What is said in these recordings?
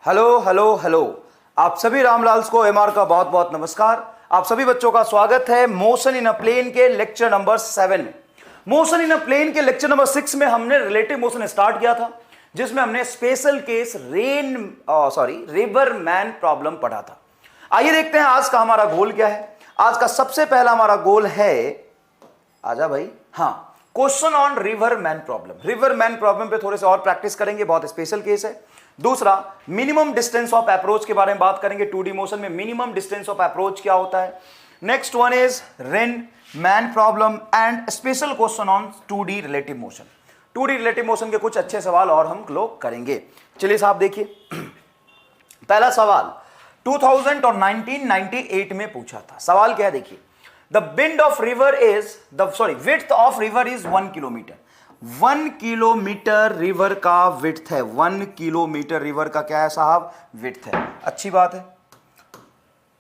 Hello hello hello. आप सभी रामलाल्स को एमआर का बहुत बहुत नमस्कार। आप सभी बच्चों का स्वागत है मोशन इन अ प्लेन के लेक्चर नंबर 7 में। मोशन इन अ प्लेन के लेक्चर नंबर 6 में हमने रिलेटिव मोशन स्टार्ट किया था, जिसमें हमने special case river man problem पढ़ा था। आइए देखते हैं आज का हमारा गोल क्या है। आज का सबसे पहला हमारा गोल है, आजा भाई, हाँ, question on river man problem. River man problem पे थोड़े से और प्रैक्टिस करेंगे, बहुत स्पेशल केस है। दूसरा, मिनिमम डिस्टेंस ऑफ अप्रोच के बारे में बात करेंगे। 2D मोशन में मिनिमम डिस्टेंस ऑफ अप्रोच क्या होता है। Next one is rain man problem and special question on 2D relative motion. 2D relative motion के कुछ अच्छे सवाल और हम लोग करेंगे। चलिए साहब देखिए, पहला सवाल 2000 और 1998 में पूछा था। सवाल क्या है देखिए, the wind of river is width of river is 1 kilometre. 1 kilometre river का विड्थ है। 1 किलोमीटर रिवर का क्या है साहब, विड्थ है। अच्छी बात है।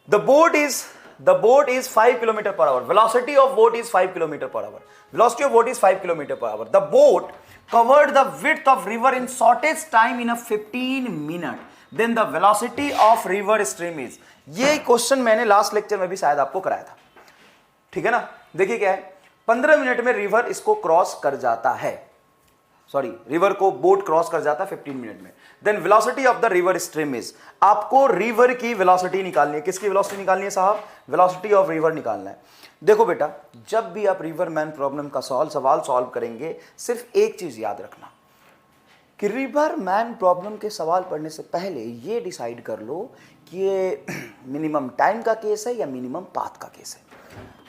The boat is 5 kilometre per hour. Velocity of boat is 5 kilometre per hour. Velocity of boat is 5 kilometre per hour. The boat covered the width of river in shortest time in 15 minute. Then the velocity of river stream is. ये question मैंने last lecture में भी शायद आपको कराया था, ठीक है ना। देखिए क्या है, 15 मिनट में रिवर इसको क्रॉस कर जाता है, रिवर को बोट क्रॉस कर जाता है 15 मिनट में। Then velocity of the river stream is. आपको रिवर की वेलोसिटी निकालनी है। किसकी वेलोसिटी निकालनी है साहब, वेलोसिटी ऑफ रिवर निकालना है। देखो बेटा, जब भी आप रिवर मैन प्रॉब्लम का सवाल सॉल्व करेंगे, सिर्फ एक चीज याद रखना कि रिवर मैन प्रॉब्लम के सवाल पढ़ने से पहले ये डिसाइड कर लो कि ये मिनिमम टाइम का केस है या मिनिमम पाथ का केस है।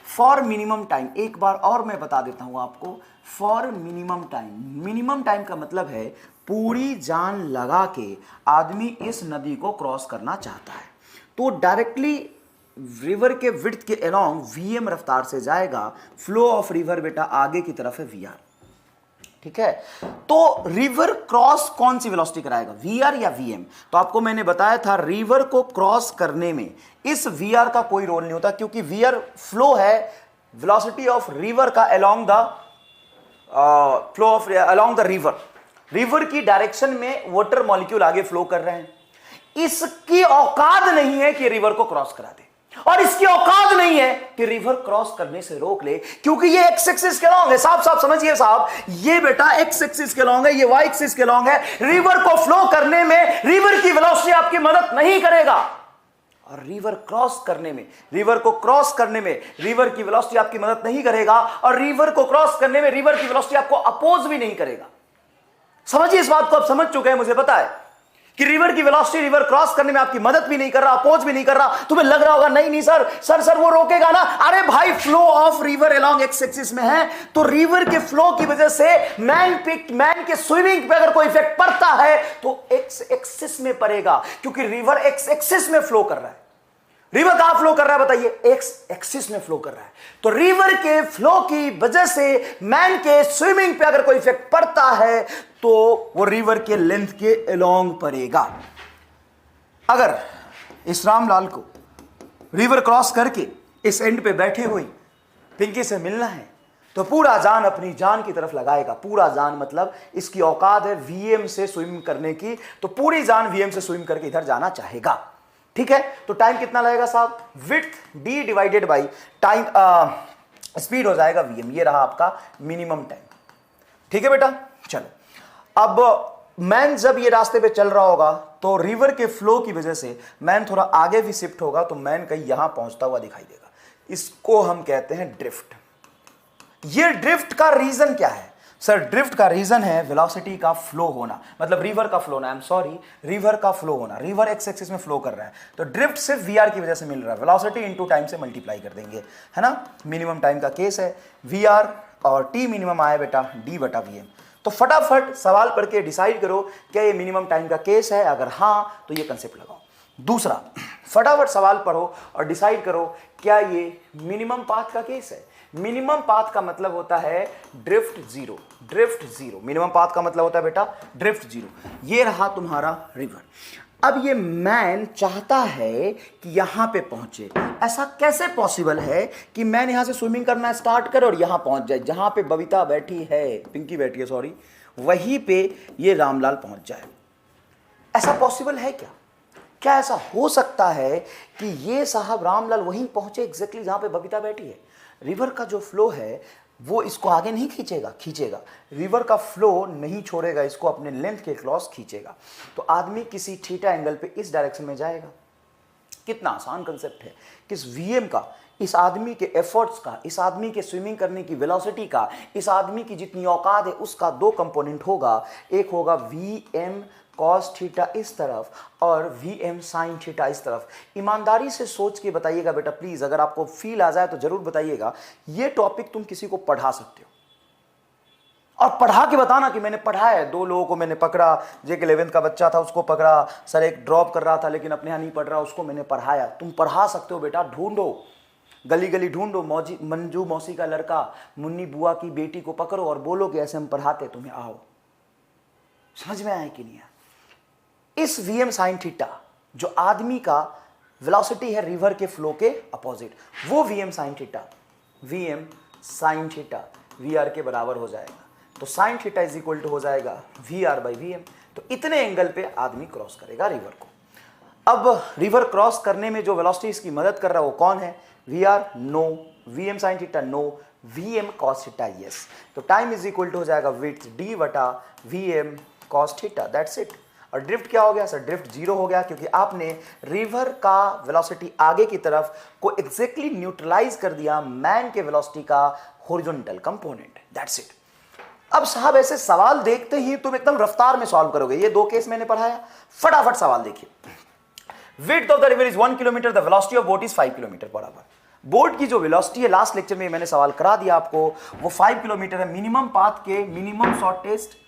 फॉर मिनिमम टाइम, एक बार और मैं बता देता हूं आपको, for minimum time. Minimum time का मतलब है पूरी जान लगा के आदमी इस नदी को क्रॉस करना चाहता है, तो डायरेक्टली रिवर के विड्थ के अलोंग वीएम रफ्तार से जाएगा। फ्लो ऑफ रिवर बेटा आगे की तरफ है वीआर, ठीक है। तो रिवर क्रॉस कौन सी वेलोसिटी कराएगा, वीआर या वीएम। तो आपको मैंने बताया था रिवर को क्रॉस करने में इस वीआर का कोई रोल नहीं होता, क्योंकि वीआर फ्लो है वेलोसिटी ऑफ रिवर का अलोंग द रिवर की डायरेक्शन में वाटर मॉलिक्यूल आगे फ्लो कर रहे हैं। इसकी औकात नहीं है कि रिवर को क्रॉस करा दे, और इसकी औकात नहीं है कि रिवर क्रॉस करने से रोक ले, क्योंकि ये एक्स एक्सिस के लॉन्ग है। साहब समझिए साहब, ये बेटा एक्स एक्सिस के लॉन्ग है, ये वाई एक्सिस के लॉन्ग है। रिवर को फ्लो करने में रिवर की वेलोसिटी आपकी मदद नहीं करेगा, और रिवर क्रॉस करने में, रिवर को क्रॉस करने में रिवर की वेलोसिटी आपकी मदद नहीं करेगा, और रिवर को क्रॉस करने में रिवर की वेलोसिटी आपको अपोज भी नहीं करेगा। समझिए इस बात को, आप समझ चुके हैं, मुझे पता है कि रिवर की वेलोसिटी रिवर क्रॉस करने में आपकी मदद भी नहीं कर रहा, अपोज भी नहीं कर रहा। तुम्हें लग रहा होगा नहीं सर वो रोकेगा ना। अरे भाई, flow of river along x axis में है, तो रिवर के फ्लो की वजह से मैन के स्विमिंग पे अगर कोई इफेक्ट पड़ता है तो एक्स एक्सिस में पड़ेगा, क्योंकि रिवर एक्स एक्सिस में फ्लो कर रहा है। रिवर कहां फ्लो कर रहा है बताइए, एक्स एक्सिस में फ्लो कर रहा है। तो रिवर के फ्लो की वजह से मैन के स्विमिंग पे अगर कोई इफेक्ट पड़ता है तो वो रिवर के लेंथ के अलोंग पड़ेगा। अगर इस रामलाल को रिवर क्रॉस करके इस एंड पे बैठे हुई पिंकी से मिलना है, तो पूरा जान अपनी जान की तरफ लगाएगा। पूरा जान मतलब इसकी औकात है वीएम से स्विम करने की, तो पूरी जान वीएम से स्विम करके इधर जाना चाहेगा, ठीक है। तो टाइम कितना लगेगा साहब, width D divided by time, speed हो जाएगा वीएम। ये रहा आपका मिनिमम टाइम, ठीक है बेटा। चलो, अब मैन जब ये रास्ते पे चल रहा होगा तो रिवर के फ्लो की वजह से मैन थोड़ा आगे भी शिफ्ट होगा, तो मैन कहीं यहां पहुंचता हुआ दिखाई देगा। इसको हम कहते हैं ड्रिफ्ट। ये ड्रिफ्ट का रीजन क्या है सर, ड्रिफ्ट का रीजन है वेलोसिटी का फ्लो होना, मतलब रिवर का फ्लो होना, रिवर का फ्लो होना। रिवर एक्स एक्सिस में फ्लो कर रहा है, तो ड्रिफ्ट सिर्फ वीआर की वजह से मिल रहा है। वेलोसिटी इनटू टाइम से मल्टीप्लाई कर देंगे, है ना। मिनिमम टाइम का केस है, वीआर और टी मिनिमम आया बेटा डी बटा वीएम। तो फटाफट सवाल पढ़ के डिसाइड करो क्या ये मिनिमम टाइम का केस है। अगर हाँ तो ये कंसेप्ट लगाओ। दूसरा, फटाफट सवाल पढ़ो और डिसाइड करो क्या ये मिनिमम पाथ का केस है। मिनिमम पाथ का मतलब होता है drift zero. Drift zero minimum path का मतलब होता है बेटा ड्रिफ्ट जीरो। ये रहा तुम्हारा रिवर। अब ये मैन चाहता है कि यहां पे पहुंचे। ऐसा कैसे पॉसिबल है कि मैन यहां से स्विमिंग करना स्टार्ट करे और यहां पहुंच जाए, जहां पे बबीता बैठी है, पिंकी बैठी है, वहीं पे ये रामलाल पहुंच जाए। ऐसा पॉसिबल है क्या? क्या ऐसा हो सकता है कि ये साहब रामलाल वहीं पहुंचे एग्जैक्टली जहां पे बबीता बैठी है? रिवर का जो फ्लो है वो इसको आगे नहीं खींचेगा। रिवर का फ्लो नहीं छोड़ेगा इसको, अपने लेंथ के क्रॉस खींचेगा। तो आदमी किसी थीटा एंगल पे इस डायरेक्शन में जाएगा। कितना आसान कंसेप्ट है कि इस वीएम का, इस आदमी के एफर्ट्स का, इस आदमी के स्विमिंग करने की वेलोसिटी का, इस आदमी की जितनी औकात है उसका दो कंपोनेंट होगा। एक होगा वी एम कॉस थीटा इस तरफ और वी एम साइन थीटा इस तरफ। ईमानदारी से सोच के बताइएगा बेटा प्लीज, अगर आपको फील आ जाए तो जरूर बताइएगा। ये टॉपिक तुम किसी को पढ़ा सकते हो और पढ़ा के बताना कि मैंने पढ़ा है। दो लोगों को मैंने पकड़ा, जो कि 11th का बच्चा था उसको पकड़ा, सर एक ड्रॉप कर रहा था लेकिन अपने यहाँ नहीं पढ़ रहा, उसको मैंने पढ़ाया। तुम पढ़ा सकते हो बेटा, ढूंढो, गली गली ढूंढो, मंजू मौसी का लड़का, मुन्नी बुआ की बेटी को पकड़ो और बोलो कि ऐसे हम पढ़ाते, तुम्हें आओ। समझ में आया कि नहीं? इस वीएम साइन थीटा जो आदमी का वेलोसिटी है रिवर के फ्लो के अपोजिट, वो VM sine theta V R के बराबर हो जाएगा। तो sine theta is equal to हो जाएगा V R by V M. तो इतने एंगल पे आदमी क्रॉस करेगा रिवर को। अब रिवर क्रॉस करने में जो वेलोसिटी इसकी मदद कर रहा है वो कौन है? V R no, V M sine theta no, V M cos theta yes. तो टाइम इज इक्वल टू हो जाएगा विड्थ डी बटा V M cos theta, that's it. और ड्रिफ्ट क्या हो गया सर? ड्रिफ्ट जीरो हो गया, क्योंकि आपने रिवर का वेलोसिटी आगे की तरफ को एग्जैक्टली न्यूट्रलाइज कर दिया मैन के वेलोसिटी का हॉरिजॉन्टल कंपोनेंट, दैट्स इट। अब साहब ऐसे सवाल देखते ही तुम एकदम रफ्तार में सॉल्व करोगे। ये दो केस मैंने पढ़ाया, फटाफट सवाल देखिए। Width of the river is 1 kilometre, the velocity of boat is 5 kilometre बराबर। बोट की जो वेलोसिटी है, लास्ट लेक्चर में मैंने सवाल करा दिया आपको, वो 5 किलोमीटर है। मिनिमम पाथ के minimum shortest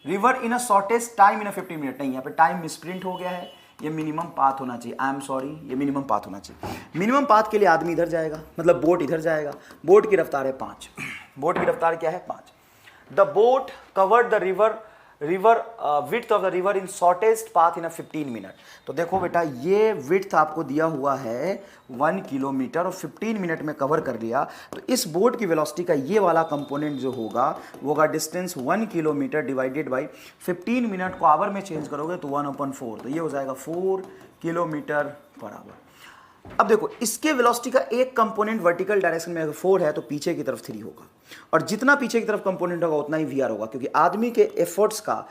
river in a shortest time in a 15 minute, नहीं यहाँ पे टाइम मिसप्रिंट हो गया है, ये मिनिमम पाथ होना चाहिए। आई एम सॉरी, ये मिनिमम पाथ होना चाहिए। मिनिमम पाथ के लिए आदमी इधर जाएगा, मतलब बोट इधर जाएगा। बोट की रफ्तार है 5। बोट की रफ्तार क्या है? 5। The boat covered the river width of the river in shortest path in a 15 minute. तो देखो बेटा, ये विड्थ आपको दिया हुआ है 1 किलोमीटर और 15 मिनट में कवर कर लिया। तो इस बोट की वेलोसिटी का ये वाला कंपोनेंट जो होगा वो होगा distance 1 kilometre divided by 15 minute को आवर में चेंज करोगे तो 1/4, तो ये हो जाएगा 4 किलोमीटर पर आवर। अब देखो, इसके वेलोसिटी का एक कंपोनेंट वर्टिकल डायरेक्शन में अगर 4 है तो पीछे की तरफ 3 होगा, और जितना पीछे की तरफ कंपोनेंट होगा उतना ही वीआर होगा, क्योंकि आदमी के एफर्ट्स का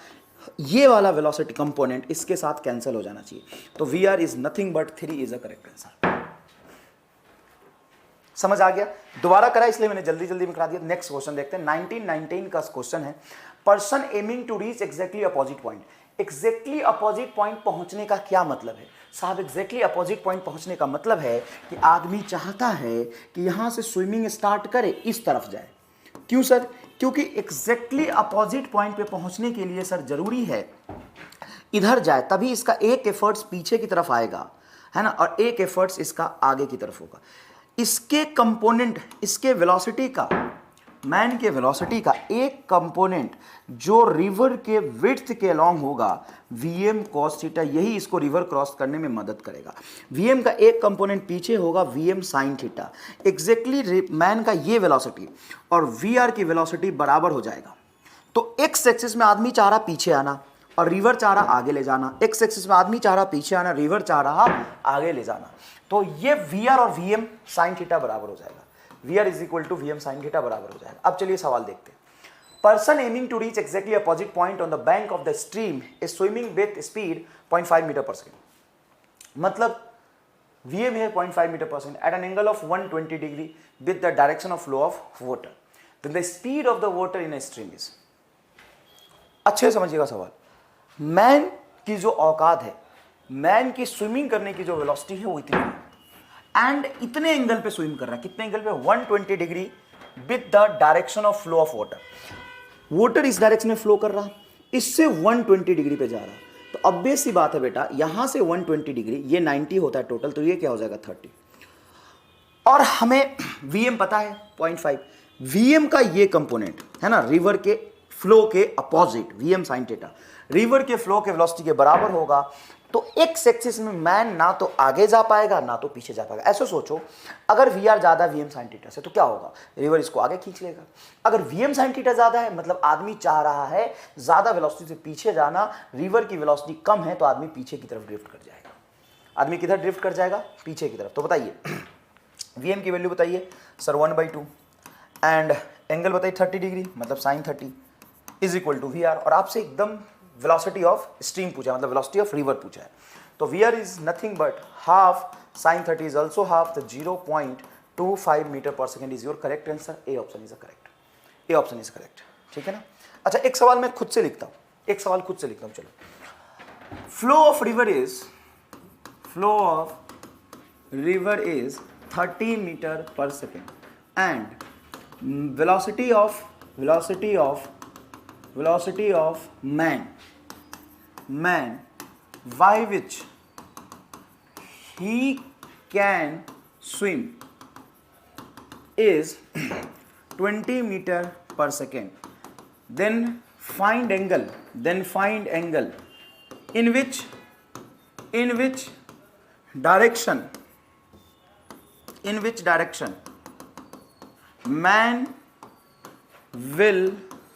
ये वाला वेलोसिटी कंपोनेंट इसके साथ कैंसिल हो जाना चाहिए। तो VR is nothing but 3 is a correct answer. समझ आ गया? दोबारा करा इसलिए मैंने जल्दी जल्दी में करा दिया। नेक्स्ट क्वेश्चन देखते हैं। 1919 का क्वेश्चन है, person aiming to reach exactly opposite point. Exactly opposite point पहुंचने का क्या मतलब है साहब? एग्जैक्टली अपोजिट पॉइंट पहुंचने का मतलब है कि आदमी चाहता है कि यहां से स्विमिंग स्टार्ट करे, इस तरफ जाए। क्यों सर? क्योंकि एग्जैक्टली अपोजिट पॉइंट पे पहुंचने के लिए सर जरूरी है इधर जाए, तभी इसका एक एफर्ट्स पीछे की तरफ आएगा, है ना, और एक एफर्ट्स इसका आगे की तरफ होगा। इसके कंपोनेंट, इसके वेलोसिटी का, मैन के वेलोसिटी का एक कंपोनेंट जो रिवर के विड्थ के अलोंग होगा, वीएम कॉस थीटा, यही इसको रिवर क्रॉस करने में मदद करेगा। वीएम का एक कंपोनेंट पीछे होगा, VM sine theta. Exactly man का ये वेलोसिटी और वीआर की वेलोसिटी बराबर हो जाएगा। तो एक्स एक्सिस में आदमी चाह रहा पीछे आना और रिवर चाह रहा आगे ले जाना। एक्स एक्सिस में आदमी चाह रहा पीछे आना, रिवर चाह रहा आगे ले जाना। तो ये वीआर और वीएम साइन थीटा बराबर हो जाएगा। VR is equal to VM sine theta बराबर हो जाएगा। अब चलिए सवाल देखते हैं। Person aiming to reach exactly opposite point on the bank of the stream is swimming with speed 0.5 metre per second. मतलब वीएम है 0.5 metre per second at an angle of 120 degree with the direction of flow of water. Then the speed of the water in a stream is. अच्छे समझिएगा सवाल। Man की जो औकात है, man की स्विमिंग करने की जो वेलोसिटी है वो इतनी है, एंड इतने एंगल पे स्विम कर रहा है। कितने एंगल पे? 120 degree with the direction of flow of water. Water इस डायरेक्शन में फ्लो कर रहा, इससे 120 डिग्री पे जा रहा। तो ऑब्वियस सी बात है बेटा, यहां से 120 डिग्री, ये 90 होता है टोटल, तो ये क्या हो जाएगा 30। और हमें वीएम पता है 0.5। वीएम का ये कंपोनेंट है ना, रिवर के फ्लो के opposite, VM sine theta river के फ्लो के वेलोसिटी के बराबर होगा। तो एक्स एक्सिस में मैन ना तो आगे जा पाएगा ना तो पीछे जा पाएगा। ऐसे सोचो, अगर वी आर ज्यादा वीएम साइन थीटा से तो क्या होगा? रिवर इसको आगे खींच लेगा। अगर वीएम साइन थीटा ज्यादा है, मतलब आदमी चाह रहा है ज्यादा वेलोसिटी से पीछे जाना, रिवर की वेलोसिटी कम है तो आदमी पीछे की तरफ ड्रिफ्ट कर जाएगा। आदमी किधर ड्रिफ्ट कर जाएगा, पीछे की तरफ। तो बताइए Vm की वैल्यू बताइए सर 1/2 एंड एंगल बताइए 30 डिग्री, मतलब sine 30 is equal to VR। और आपसे एकदम वेलोसिटी ऑफ स्ट्रीम पूछा है, मतलब वेलोसिटी ऑफ रिवर पूछा है। तो VR is nothing but half sine 30 is also half, the 0.25 metre per second is your correct answer. A option is correct, A option is correct, ठीक है ना। अच्छा एक सवाल मैं खुद से लिखता हूं, एक सवाल खुद से लिखता हूं, चलो। Flow of river is 30 metre per second and velocity of man by which he can swim is 20 meter per second. Then find angle in which direction man will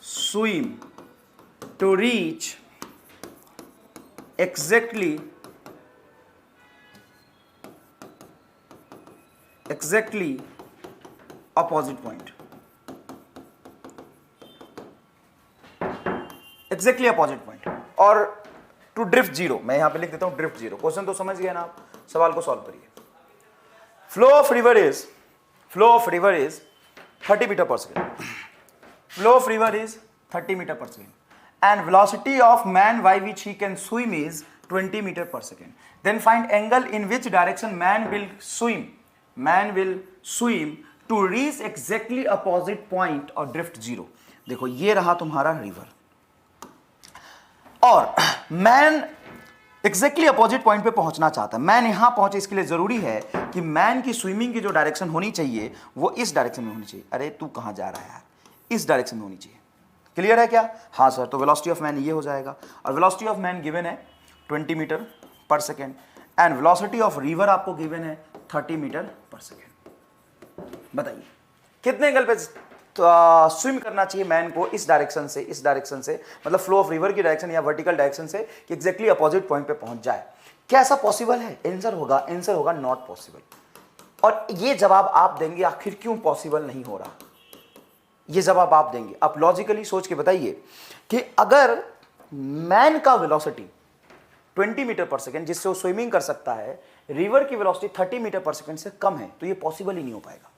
swim to reach exactly opposite point. Exactly opposite point और to drift zero, मैं यहां पे लिख देता हूं drift zero। Question तो समझ गए ना आप, सवाल को सॉल्व करिए। Flow of river is 30 meter per second. Flow of river is 30 meter per second and velocity of man by which he can swim is 20 meter per second. Then find angle in which direction man will swim to reach exactly opposite point or drift zero. देखो ये रहा तुम्हारा river और man exactly opposite point पे पहुंचना चाहता है। Man यहां पहुंचे, इसके लिए जरूरी है कि मैन की स्विमिंग की जो डायरेक्शन होनी चाहिए वो इस डायरेक्शन में होनी चाहिए। अरे तू कहां जा रहा है यार, इस डायरेक्शन में होनी चाहिए। क्लियर है क्या? हाँ सर। तो वेलोसिटी ऑफ मैन ये हो जाएगा और वेलोसिटी ऑफ मैन गिवन है 20 metre per second and velocity of river आपको गिवन है 30 मीटर पर सेकेंड। बताइए कितने एंगल पे स्विम करना चाहिए मैन को इस डायरेक्शन से, मतलब फ्लो ऑफ रिवर की डायरेक्शन या वर्टिकल डायरेक्शन से कि एग्जैक्टली अपोजिट पॉइंट पे पहुंच जाए। क्या ऐसा पॉसिबल है? आंसर होगा नॉट पॉसिबल। और ये जवाब आप देंगे आखिर क्यों पॉसिबल नहीं हो रहा, ये जवाब आप देंगे। आप लॉजिकली सोच के बताइए कि अगर मैन का वेलोसिटी 20 मीटर पर सेकेंड जिससे वो स्विमिंग कर सकता है, रिवर की वेलोसिटी 30 मीटर पर सेकेंड से कम है, तो ये पॉसिबल ही नहीं हो पाएगा।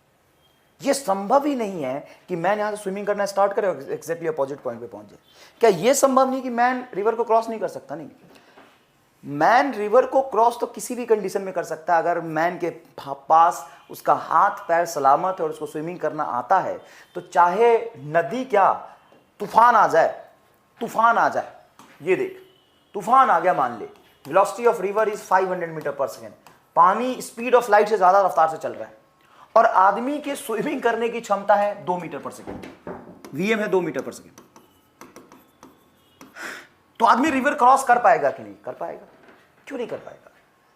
ये संभव ही नहीं है कि मैन यहां से स्विमिंग करना स्टार्ट करे और एक्जैक्टली अपोजिट पॉइंट पे पहुंच जाए। क्या ये संभव नहीं कि मैन रिवर को क्रॉस नहीं कर सकता? नहीं, मैन रिवर को क्रॉस तो किसी भी कंडीशन में कर सकता है। अगर मैन के पास उसका हाथ पैर सलामत है और उसको स्विमिंग करना आता है, तो चाहे नदी क्या तूफान आ जाए, ये देख तूफान आ गया मान ले, velocity of river is 500 metre per second, पानी स्पीड ऑफ लाइट से ज्यादा रफ्तार से चल रहा है और आदमी के स्विमिंग करने की क्षमता है 2 मीटर पर सेकेंड, वीएम है 2 मीटर पर सेकेंड, तो आदमी रिवर क्रॉस कर पाएगा कि नहीं कर पाएगा? क्यों नहीं कर पाएगा?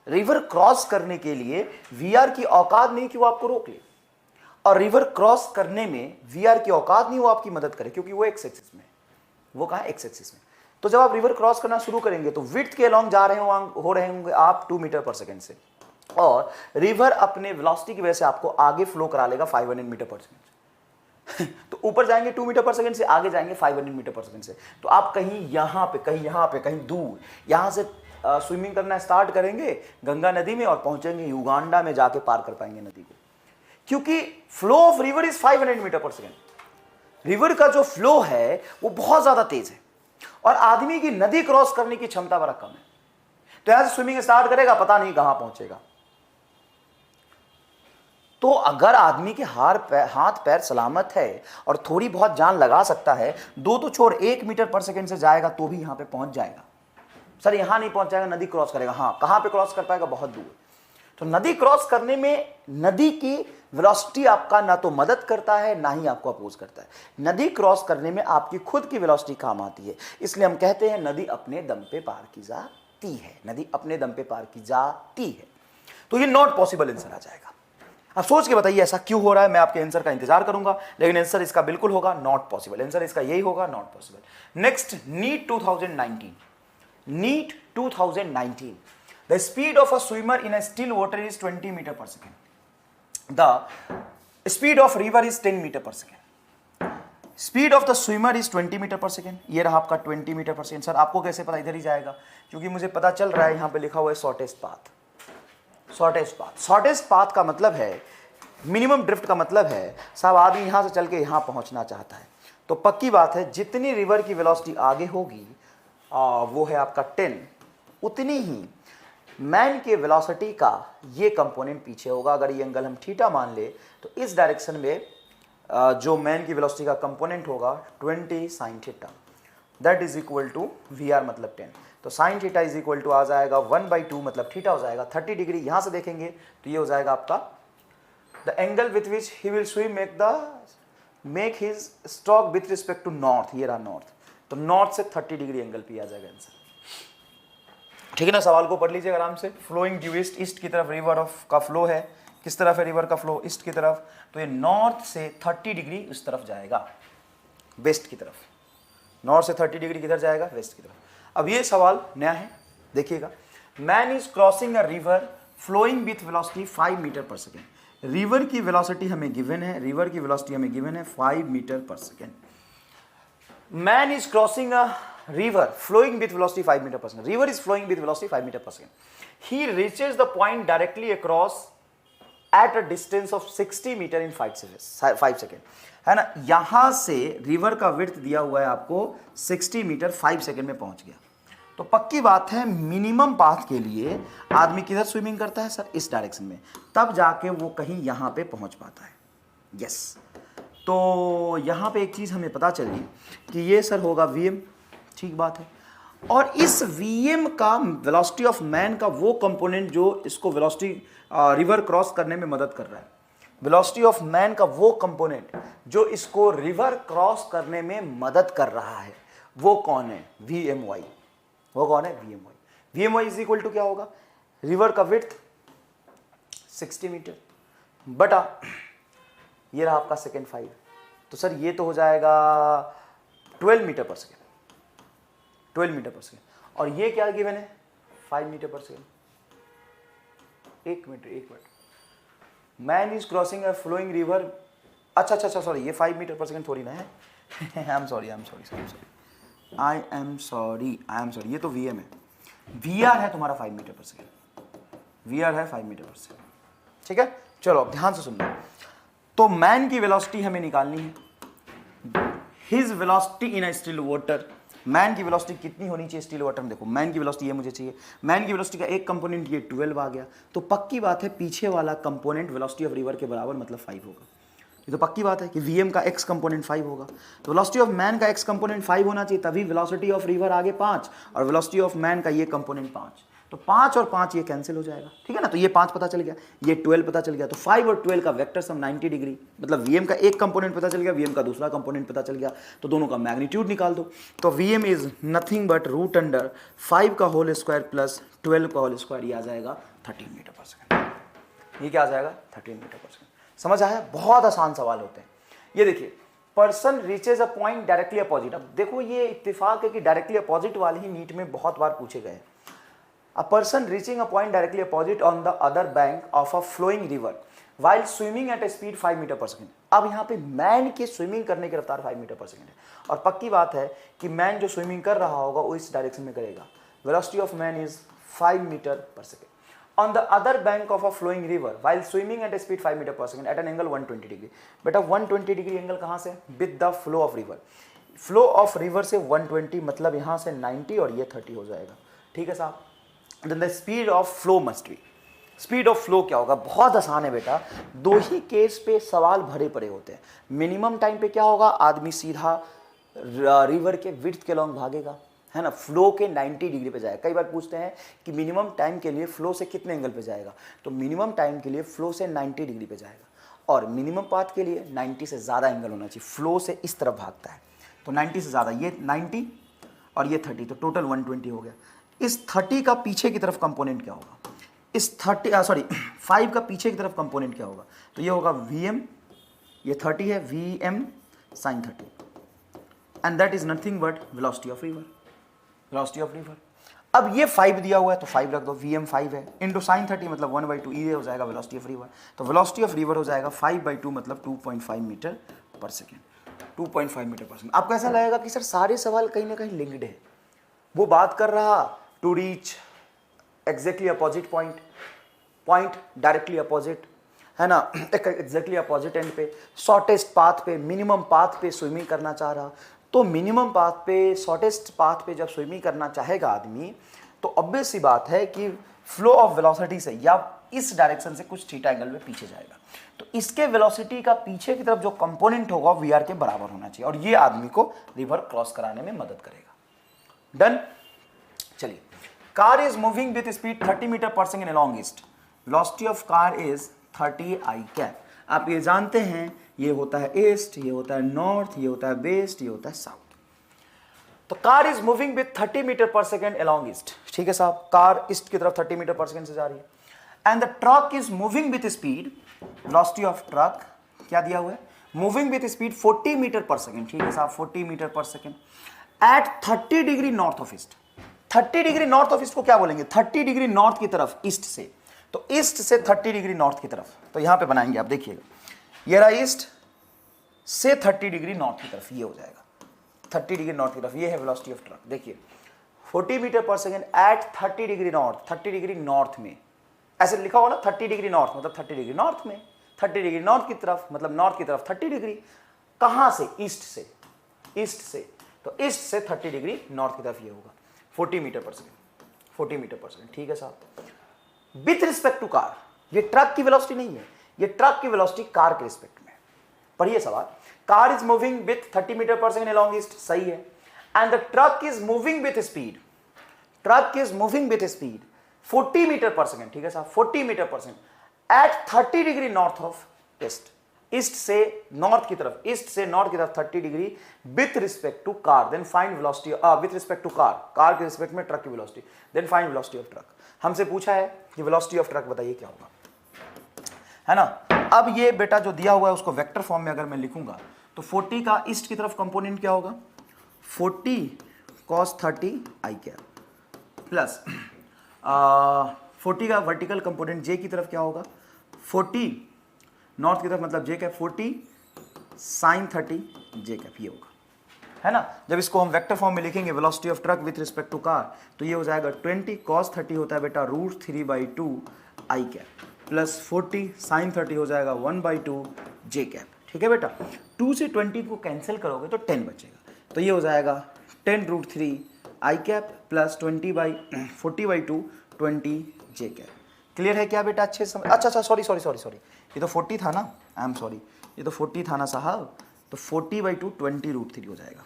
रिवर क्रॉस करने के लिए वीआर की औकात नहीं कि वो आपको रोक ले, और रिवर क्रॉस करने में वीआर की औकात नहीं वो आपकी मदद करे, क्योंकि वो एक्स एक्सिस में, वो कहां एक्स एक्सिस में। तो जब आप रिवर क्रॉस करना शुरू करेंगे तो विड्थ के अलॉन्ग जा रहे हो रहे होंगे आप 2 मीटर पर सेकेंड से, और रिवर अपने वेलोसिटी की वजह से आपको आगे फ्लो करा लेगा 500 मीटर पर सेकेंड से। तो ऊपर जाएंगे 2 मीटर पर सेकेंड से, आगे जाएंगे 500 मीटर पर सेकेंड से। तो आप कहीं यहां पे कहीं दूर यहां से स्विमिंग करना स्टार्ट करेंगे गंगा नदी में और पहुंचेंगे युगांडा में, जाके पार कर पाएंगे नदी को, क्योंकि flow of river is 500 metre per second. River का जो फ्लो है वो बहुत ज्यादा तेज है और आदमी की नदी क्रॉस करने की क्षमता बड़ा कम है। तो यहां से स्विमिंग स्टार्ट करेगा, पता नहीं कहां पहुंचेगा। तो अगर आदमी के हाथ पैर सलामत है और थोड़ी बहुत जान लगा सकता है, 2 तो छोड़ 1 मीटर पर सेकेंड से जाएगा तो भी यहां पे पहुंच जाएगा। सर यहां नहीं पहुंच जाएगा, नदी क्रॉस करेगा, हाँ कहां पे क्रॉस कर पाएगा? बहुत दूर। तो नदी क्रॉस करने में नदी की वेलोसिटी आपका ना तो मदद करता है ना ही आपको अपोज करता है। नदी क्रॉस करने में आपकी खुद की वेलोसिटी काम आती है, इसलिए हम कहते हैं नदी अपने दम पे पार की जाती है, नदी अपने दम पे पार की जाती है। तो ये नॉट पॉसिबल आंसर आ जाएगा। अब सोच के बताइए ऐसा क्यों हो रहा है। मैं आपके आंसर का इंतजार करूंगा, लेकिन आंसर इसका बिल्कुल होगा नॉट पॉसिबल। आंसर इसका यही होगा, not possible. Next, NEET 2019। The speed of a swimmer in a still water is 20 metre per second, the speed of river is 10 metre per second, speed of the swimmer is 20 metre per second. ये रहा आपका 20 metre per second. Sir आपको कैसे पता, इधर ही जाएगा क्योंकि मुझे पता चल रहा है यहां पे लिखा हुआ है shortest path. Shortest path, shortest path का मतलब है, मिनिमम ड्रिफ्ट का मतलब है साहब आदमी यहां से चल के यहां पहुंचना चाहता है, तो पक्की बात है जितनी रिवर की वेलोसिटी आगे होगी वो है आपका 10, उतनी ही मैन के वेलोसिटी का ये कंपोनेंट पीछे होगा। अगर ये एंगल हम थीटा मान ले तो इस डायरेक्शन में जो मैन की वेलोसिटी का कंपोनेंट होगा 20 sine theta, that is equal to we r मतलब 10। तो sine theta is equal to आ जाएगा 1/2 मतलब थीटा हो जाएगा 30 डिग्री। यहां से देखेंगे तो ये हो जाएगा आपका the angle with which he will swim make his stroke with respect to north. ये रहा नॉर्थ, तो नॉर्थ से 30 डिग्री एंगल पे आ जाएगा आंसर। ठीक है ना, सवाल को पढ़ लीजिए आराम से। फ्लोइंग ड्यू ईस्ट, ईस्ट की तरफ रिवर का फ्लो है। किस तरफ है रिवर का फ्लो? ईस्ट की तरफ, तो ये नॉर्थ से 30 डिग्री उस तरफ जाएगा, वेस्ट की तरफ। नॉर्थ से 30 डिग्री किधर जाएगा? वेस्ट की तरफ। अब ये सवाल नया है, देखिएगा। Man is crossing a river flowing with velocity 5 metre per second. River की वेलोसिटी हमें गिवन है, रिवर की वेलोसिटी हमें गिवन है 5 metre per second. Man is crossing a river flowing with velocity 5 meter per second. River is flowing with velocity 5 meter per second. He reaches the point directly across at a distance of 60 meter in 5 seconds. है ना, यहां से river का width दिया हुआ है आपको 60 metre 5 second में पहुंच गया। तो पक्की बात है मिनिमम पाथ के लिए आदमी किधर स्विमिंग करता है सर? इस डायरेक्शन में, तब जाके वो कहीं यहां पे पहुंच पाता है। यस, तो यहां पे एक चीज हमें पता चली कि ये सर होगा वीएम, ठीक बात है। और इस वीएम का वेलोसिटी ऑफ मैन का वो कंपोनेंट जो इसको वेलोसिटी रिवर क्रॉस करने में मदद कर रहा है, वेलोसिटी ऑफ मैन का वो कंपोनेंट जो इसको रिवर क्रॉस करने में मदद कर रहा है, वो कौन है? VMY। वो कौन है? VMY। VMY is equal to क्या होगा? रिवर का विड्थ 60 मीटर बटा ये रहा आपका सेकेंड 5, तो सर ये तो हो जाएगा 12 metre per second, 12 metre per second. और ये क्या गिवन है? 5 मीटर पर सेकेंड। एक minute, man is crossing a flowing river. अच्छा, सॉरी, ये 5 मीटर पर सेकेंड थोड़ी ना है। आई एम सॉरी, ये तो VM है। VR है तुम्हारा 5 मीटर पर सेकेंड, VR है 5 मीटर पर सेकेंड। ठीक है, चलो अब ध्यान से सुनना। तो मैन की वेलोसिटी हमें निकालनी है, his velocity in a still water. Man की वेलोसिटी कितनी होनी चाहिए स्टिल वाटर में? देखो, मैन की वेलोसिटी ये मुझे चाहिए, मैन की वेलोसिटी का एक कंपोनेंट ये 12 आ गया, तो पक्की बात है पीछे वाला कंपोनेंट वेलोसिटी ऑफ रिवर के बराबर मतलब 5 होगा। ये तो पक्की बात है कि VM का x कंपोनेंट 5 होगा, तो वेलोसिटी ऑफ मैन का x कंपोनेंट 5 होना चाहिए, तभी वेलोसिटी ऑफ रिवर आगे 5 और वेलोसिटी ऑफ मैन का ये कंपोनेंट 5, तो 5 और 5 ये कैंसिल हो जाएगा। ठीक है ना, तो ये 5 पता चल गया, ये 12 पता चल गया, तो 5 और 12 का वेक्टर सम 90 डिग्री, मतलब VM का एक कंपोनेंट पता चल गया, VM का दूसरा कंपोनेंट पता चल गया, तो दोनों का मैग्नीट्यूड निकाल दो। तो VM is nothing but root under 5 का होल स्क्वायर प्लस 12 का होल स्क्वायर, ये आ जाएगा 13 मीटर पर सेकेंड। ये क्या आ जाएगा? 13 मीटर पर सेकेंड। समझ आया? बहुत आसान सवाल होते हैं ये। देखिए, person reaches a point directly opposite. अब देखो, ये इत्तेफाक है कि डायरेक्टली अपोजिट वाले ही नीट में बहुत बार पूछे गए। A person reaching a point directly opposite on the other bank of a flowing river while swimming at a speed 5 metre per second. अब यहाँ पे मैन की स्विमिंग करने की रफ्तार 5 मीटर पर सेकेंड है, और पक्की बात है कि मैन जो स्विमिंग कर रहा होगा वो इस डायरेक्शन में करेगा। Velocity of man is 5 metre per second on the other bank of a flowing river while swimming at a speed 5 metre per second at an angle 120 degree. बेटा 120 डिग्री एंगल कहाँ से? With the flow of river. Flow of river से 120 मतलब यहाँ से 90 और ये 30 हो जाएगा। ठीक है साहब, then the speed of flow must be, speed of flow क्या होगा? बहुत आसान है बेटा, दो ही केस पे सवाल भरे पड़े होते हैं। मिनिमम टाइम पे क्या होगा? आदमी सीधा रिवर के विड्थ के लॉन्ग भागेगा, है ना, फ्लो के 90 डिग्री पे जाएगा। कई बार पूछते हैं कि मिनिमम टाइम के लिए फ्लो से कितने एंगल पे जाएगा, तो मिनिमम टाइम के लिए फ्लो से 90 डिग्री पे जाएगा, और मिनिमम पाथ के लिए 90 से ज़्यादा एंगल होना चाहिए। फ्लो से इस तरफ भागता है तो 90 से ज़्यादा, ये 90 और ये 30, तो टोटल 120 हो गया। इस 30 का पीछे की तरफ कंपोनेंट क्या होगा? इस 5 का पीछे की तरफ कंपोनेंट क्या होगा? तो ये होगा VM, ये 30 है, VM sin 30, and that is nothing but velocity of river. Velocity of river. अब ये 5 दिया हुआ है तो 5 रख दो, Vm 5 है, इंटू साइन 30 मतलब 1/2, ये हो जाएगा वेलोसिटी ऑफ रिवर। तो वेलोसिटी ऑफ रिवर हो जाएगा 5/2 मतलब 2.5 metre per second, 2.5 metre per second. आपको ऐसा लगेगा कि सर सारे सवाल कहीं ना कहीं लिंक्ड है, वो बात कर रहा to reach exactly opposite point, point directly opposite, है ना, एग्जैक्टली अपोजिट एंड पे, शॉर्टेस्ट पाथ पे, मिनिमम पाथ पे स्विमिंग करना चाह रहा। तो मिनिमम पाथ पे, शॉर्टेस्ट पाथ पे जब स्विमिंग करना चाहेगा आदमी, तो ऑब्वियस सी बात है कि फ्लो ऑफ वेलोसिटी से या इस डायरेक्शन से कुछ थीटा एंगल में पीछे जाएगा। तो इसके वेलोसिटी का पीछे की तरफ जो कंपोनेंट होगा वी आर के बराबर होना चाहिए, और ये आदमी को रिवर क्रॉस कराने में मदद करेगा। डन। चलिए, car is moving with speed 30 metre per second along east, velocity of car is 30 I cap. आप ये जानते हैं, ये होता है ईस्ट, ये होता है नॉर्थ, ये होता है वेस्ट, ये होता है साउथ। तो car is moving with 30 metre per second along east, ठीक है साहब, कार ईस्ट की तरफ 30 मीटर पर सेकेंड से जा रही है। And the truck is moving with speed, velocity of truck क्या दिया हुआ है, moving with speed 40 metre per second, ठीक है साहब, 40 metre per second at 30 degree north of east. 30 degree north of east को क्या बोलेंगे, 30 डिग्री नॉर्थ की तरफ ईस्ट से, तो ईस्ट से 30 डिग्री नॉर्थ की तरफ। तो यहां पे बनाएंगे आप, देखिएगा, ये रहा ईस्ट से 30 डिग्री नॉर्थ की तरफ, ये हो जाएगा 30 डिग्री नॉर्थ की तरफ, ये है वेलोसिटी ऑफ ट्रक। देखिए 40 metre per second at 30 degree north, 30 degree north में, ऐसे लिखा होगा ना 30 डिग्री नॉर्थ मतलब 30 डिग्री नॉर्थ में, 30 डिग्री नॉर्थ की तरफ मतलब नॉर्थ की तरफ 30 डिग्री, कहां से, ईस्ट से, ईस्ट से, तो ईस्ट से 30 डिग्री नॉर्थ की तरफ ये होगा 40 metre per second, 40 metre per second, ठीक है साहब। विथ रिस्पेक्ट टू कार, ये ट्रक की वेलोसिटी नहीं है, ये ट्रक की वेलोसिटी कार के रिस्पेक्ट में। पढ़िए सवाल, car is moving with 30 metre per second along east, सही है, and the truck is moving with speed, truck is moving with speed 40 metre per second, ठीक है साहब, 40 metre per second at 30 degree north of east, east से north की तरफ, east से north की तरफ 30 degree with respect to car, then find velocity, with respect to car, car के रिस्पेक्ट में ट्रक की velocity, then find velocity of truck. हमसे पूछा है कि वेलोसिटी ऑफ ट्रक बताइए क्या होगा, है ना। अब ये बेटा जो दिया हुआ है उसको वेक्टर फॉर्म में अगर मैं लिखूंगा तो 40 का ईस्ट की तरफ कंपोनेंट क्या होगा, 40 cos 30 आई कैप प्लस 40 का वर्टिकल कंपोनेंट जे की तरफ क्या होगा, 40 नॉर्थ की तरफ मतलब जे कैप 40 sin 30 जे कैप, ये होगा, है ना। जब इसको हम वेक्टर फॉर्म में लिखेंगे velocity of truck with respect to car, तो ये हो जाएगा 20 cos 30 होता है बेटा √3/2 आई कैप प्लस 40 sin 30 हो जाएगा 1/2 जे कैप, ठीक है बेटा। 2 से 20 को कैंसिल करोगे तो 10 बचेगा, तो ये हो जाएगा 10 √3 I cap plus 40/2 20 J cap. Clear है क्या बेटा, अच्छे से समझ, अच्छा सॉरी, ये तो 40 था ना, आई एम सॉरी, ये तो 40 था ना साहब, तो 40/2 20 √3 हो जाएगा,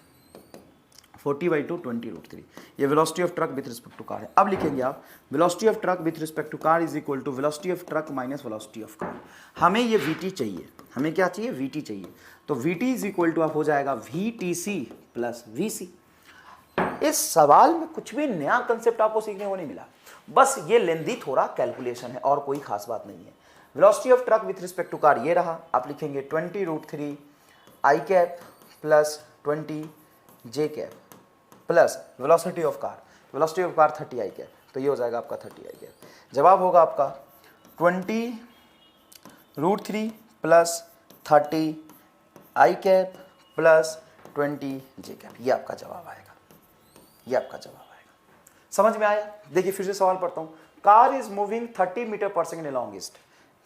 40/2 20 √3, ये velocity of truck with respect to car है। अब लिखेंगे आप velocity of truck with respect to car is equal to velocity of truck minus velocity of car. हमें ये वीटी चाहिए, हमें क्या चाहिए, वीटी चाहिए, तो वीटी इज इक्वल टू आप हो जाएगा VTC प्लस VC। इस सवाल में कुछ भी नया कंसेप्ट आपको सीखने को नहीं मिला, बस ये लेंदी थोड़ा कैलकुलेशन है और कोई खास बात नहीं है। Velocity of truck with respect to car ये रहा, आप लिखेंगे 20 √3 I cap plus 20 J cap plus velocity of car, velocity of car 30 I cap, तो ये हो जाएगा आपका 30 आई कैप। जवाब होगा आपका 20 √3 plus 30 I cap plus 20 J cap, ये आपका जवाब आएगा, ये आपका जवाब आएगा। समझ में आया। देखिए फिर से सवाल पढ़ता हूं, car is moving 30 metre per second along east,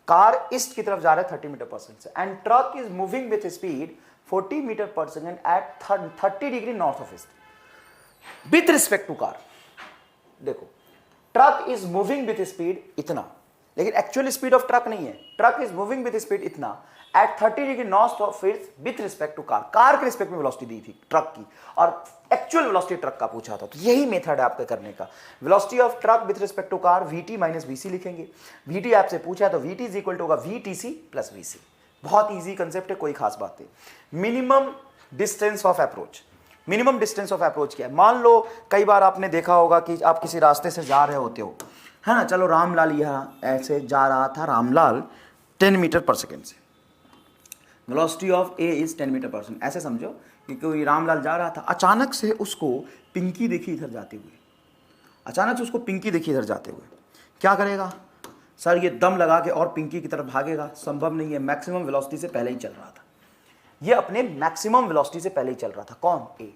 car east की तरफ जा रहा है 30 मीटर पर सेकेंड से, and truck is moving with speed 40 metre per second at 30 degree north of east with respect to car. देखो truck is moving with speed इतना, लेकिन actual speed of truck नहीं है, truck is moving with speed इतना at 30 degree north of east with respect to car, car के respect में velocity दी थी ट्रक की, और एक्चुअल वेलोसिटी ट्रक का पूछा था, तो यही मेथड है आपके करने का। Velocity of truck with respect to car VT minus VC लिखेंगे, VT आपसे पूछा है तो VT इज इक्वल टू होगा VTC प्लस VC। बहुत ईजी कंसेप्ट है, कोई खास बात नहीं। Minimum distance of approach, minimum distance of approach क्या है, मान लो कई बार आपने देखा होगा कि आप किसी रास्ते से जा रहे होते हो, है ना, चलो रामलाल यहाँ ऐसे जा रहा था, रामलाल 10 मीटर पर सेकेंड से, velocity of A is 10 metre per second, ऐसे समझो कि कोई रामलाल जा रहा था, अचानक से उसको पिंकी देखी इधर जाते हुए, अचानक से उसको पिंकी देखिए इधर जाते हुए, क्या करेगा सर, ये दम लगा के और पिंकी की तरफ भागेगा, संभव नहीं है, मैक्सिमम वेलोसिटी से पहले ही चल रहा था, ये अपने मैक्सिमम वेलोसिटी से पहले ही चल रहा था। कौन?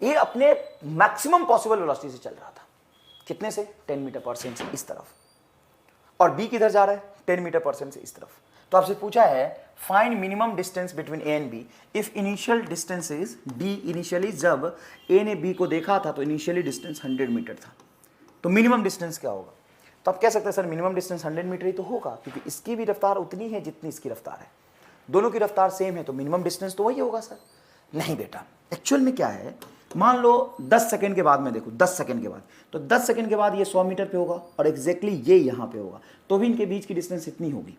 ए अपने मैक्सिमम पॉसिबल वेलोसिटी से चल रहा था, कितने से? 10 मीटर पर सेकंड से इस तरफ, और बी किधर जा रहा है? 10 मीटर पर सेकंड से इस तरफ। तो आपसे पूछा है find minimum distance between A and B if initial distance is D. Initially जब ए ने बी को देखा था तो इनिशियली डिस्टेंस 100 मीटर था, तो मिनिमम डिस्टेंस क्या होगा? तो आप कह सकते हैं सर मिनिमम डिस्टेंस 100 मीटर ही तो होगा, क्योंकि इसकी भी रफ्तार उतनी है जितनी इसकी रफ्तार है, दोनों की रफ्तार सेम है, तो मिनिमम डिस्टेंस तो वही होगा सर। नहीं बेटा, एक्चुअल में क्या है, मान लो 10 सेकंड के बाद मैं देखूं, 10 सेकंड के बाद, तो 10 सेकंड के बाद ये 100 मीटर पे होगा और एग्जैक्टली ये यहां पे होगा, तो भी इनके बीच की डिस्टेंस इतनी होगी।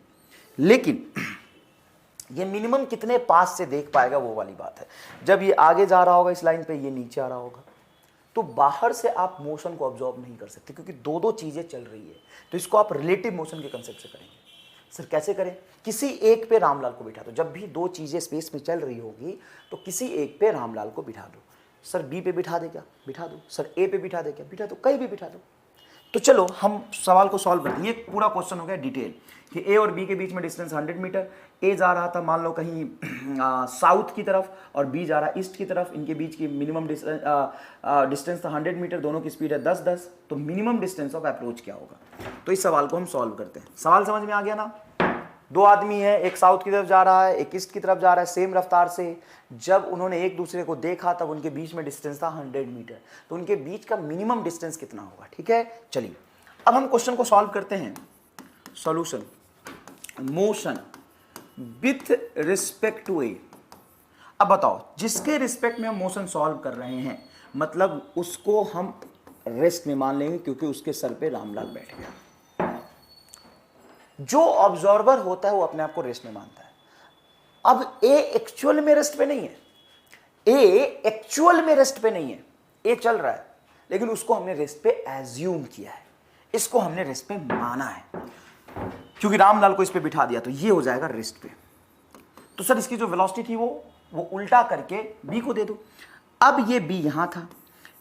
लेकिन ये मिनिमम कितने पास से देख पाएगा वो वाली बात है। जब ये आगे जा रहा होगा इस लाइन पे, ये नीचे आ रहा होगा, तो बाहर से आप मोशन को ऑब्जॉर्व नहीं कर सकते, क्योंकि दो दो चीजें चल रही है, तो इसको आप रिलेटिव मोशन के कंसेप्ट से करेंगे। सर कैसे करें? किसी एक पे रामलाल को बिठा दो, जब भी दो चीजें स्पेस में चल रही होगी तो किसी एक पे रामलाल को बिठा दो। सर बी पे बिठा दे क्या? बिठा दो। सर ए पे बिठा दे क्या? बिठा दो, कहीं भी बिठा दो। तो चलो हम सवाल को सॉल्व करते हैं। ये पूरा क्वेश्चन हो गया डिटेल कि ए और बी के बीच में डिस्टेंस 100 मीटर, ए जा रहा था मान लो कहीं साउथ की तरफ और बी जा रहा है ईस्ट की तरफ, इनके बीच की मिनिमम डिस्टेंस था 100 मीटर, दोनों की स्पीड है 10-10, तो मिनिमम डिस्टेंस ऑफ अप्रोच क्या होगा? तो इस सवाल को हम सॉल्व करते हैं। सवाल समझ में आ गया ना? दो आदमी है, एक साउथ की तरफ जा रहा है, एक ईस्ट की तरफ जा रहा है, सेम रफ्तार से। जब उन्होंने एक दूसरे को देखा तब उनके बीच में डिस्टेंस था 100 मीटर, तो उनके बीच का मिनिमम डिस्टेंस कितना होगा? ठीक है, चलिए अब हम क्वेश्चन को सॉल्व करते हैं। Solution, motion with respect to A. अब बताओ, जिसके रिस्पेक्ट में हम मोशन सॉल्व कर रहे हैं, मतलब उसको हम रेस्ट में मान लेंगे, क्योंकि उसके सर पे रामलाल बैठ गया। जो ऑब्जर्वर होता है वो अपने आप को रेस्ट में मानता है। अब ए एक्चुअल में रेस्ट पे नहीं है, ए एक्चुअल में रेस्ट पे नहीं है, ए चल रहा है, लेकिन उसको हमने रेस्ट पे एज्यूम किया है, इसको हमने रेस्ट पे माना है, क्योंकि रामलाल को इस पे बिठा दिया, तो ये हो जाएगा रेस्ट पे। तो सर इसकी जो वेलोसिटी थी वो उल्टा करके बी को दे दो। अब ये बी यहां था,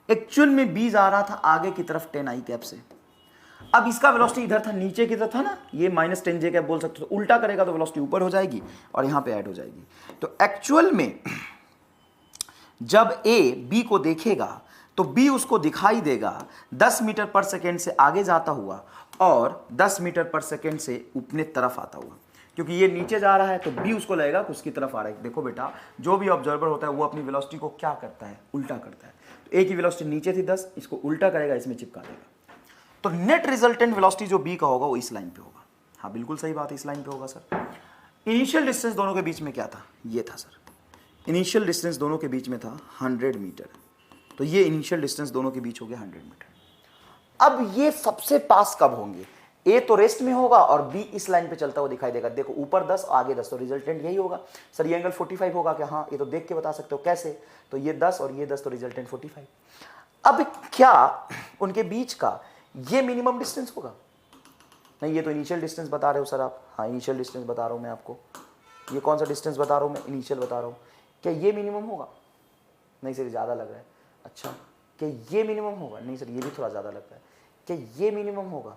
एक्चुअल में बी जा रहा था आगे की तरफ 10 आई कैप से, अब इसका वेलोसिटी इधर था, नीचे की तरफ था ना, ये -10 जे कैप बोल सकते हो, तो उल्टा करेगा तो वेलोसिटी ऊपर हो जाएगी और यहां पे ऐड हो जाएगी। तो एक्चुअल में जब ए बी को देखेगा तो बी उसको दिखाई देगा 10 मीटर पर सेकेंड से आगे जाता हुआ और 10 मीटर पर सेकेंड से अपने तरफ आता हुआ, क्योंकि ये नीचे जा रहा है तो बी उसको लगेगा कि उसकी तरफ आ रहा है। देखो बेटा, जो भी ऑब्जर्वर होता है वो अपनी वेलोसिटी को क्या करता है? उल्टा करता है। तो ए की वेलोसिटी नीचे थी 10, इसको उल्टा करेगा, इसमें चिपका देगा, तो नेट रिजल्टेंट वेलोसिटी जो बी का होगा वो इस लाइन पे होगा। हाँ बिल्कुल सही बात है, इस लाइन पे होगा सर। इनिशियल डिस्टेंस दोनों के बीच में क्या था? ये था सर, इनिशियल डिस्टेंस दोनों के बीच में था 100 मीटर, तो ये इनिशियल डिस्टेंस दोनों के बीच हो गया 100 मीटर। अब ये सबसे पास कब होंगे? ए तो रेस्ट में होगा और बी इस लाइन पे चलता हुआ दिखाई देगा। देखो ऊपर 10 आगे 10, तो रिजल्टेंट यही होगा। सर ये एंगल 45 होगा क्या? हाँ, ये तो देख के बता सकते हो। कैसे? तो ये 10 और ये 10, तो रिजल्टेंट 45। अब क्या उनके बीच का ये मिनिमम डिस्टेंस होगा? नहीं, ये तो इनिशियल डिस्टेंस बता रहे हो सर आप। हाँ इनिशियल डिस्टेंस बता रहा हूँ मैं आपको। ये कौन सा डिस्टेंस बता रहा हूँ मैं? इनिशियल बता रहा हूँ। क्या ये मिनिमम होगा? नहीं सर, ज़्यादा लग रहा है। अच्छा, क्या ये मिनिमम होगा? नहीं सर, ये भी थोड़ा ज़्यादा लग रहा है। क्या ये मिनिमम होगा?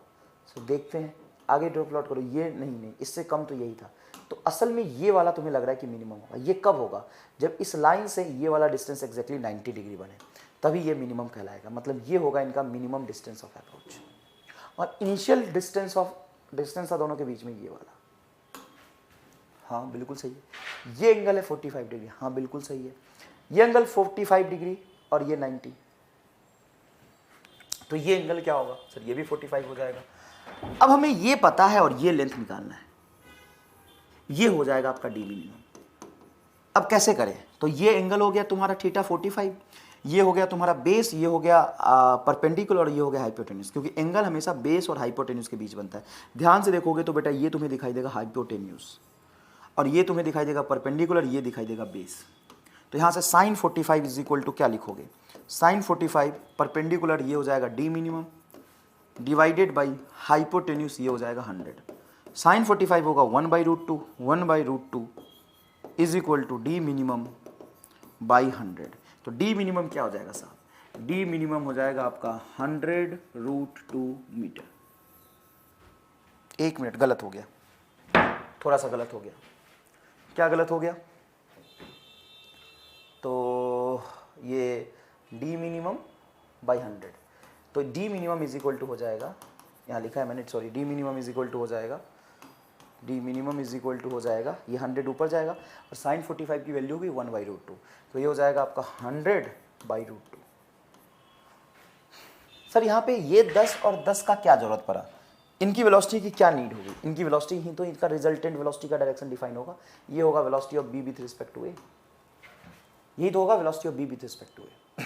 सो देखते हैं, आगे ड्रॉ प्लॉट करो। ये नहीं, इससे कम तो यही था। तो असल में ये वाला तुम्हें लग रहा है कि मिनिमम होगा। ये कब होगा? जब इस लाइन से ये वाला डिस्टेंस एक्जैक्टली 90 डिग्री बने, तभी ये मिनिमम कहलाएगा। मतलब ये होगा इनका मिनिमम डिस्टेंस ऑफ अप्रोच। और इनिशियल डिस्टेंस था दोनों के बीच में ये वाला। हाँ बिल्कुल सही है। ये एंगल है 45 डिग्री। हाँ बिल्कुल सही है। ये एंगल 45 डिग्री और ये 90, तो ये एंगल क्या होगा? सर ये भी 45 हो जाएगा। अब हमें ये पता है और ये लेंथ निकालना है, ये हो जाएगा आपका डी मिनिमम। अब कैसे करें? तो ये एंगल हो गया तुम्हारा थीटा 45, ये हो गया तुम्हारा बेस, ये हो गया परपेंडिकुलर और ये हो गया हाइपोटेन्यूज, क्योंकि एंगल हमेशा बेस और हाइपोटेन्यूज के बीच बनता है। ध्यान से देखोगे तो बेटा ये तुम्हें दिखाई देगा हाइपोटेन्यूज और ये तुम्हें दिखाई देगा परपेंडिकुलर, ये दिखाई देगा बेस। तो यहाँ से साइन 45 इज इक्वल टू क्या लिखोगे? साइन 45 परपेंडिकुलर ये हो जाएगा D minimum divided by hypotenuse ये हो जाएगा 100। साइन 45 होगा 1/√2, 1/√2 is equal to D minimum by 100। तो डी मिनिमम क्या हो जाएगा साहब? डी मिनिमम हो जाएगा आपका 100√2 मीटर। 1 मिनट, गलत हो गया, थोड़ा सा गलत हो गया। क्या गलत हो गया? तो ये डी मिनिमम बाई 100, तो D minimum is equal to हो जाएगा, यहाँ लिखा है मैंने, sorry, D minimum is equal to हो जाएगा, D minimum is equal to हो जाएगा, ये 100 ऊपर जाएगा और साइन 45 की वैल्यू होगी 1/√2, तो ये हो जाएगा आपका 100/√2। सर यहाँ पे ये 10 और 10 का क्या जरूरत पड़ा? इनकी वेलोसिटी की क्या नीड होगी? इनकी वेलोसिटी ही तो इनका रिजल्टेंट वेलोसिटी का डायरेक्शन डिफाइन होगा। ये होगा velocity of B with respect to A, यही तो होगा velocity of B with respect to A.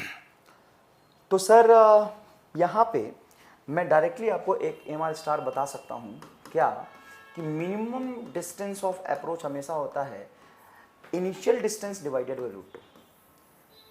तो सर यहाँ पे मैं डायरेक्टली आपको एक एम स्टार बता सकता हूँ क्या, कि मिनिमम डिस्टेंस ऑफ अप्रोच हमेशा होता है इनिशियल डिस्टेंस डिवाइडेड बाई √2,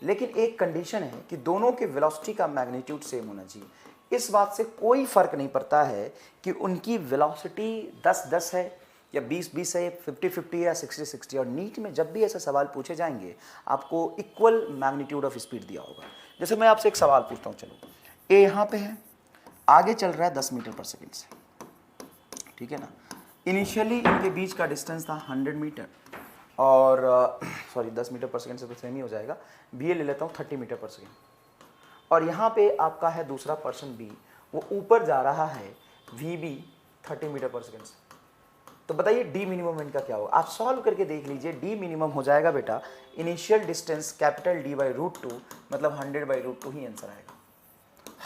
लेकिन एक कंडीशन है कि दोनों के वेलोसिटी का मैग्नीट्यूड सेम होना चाहिए। इस बात से कोई फर्क नहीं पड़ता है कि उनकी वेलोसिटी 10-10 है या 20-20 है, 50-50 या 60-60, और नीट में जब भी ऐसे सवाल पूछे जाएंगे आपको इक्वल मैग्नीट्यूड ऑफ स्पीड दिया होगा। जैसे मैं आपसे एक सवाल पूछता हूँ, चलो ए यहाँ पे है, आगे चल रहा है 10 मीटर पर सेकेंड से, ठीक है ना। इनिशियली इनके बीच का डिस्टेंस था 100 मीटर, और सॉरी 10 मीटर पर सेकेंड से तो सेम ही हो जाएगा, बी ए ले लेता हूँ 30 मीटर पर सेकेंड, और यहाँ पे आपका है दूसरा पर्सन बी, वो ऊपर जा रहा है we B 30 metre per second से। तो बताइए डी मिनिमम इनका क्या होगा? आप सॉल्व करके देख लीजिए। डी मिनिमम हो जाएगा बेटा initial distance capital D by √2, मतलब 100/√2 ही आंसर आएगा,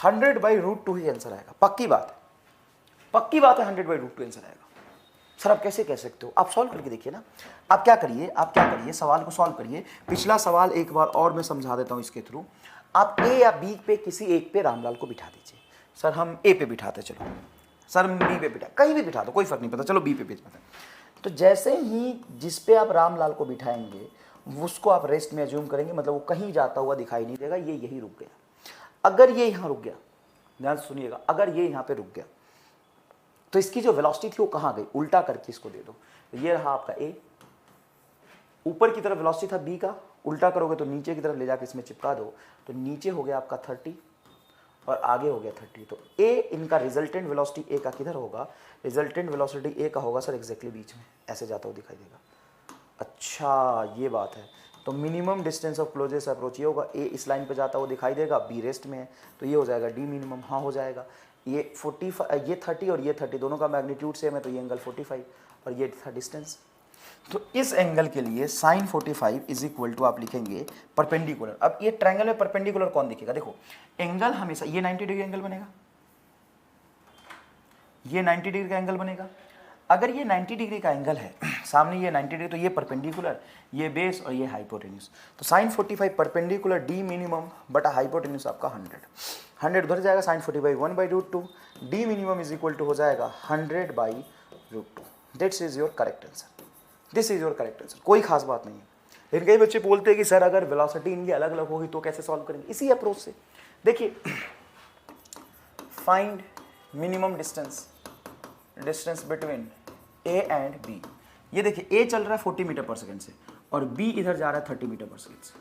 100/√2 ही आंसर आएगा। पक्की बात है, पक्की बात है, 100/√2 आंसर आएगा। सर आप कैसे कह सकते हो? आप सॉल्व करके देखिए ना। आप क्या करिए, सवाल को सॉल्व करिए। पिछला सवाल एक बार और मैं समझा देता हूँ इसके थ्रू। आप ए या बी पे किसी एक पे रामलाल को बिठा दीजिए। सर हम ए पे बिठाते, चलो सर हम बी पे बिठा, कहीं भी बिठा दो, कोई फर्क नहीं पड़ता, चलो बी पे बिठा। तो जैसे ही जिस पे आप रामलाल को बिठाएंगे उसको आप रेस्ट में अज्यूम करेंगे, मतलब वो कहीं जाता हुआ दिखाई नहीं देगा, ये यही रुक गया। अगर ये यहाँ रुक गया, ध्यान सुनिएगा, अगर ये यहाँ पे रुक गया तो इसकी जो वेलोसिटी थी वो कहाँ गई? उल्टा करके इसको दे दो, तो ये रहा आपका ए, ऊपर की तरफ वेलोसिटी था बी का, उल्टा करोगे तो नीचे की तरफ ले जाके इसमें चिपका दो, तो नीचे हो गया आपका 30 और आगे हो गया 30। तो ए इनका रिजल्टेंट वेलोसिटी ए का किधर होगा? रिजल्टेंट वेलोसिटी ए का होगा सर एग्जैक्टली बीच में, ऐसे जाता हुआ दिखाई देगा। अच्छा ये बात है, तो minimum distance of closest approach ये होगा, ए इस लाइन पे जाता हुआ दिखाई देगा, बी रेस्ट में है, तो ये हो जाएगा डी मिनिमम। हाँ हो जाएगा, ये 45, ये 30 और ये 30 दोनों का मैग्नीट्यूड सेम है, तो ये एंगल 45 और ये था डिस्टेंस। तो इस एंगल के लिए साइन 45 इज इक्वल टू आप लिखेंगे परपेंडिकुलर। अब ये ट्रायंगल में परपेंडिकुलर कौन दिखेगा? देखो एंगल हमेशा ये 90 डिग्री एंगल बनेगा, ये 90 डिग्री का एंगल बनेगा। अगर ये 90 डिग्री का एंगल है, सामने ये 90 डिग्री, तो ये परपेंडिकुलर, ये बेस और ये हाइपोटेन्यूज। तो साइन 45 परपेंडिकुलर डी मिनिमम बटा हाइपोटेन्यूज आपका 100 उधर जाएगा, sine 45 1/√2, D minimum is equal to हो जाएगा 100/√2। This is your correct answer, this is your correct answer. कोई खास बात नहीं है। लेकिन कई बच्चे बोलते हैं कि सर अगर वेलोसिटी इनकी अलग अलग होगी तो कैसे सॉल्व करेंगे? इसी अप्रोच से देखिए, find minimum distance between A and B. ये देखिए ए चल रहा है 40 मीटर पर सेकेंड से और बी इधर जा रहा है 30 मीटर पर सेकेंड से।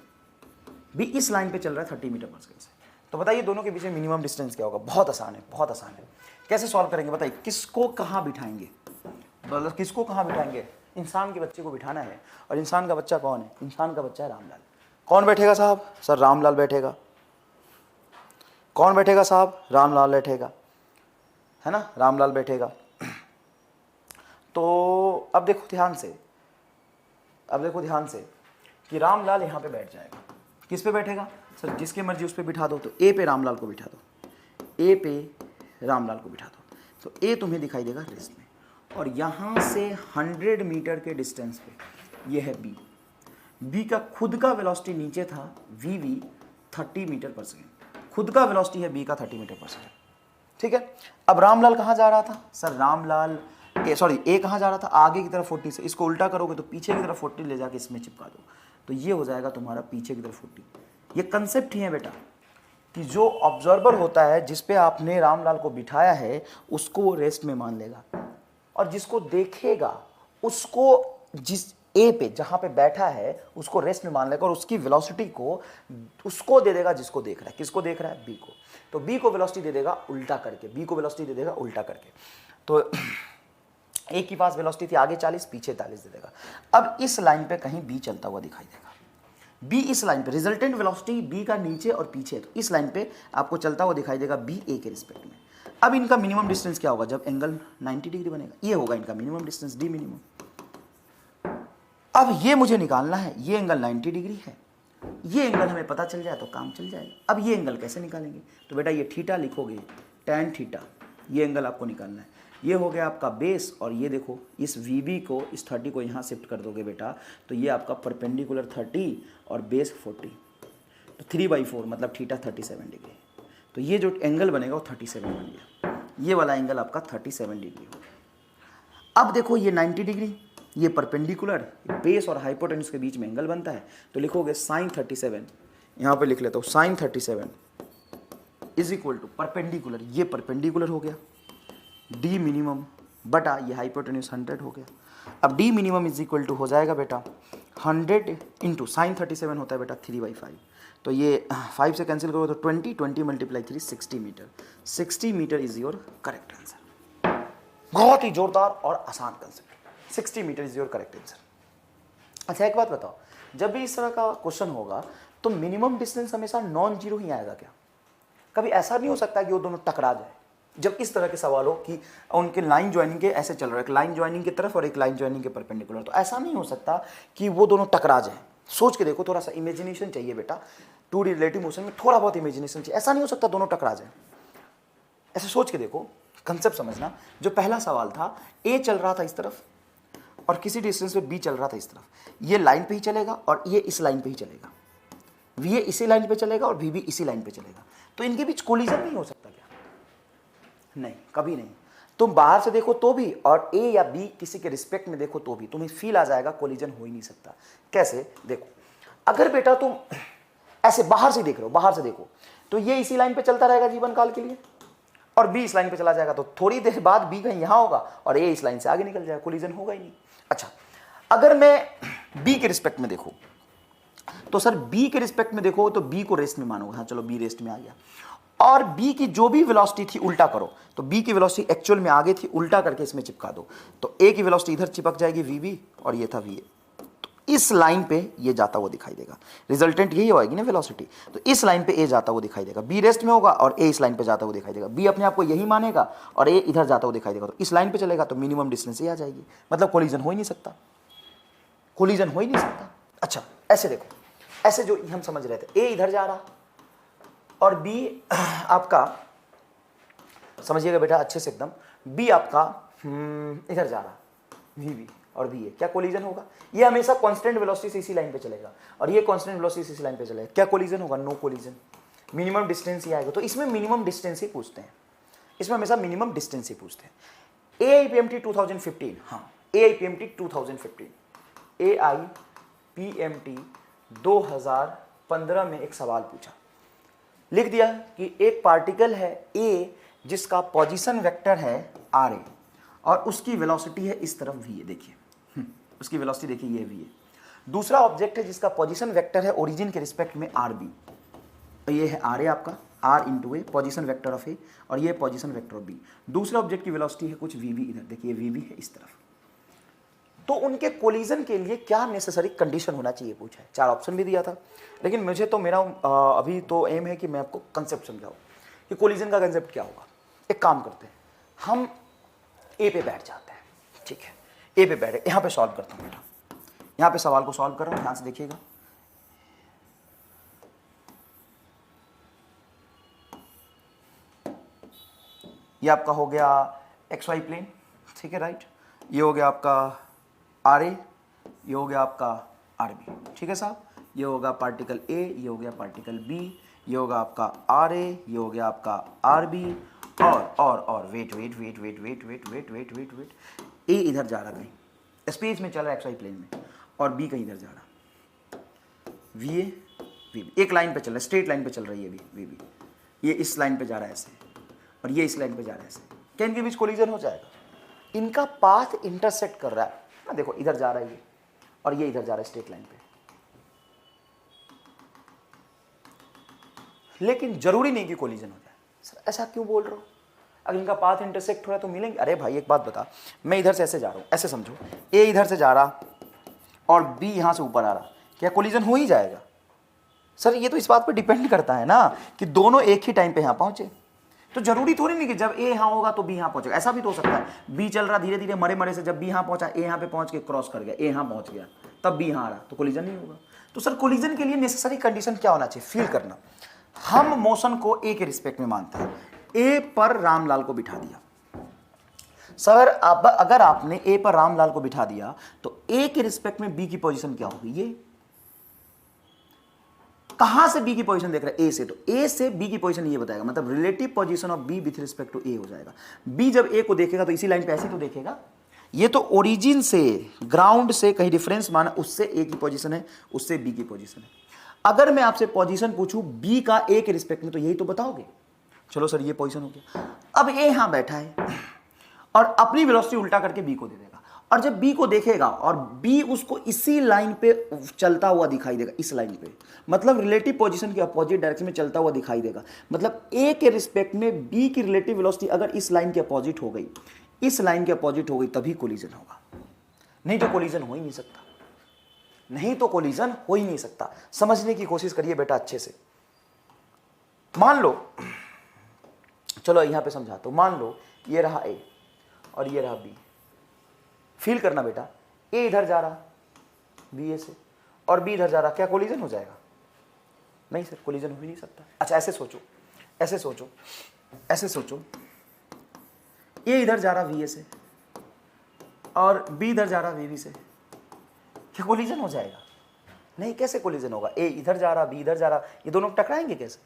बी इस लाइन पे चल रहा है 30 मीटर पर सेकेंड से। तो बताइए दोनों के बीच में मिनिमम डिस्टेंस क्या होगा? बहुत आसान है, बहुत आसान है। कैसे सॉल्व करेंगे बताइए? किसको कहाँ बिठाएंगे? मतलब किसको कहाँ बिठाएंगे? इंसान के बच्चे को बिठाना है, और इंसान का बच्चा कौन है? इंसान का बच्चा है रामलाल। कौन बैठेगा साहब? सर रामलाल बैठेगा। कौन बैठेगा साहब? रामलाल बैठेगा, है ना, रामलाल बैठेगा। तो अब देखो ध्यान से, कि रामलाल यहाँ पे बैठ जाएगा। किस पे बैठेगा? सर जिसके मर्जी उस पे बिठा दो। तो ए पे रामलाल को बिठा दो, ए पे रामलाल को बिठा दो, तो ए तुम्हें दिखाई देगा रेस्ट में। और यहाँ से 100 मीटर के डिस्टेंस पे ये है बी। बी का खुद का वेलोसिटी नीचे था वी 30 मीटर पर सेकेंड, खुद का वेलोसिटी है बी का 30 मीटर पर सेकेंड, ठीक है। अब रामलाल कहाँ जा रहा था? सर रामलाल ए कहाँ जा रहा था? आगे की तरफ 40 से, इसको उल्टा करोगे तो पीछे की तरफ 40 ले जाके इसमें चिपका दो, तो ये हो जाएगा तुम्हारा पीछे की तरफ 40। ये कंसेप्ट ही है बेटा कि जो ऑब्जर्वर होता है, जिस पे आपने रामलाल को बिठाया है, उसको वो रेस्ट में मान लेगा, और जिसको देखेगा उसको ए पे जहां पे बैठा है उसको रेस्ट में मान लेगा और उसकी वेलोसिटी को उसको दे देगा जिसको देख रहा है। किसको देख रहा है? बी को। तो बी को वेलोसिटी दे देगा उल्टा करके, बी को वेलोसिटी दे देगा उल्टा करके। तो ए की पास वेलोसिटी थी आगे 40 पीछे 40 दे देगा। अब इस लाइन पे कहीं बी चलता हुआ दिखाई देगा, बी इस लाइन पे, रिजल्टेंट वेलोसिटी बी का नीचे और पीछे है, तो इस लाइन पे आपको चलता हुआ दिखाई देगा बी ए के रिस्पेक्ट में। अब इनका मिनिमम डिस्टेंस क्या होगा जब एंगल 90 डिग्री बनेगा? ये होगा इनका मिनिमम डिस्टेंस, डी मिनिमम। अब ये मुझे निकालना है, ये एंगल 90 डिग्री है, ये एंगल हमें पता चल जाए तो काम चल जाएगा। अब ये एंगल कैसे निकालेंगे? तो बेटा ये थीटा लिखोगे, tan थीटा, ये एंगल आपको निकालना है। ये हो गया आपका बेस, और ये देखो इस VB को, इस 30 को यहाँ शिफ्ट कर दोगे बेटा, तो ये आपका परपेंडिकुलर 30 और बेस 40, तो 3/4 मतलब थीटा 37 डिग्री। तो ये जो एंगल बनेगा वो 37 बन गया, ये वाला एंगल आपका 37 डिग्री हो गया। अब देखो ये 90 डिग्री, ये परपेंडिकुलर, बेस और हाइपोटेन्यूज के बीच में एंगल बनता है, तो लिखोगे sin 37, यहाँ पे लिख लेता हूँ sin 37 is equal to perpendicular, ये परपेंडिकुलर हो गया, डी मिनिमम बटा ये हाइपोटेन्यूज 100 हो गया। अब D minimum is equal to हो जाएगा बेटा 100 इंटू sin 37 होता है बेटा 3/5, तो ये 5 से कैंसिल करो तो 20 multiply 3 60 metre, 60 metre is your correct answer. बहुत ही जोरदार और आसान concept, 60 metre is your correct answer. अच्छा एक बात बताओ, जब भी इस तरह का क्वेश्चन होगा तो मिनिमम डिस्टेंस हमेशा नॉन जीरो ही आएगा क्या? कभी ऐसा नहीं हो सकता कि वो दोनों टकरा जाए? जब इस तरह के सवाल हो कि उनके लाइन ज्वाइनिंग के ऐसे चल रहा है, एक लाइन ज्वाइनिंग की तरफ और एक लाइन ज्वाइनिंग के परपेंडिकुलर, तो ऐसा नहीं हो सकता कि वो दोनों टकरा जाए। सोच के देखो, थोड़ा सा इमेजिनेशन चाहिए बेटा, 2D रिलेटिव मोशन में थोड़ा बहुत इमेजिनेशन चाहिए। ऐसा नहीं हो सकता दोनों टकरा जाए, ऐसे सोच के देखो, कंसेप्ट समझना। जो पहला सवाल था, ए चल रहा था इस तरफ और किसी डिस्टेंस पे बी चल रहा था इस तरफ, ये लाइन पे ही चलेगा और ये इस लाइन पे ही चलेगा, वी इसी लाइन पे चलेगा और वी भी इसी लाइन पे चलेगा, तो इनके बीच कोलिजन नहीं हो सकता क्या? नहीं, कभी नहीं। तुम बाहर से देखो तो भी और ए या बी किसी के रिस्पेक्ट में देखो तो भी तुम्हें फील आ जाएगा कोलिजन हो ही नहीं सकता। कैसे? देखो, अगर बेटा तुम ऐसे बाहर से देख रहे हो, बाहर से देखो, तो ये इसी लाइन पे चलता रहेगा जीवन काल के लिए और बी इस लाइन पे चला जाएगा, तो थोड़ी देर बाद बी कहीं यहां होगा और ए इस लाइन से आगे निकल जाएगा, कोलिजन होगा ही नहीं। अच्छा, अगर मैं बी के रिस्पेक्ट में देखो तो सर बी के रिस्पेक्ट में देखो तो बी को रेस्ट में मानोगे, हाँ चलो बी रेस्ट में आ गया, और बी की जो भी वेलोसिटी थी उल्टा करो, तो बी की वेलोसिटी एक्चुअल में आगे थी, उल्टा करके इसमें चिपका दो, तो ए की वेलोसिटी इधर चिपक जाएगी VB और ये था VA, तो इस लाइन पे ये जाता हुआ दिखाई देगा, रिजल्टेंट यही होगी ना वेलोसिटी, तो इस लाइन पे ए जाता हुआ दिखाई देगा, बी रेस्ट में होगा और ए इस लाइन पे जाता हुआ दिखाई देगा, बी अपने आप को यही मानेगा और ए इधर जाता हुआ दिखाई देगा, तो इस लाइन पे चलेगा तो मिनिमम डिस्टेंस ये आ जाएगी, मतलब कोलिजन हो ही नहीं सकता, कोलिजन हो ही नहीं सकता। अच्छा ऐसे देखो, ऐसे जो हम समझ रहे थे, ए इधर जा रहा और बी आपका, समझिएगा बेटा अच्छे से एकदम, बी आपका इधर जा रहा, VB और VA, क्या कोलिजन होगा? ये हमेशा कांस्टेंट वेलोसिटी से इसी लाइन पे चलेगा और ये कांस्टेंट वेलोसिटी से इसी लाइन पे चलेगा, क्या कोलिजन होगा? नो कोलिजन, मिनिमम डिस्टेंस ही आएगा। तो इसमें मिनिमम डिस्टेंस ही पूछते हैं, इसमें हमेशा मिनिमम डिस्टेंस ही पूछते हैं। AIPMT 2015, हाँ AIPMT 2015, AIPMT 2015 में एक सवाल पूछा, लिख दिया कि एक पार्टिकल है A जिसका पोजीशन वेक्टर है RA और उसकी वेलोसिटी है इस तरफ VA, देखिए उसकी वेलोसिटी देखिए ये VA। दूसरा ऑब्जेक्ट है जिसका पोजीशन वेक्टर है ओरिजिन के रिस्पेक्ट में RB, तो ये है RA आपका, R into A position vector of A और ये पोजिशन वेक्टर ऑफ बी। दूसरे ऑब्जेक्ट की वेलोसिटी है कुछ VB, इधर देखिए VB है इस तरफ। तो उनके कोलिजन के लिए क्या नेसेसरी कंडीशन होना चाहिए पूछा है, 4 ऑप्शन भी दिया था, लेकिन मुझे तो मेरा अभी तो एम है कि मैं आपको कंसेप्ट समझाऊं कि कोलिजन का कंसेप्ट क्या होगा। एक काम करते हैं, हम ए पे बैठ जाते हैं, ठीक है, ए पे बैठे, यहाँ पे सॉल्व करता हूँ बेटा, यहाँ पे सवाल को सॉल्व कर रहा हूँ, ध्यान से देखिएगा। ये आपका हो गया XY प्लेन, ठीक है राइट, ये हो गया आपका RA, ये हो गया आपका RB, ठीक है साहब, ये होगा पार्टिकल A, ये हो गया पार्टिकल B, ये होगा आपका RA, ये हो गया आपका RB और wait wait wait wait wait wait wait wait wait wait A इधर जा रहा कहीं स्पेस में चल रहा है XY प्लेन में और B कहीं इधर जा रहा, VA VB एक लाइन पे चल रहा है, स्ट्रेट लाइन पे चल रही है VB, ये इस लाइन पे जा रहा है ऐसे और ये इस लाइन पे जा रहा है ऐसे, क्या इनके बीच कोलिजन हो जाएगा? इनका पाथ इंटरसेक्ट कर रहा है ना, देखो इधर जा रहा है ये और ये इधर जा रहा है स्ट्रेट लाइन पे। लेकिन जरूरी नहीं कि कोलिजन हो जाए। सर ऐसा क्यों बोल रहे हो? अगर इनका पाथ इंटरसेक्ट हो रहा है तो मिलेंगे। अरे भाई एक बात बता, मैं इधर से ऐसे जा रहा हूं, ऐसे समझो, ए इधर से जा रहा और बी यहां से ऊपर आ रहा, क्या कोलिजन हो ही जाएगा? सर ये तो इस बात पर डिपेंड करता है ना कि दोनों एक ही टाइम पे यहां पहुंचे। तो जरूरी थोड़ी नहीं कि जब ए यहां होगा तो बी यहां पहुंचेगा, ऐसा भी तो हो सकता है बी चल रहा धीरे धीरे मरे मरे से, जब बी यहां पहुंचा ए यहां पे पहुंच के क्रॉस कर गया, ए यहां पहुंच गया, तब बी यहां आ रहा, तो कोलिजन नहीं होगा। तो सर कोलिजन के लिए नेसेसरी कंडीशन क्या होना चाहिए? फील करना। हम मोशन को ए के रिस्पेक्ट में मानते हैं। ए पर रामलाल को बिठा दिया। सर अब अगर आपने ए पर रामलाल को बिठा दिया तो ए के रिस्पेक्ट में बी की पोजीशन क्या होगी? ये कहां से बी की पोजीशन देख रहा है? ए से। तो ए से बी की पोजीशन ये बताएगा, मतलब relative position of B with respect to A हो जाएगा। बी जब ए को देखेगा तो इसी लाइन पे ऐसे तो देखेगा। ये तो ओरिजिन से, ग्राउंड से कहीं डिफरेंस माना, उससे ए की पोजीशन है, उससे बी की पोजीशन है। अगर मैं आपसे पोजीशन पूछूं बी का ए के रिस्पेक्ट में तो यही तो बताओगे। चलो सर ये पोजीशन हो गया। अब ए यहां बैठा है और अपनी वेलोसिटी उल्टा करके बी को दे देगा, और जब बी को देखेगा और बी उसको इसी लाइन पे चलता हुआ दिखाई देगा, इस लाइन पे, मतलब रिलेटिव पोजीशन के अपोजिट डायरेक्शन में चलता हुआ दिखाई देगा, मतलब ए के रिस्पेक्ट में बी की रिलेटिव वेलोसिटी अगर इस लाइन के अपोजिट हो गई, इस लाइन के अपोजिट हो गई, तभी कोलिजन होगा। नहीं तो कोलिजन हो ही नहीं सकता, नहीं तो कोलिजन हो ही नहीं सकता। समझने की कोशिश करिए बेटा अच्छे से। मान लो, चलो यहां पे समझाता हूं, मान लो ये रहा ए और ये रहा बी। फील करना बेटा, ए इधर जा रहा बी ए से और बी इधर जा रहा, क्या कोलिजन हो जाएगा? नहीं सर, कोलिजन हो ही नहीं सकता। अच्छा ऐसे सोचो, ऐसे सोचो, ऐसे सोचो, ए इधर जा रहा वी ए से और बी इधर जा रहा वी बी से, क्या कोलिजन हो जाएगा? नहीं, कैसे कोलिजन होगा? ए इधर जा रहा बी इधर जा रहा, ये दोनों टकराएंगे कैसे?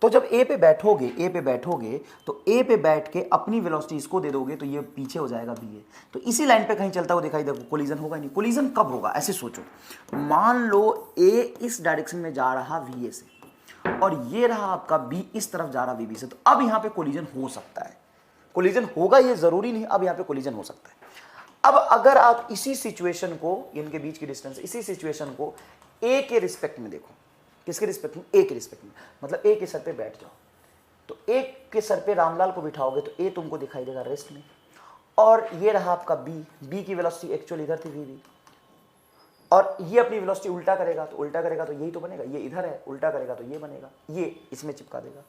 तो जब ए पे बैठोगे, ए पे बैठोगे तो ए पे बैठ के अपनी वेलोसिटी इसको दे दोगे तो ये पीछे हो जाएगा बी ए, तो इसी लाइन पे कहीं चलता हुआ दिखाई देगा, कोलिजन होगा नहीं। कोलिजन कब होगा? ऐसे सोचो, मान लो ए इस डायरेक्शन में जा रहा वी ए से और ये रहा आपका बी इस तरफ जा रहा वी बी से, तो अब यहां पे कोलिजन हो सकता है। कोलिजन होगा ये जरूरी नहीं, अब यहां पे कोलिजन हो सकता है। अब अगर आप इसी सिचुएशन को, इनके बीच की डिस्टेंस, इसी सिचुएशन को ए के रिस्पेक्ट में देखो, किसके रिस्पेक्ट में? ए के रिस्पेक्ट में, मतलब ए के सर पे बैठ जाओ, तो ए के सर पे रामलाल को बिठाओगे तो ए तुमको दिखाई देगा रेस्ट में, और ये रहा आपका बी, बी की वेलोसिटी एक्चुअली इधर थी वी बी, और ये अपनी वेलोसिटी उल्टा करेगा तो उल्टा करेगा तो यही तो बनेगा, ये इधर है, उल्टा करेगा तो ये बनेगा, ये इसमें चिपका देगा।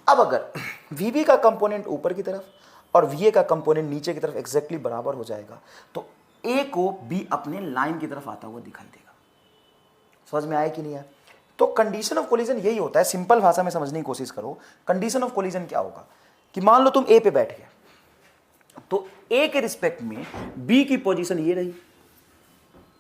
अब अगर वी बी का कंपोनेंट ऊपर की तरफ और वी ए का कंपोनेंट नीचे की तरफ एग्जैक्टली बराबर हो जाएगा तो ए को बी अपने लाइन की तरफ आता हुआ दिखाई देगा। समझ में आया कि नहीं आया? तो कंडीशन ऑफ कोलिजन यही होता है, सिंपल भाषा में समझने की कोशिश करो। कंडीशन ऑफ कोलिजन क्या होगा कि मान लो तुम ए पे बैठ गए तो ए के रिस्पेक्ट में बी की पोजीशन ये रही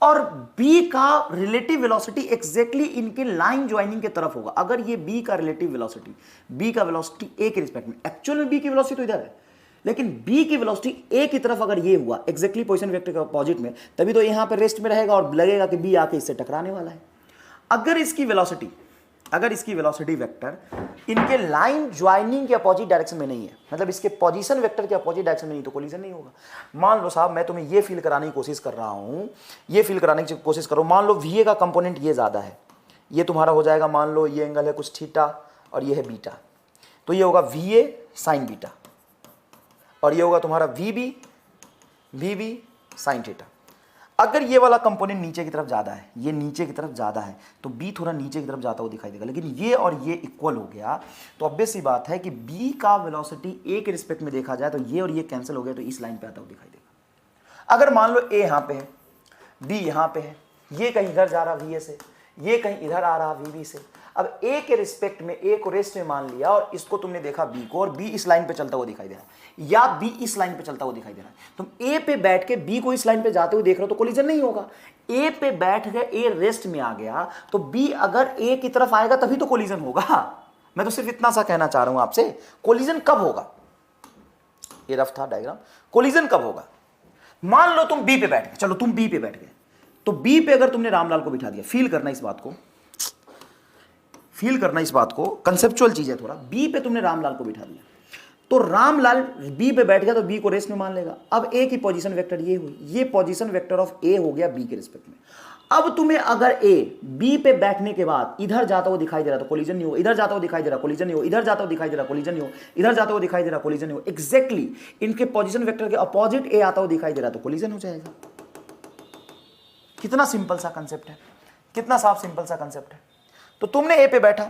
और बी का रिलेटिव वेलोसिटी एग्जैक्टली इनके लाइन ज्वाइनिंग की तरफ होगा। अगर ये बी का रिलेटिव वेलोसिटी, बी का वेलोसिटी ए के रिस्पेक्ट में, एक्चुअल में बी की वेलोसिटी तो इधर है, लेकिन बी की वेलोसिटी ए की तरफ अगर ये हुआ एग्जैक्टली पोजीशन वेक्टर के अपोजिट में, तभी तो यहां पे रेस्ट में रहेगा और लगेगा कि बी आके इससे टकराने वाला है। अगर इसकी वेलोसिटी वेक्टर इनके लाइन ज्वाइनिंग के अपोजिट डायरेक्शन में नहीं है, मतलब इसके पोजीशन वेक्टर के अपोजिट डायरेक्शन में नहीं, तो कोलिजन नहीं होगा। मान लो साहब, मैं तुम्हें ये फील कराने की कोशिश कर रहा हूं, ये फील कराने की कोशिश करो, मान लो वी ए का कंपोनेंट ये ज्यादा है, ये तुम्हारा हो जाएगा, मान लो ये एंगल है कुछ थीटा और ये है बीटा, तो ये होगा वी ए साइन बीटा और ये होगा तुम्हारा वी बी साइन थीटा। अगर ये वाला कंपोनेंट नीचे की तरफ ज्यादा है, ये नीचे की तरफ ज्यादा है, तो बी थोड़ा नीचे की तरफ जाता हुआ दिखाई देगा, लेकिन ये और ये इक्वल हो गया तो ऑब्वियस सी बात है कि बी का वेलोसिटी ए के रिस्पेक्ट में देखा जाए तो ये और ये कैंसिल हो गया, तो इस लाइन पे आता हुआ दिखाई देगा। अगर मान लो ए यहां पे है, बी यहां पे है, ये कहीं इधर जा रहा वी ए से, ये कहीं इधर आ रहा वी बी से, अब ए के रिस्पेक्ट में ए को रेस्ट में मान लिया और इसको तुमने देखा बी को, और बी इस लाइन पे चलता हुआ दिखाई दे रहा है या बी इस लाइन पे चलता हुआ दिखाई दे रहा है, तुम ए पे बैठ के बी को इस लाइन पे जाते हुए देख रहे हो तो कोलिजन नहीं होगा। ए पे बैठ गए, ए रेस्ट में आ गया, तो बी अगर ए की तरफ आएगा तभी तो कोलिजन होगा। मैं तो सिर्फ इतना सा कहना चाह रहा हूं आपसे, कोलिजन कब होगा? ये रफ था डायग्राम। कोलिजन कब होगा? मान लो तुम बी पे बैठ गए, चलो तुम बी पे बैठ गए, तो बी पे अगर तुमने रामलाल को बिठा दिया, फील करना इस बात को, फील करना इस बात को, कंसेप्चुअल चीज है थोड़ा। बी पे तुमने रामलाल को बिठा दिया तो रामलाल बी पे बैठ गया तो बी को रेस्ट में मान लेगा। अब ए की पोजीशन वेक्टर ये हुई, ये पोजीशन वेक्टर ऑफ ए हो गया बी के रिस्पेक्ट में। अब तुम्हें अगर ए बी पे बैठने के बाद इधर जाता हुआ दिखाई दे रहा तो कोलिजन नहीं हो, इधर जाता हुआ दिखाई दे रहा कोलिजन नहीं हो, इधर जाता हुआ दिखाई दे रहा कोलिजन नहीं हो, इधर जाता हुआ दिखाई दे रहा कोलिजन नहीं हो, एग्जैक्टली इनके पोजीशन वेक्टर के अपोजिट ए आता हुआ दिखाई दे रहा तो कोलिजन हो जाएगा। कितना सिंपल सा कंसेप्ट है, कितना साफ सिंपल सा कंसेप्ट है। तो तुमने ए पे बैठा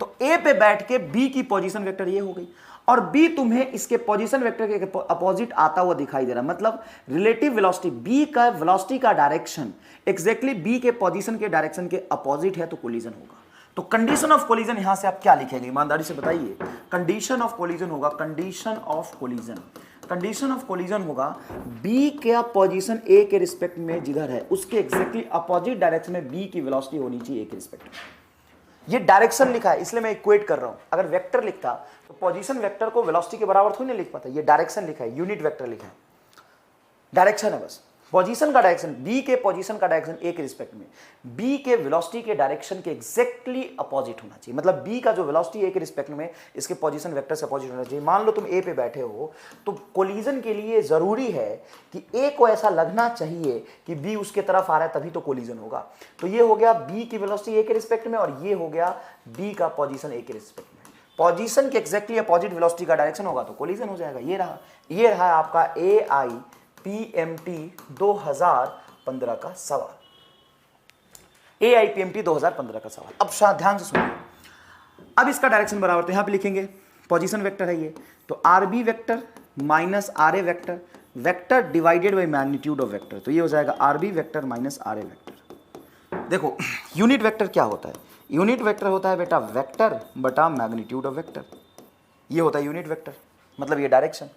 तो ए पे बैठ के बी की पोजीशन वेक्टर ये हो गई, और बी तुम्हें इसके पोजीशन वेक्टर के अपोजिट आता हुआ दिखाई दे रहा, मतलब रिलेटिव वेलोसिटी बी का वेलोसिटी का डायरेक्शन एग्जैक्टली बी के पोजीशन के डायरेक्शन के अपोजिट है तो कोलिजन होगा। तो कंडीशन ऑफ कोलिजन यहां से आप क्या लिखेंगे, ईमानदारी से बताइए। कंडीशन ऑफ कोलिजन होगा, condition of collision, condition of collision होगा बी का पोजीशन ए के रिस्पेक्ट में जिधर है उसके एग्जैक्टली अपोजिट डायरेक्शन में बी की वेलोसिटी होनी चाहिए ए के रिस्पेक्ट में। ये डायरेक्शन लिखा है इसलिए मैं इक्वेट कर रहा हूं। अगर वेक्टर लिखता तो पोजीशन वेक्टर को वेलोसिटी के बराबर थोड़ी ना लिख पाता। ये डायरेक्शन लिखा है, यूनिट वेक्टर लिखा है, डायरेक्शन है बस। पोजीशन का डायरेक्शन बी के पोजीशन का डायरेक्शन ए के रिस्पेक्ट में बी के वेलोसिटी के डायरेक्शन के एग्जैक्टली अपोजिट होना चाहिए। मतलब बी का जो वेलोसिटी ए के रिस्पेक्ट में इसके पोजीशन वेक्टर से अपोजिट होना चाहिए। मान लो तुम ए पे बैठे हो तो कोलिजन के लिए जरूरी है कि ए को ऐसा लगना चाहिए कि बी उसके तरफ आ रहा है तभी तो कोलिजन होगा। तो ये हो गया बी की वेलोसिटी ए के रिस्पेक्ट में और ये हो गया बी का पोजीशन ए के रिस्पेक्ट में। पोजीशन के एग्जैक्टली अपोजिट वेलोसिटी का डायरेक्शन होगा तो कोलिजन हो जाएगा। ये रहा आपका AIPMT 2015 का सवाल, AIPMT 2015 का सवाल। अब ध्यान से सुनिए, अब इसका डायरेक्शन बराबर तो यहां पे लिखेंगे, पोजीशन वेक्टर है ये, तो RB vector minus RA vector, vector divided by magnitude of vector, तो ये हो जाएगा RB vector minus RA vector. देखो यूनिट वेक्टर क्या होता है, यूनिट वेक्टर होता है बेटा वेक्टर बटा मैग्नीट्यूड ऑफ वेक्टर, ये होता है यूनिट वेक्टर, मतलब ये डायरेक्शन।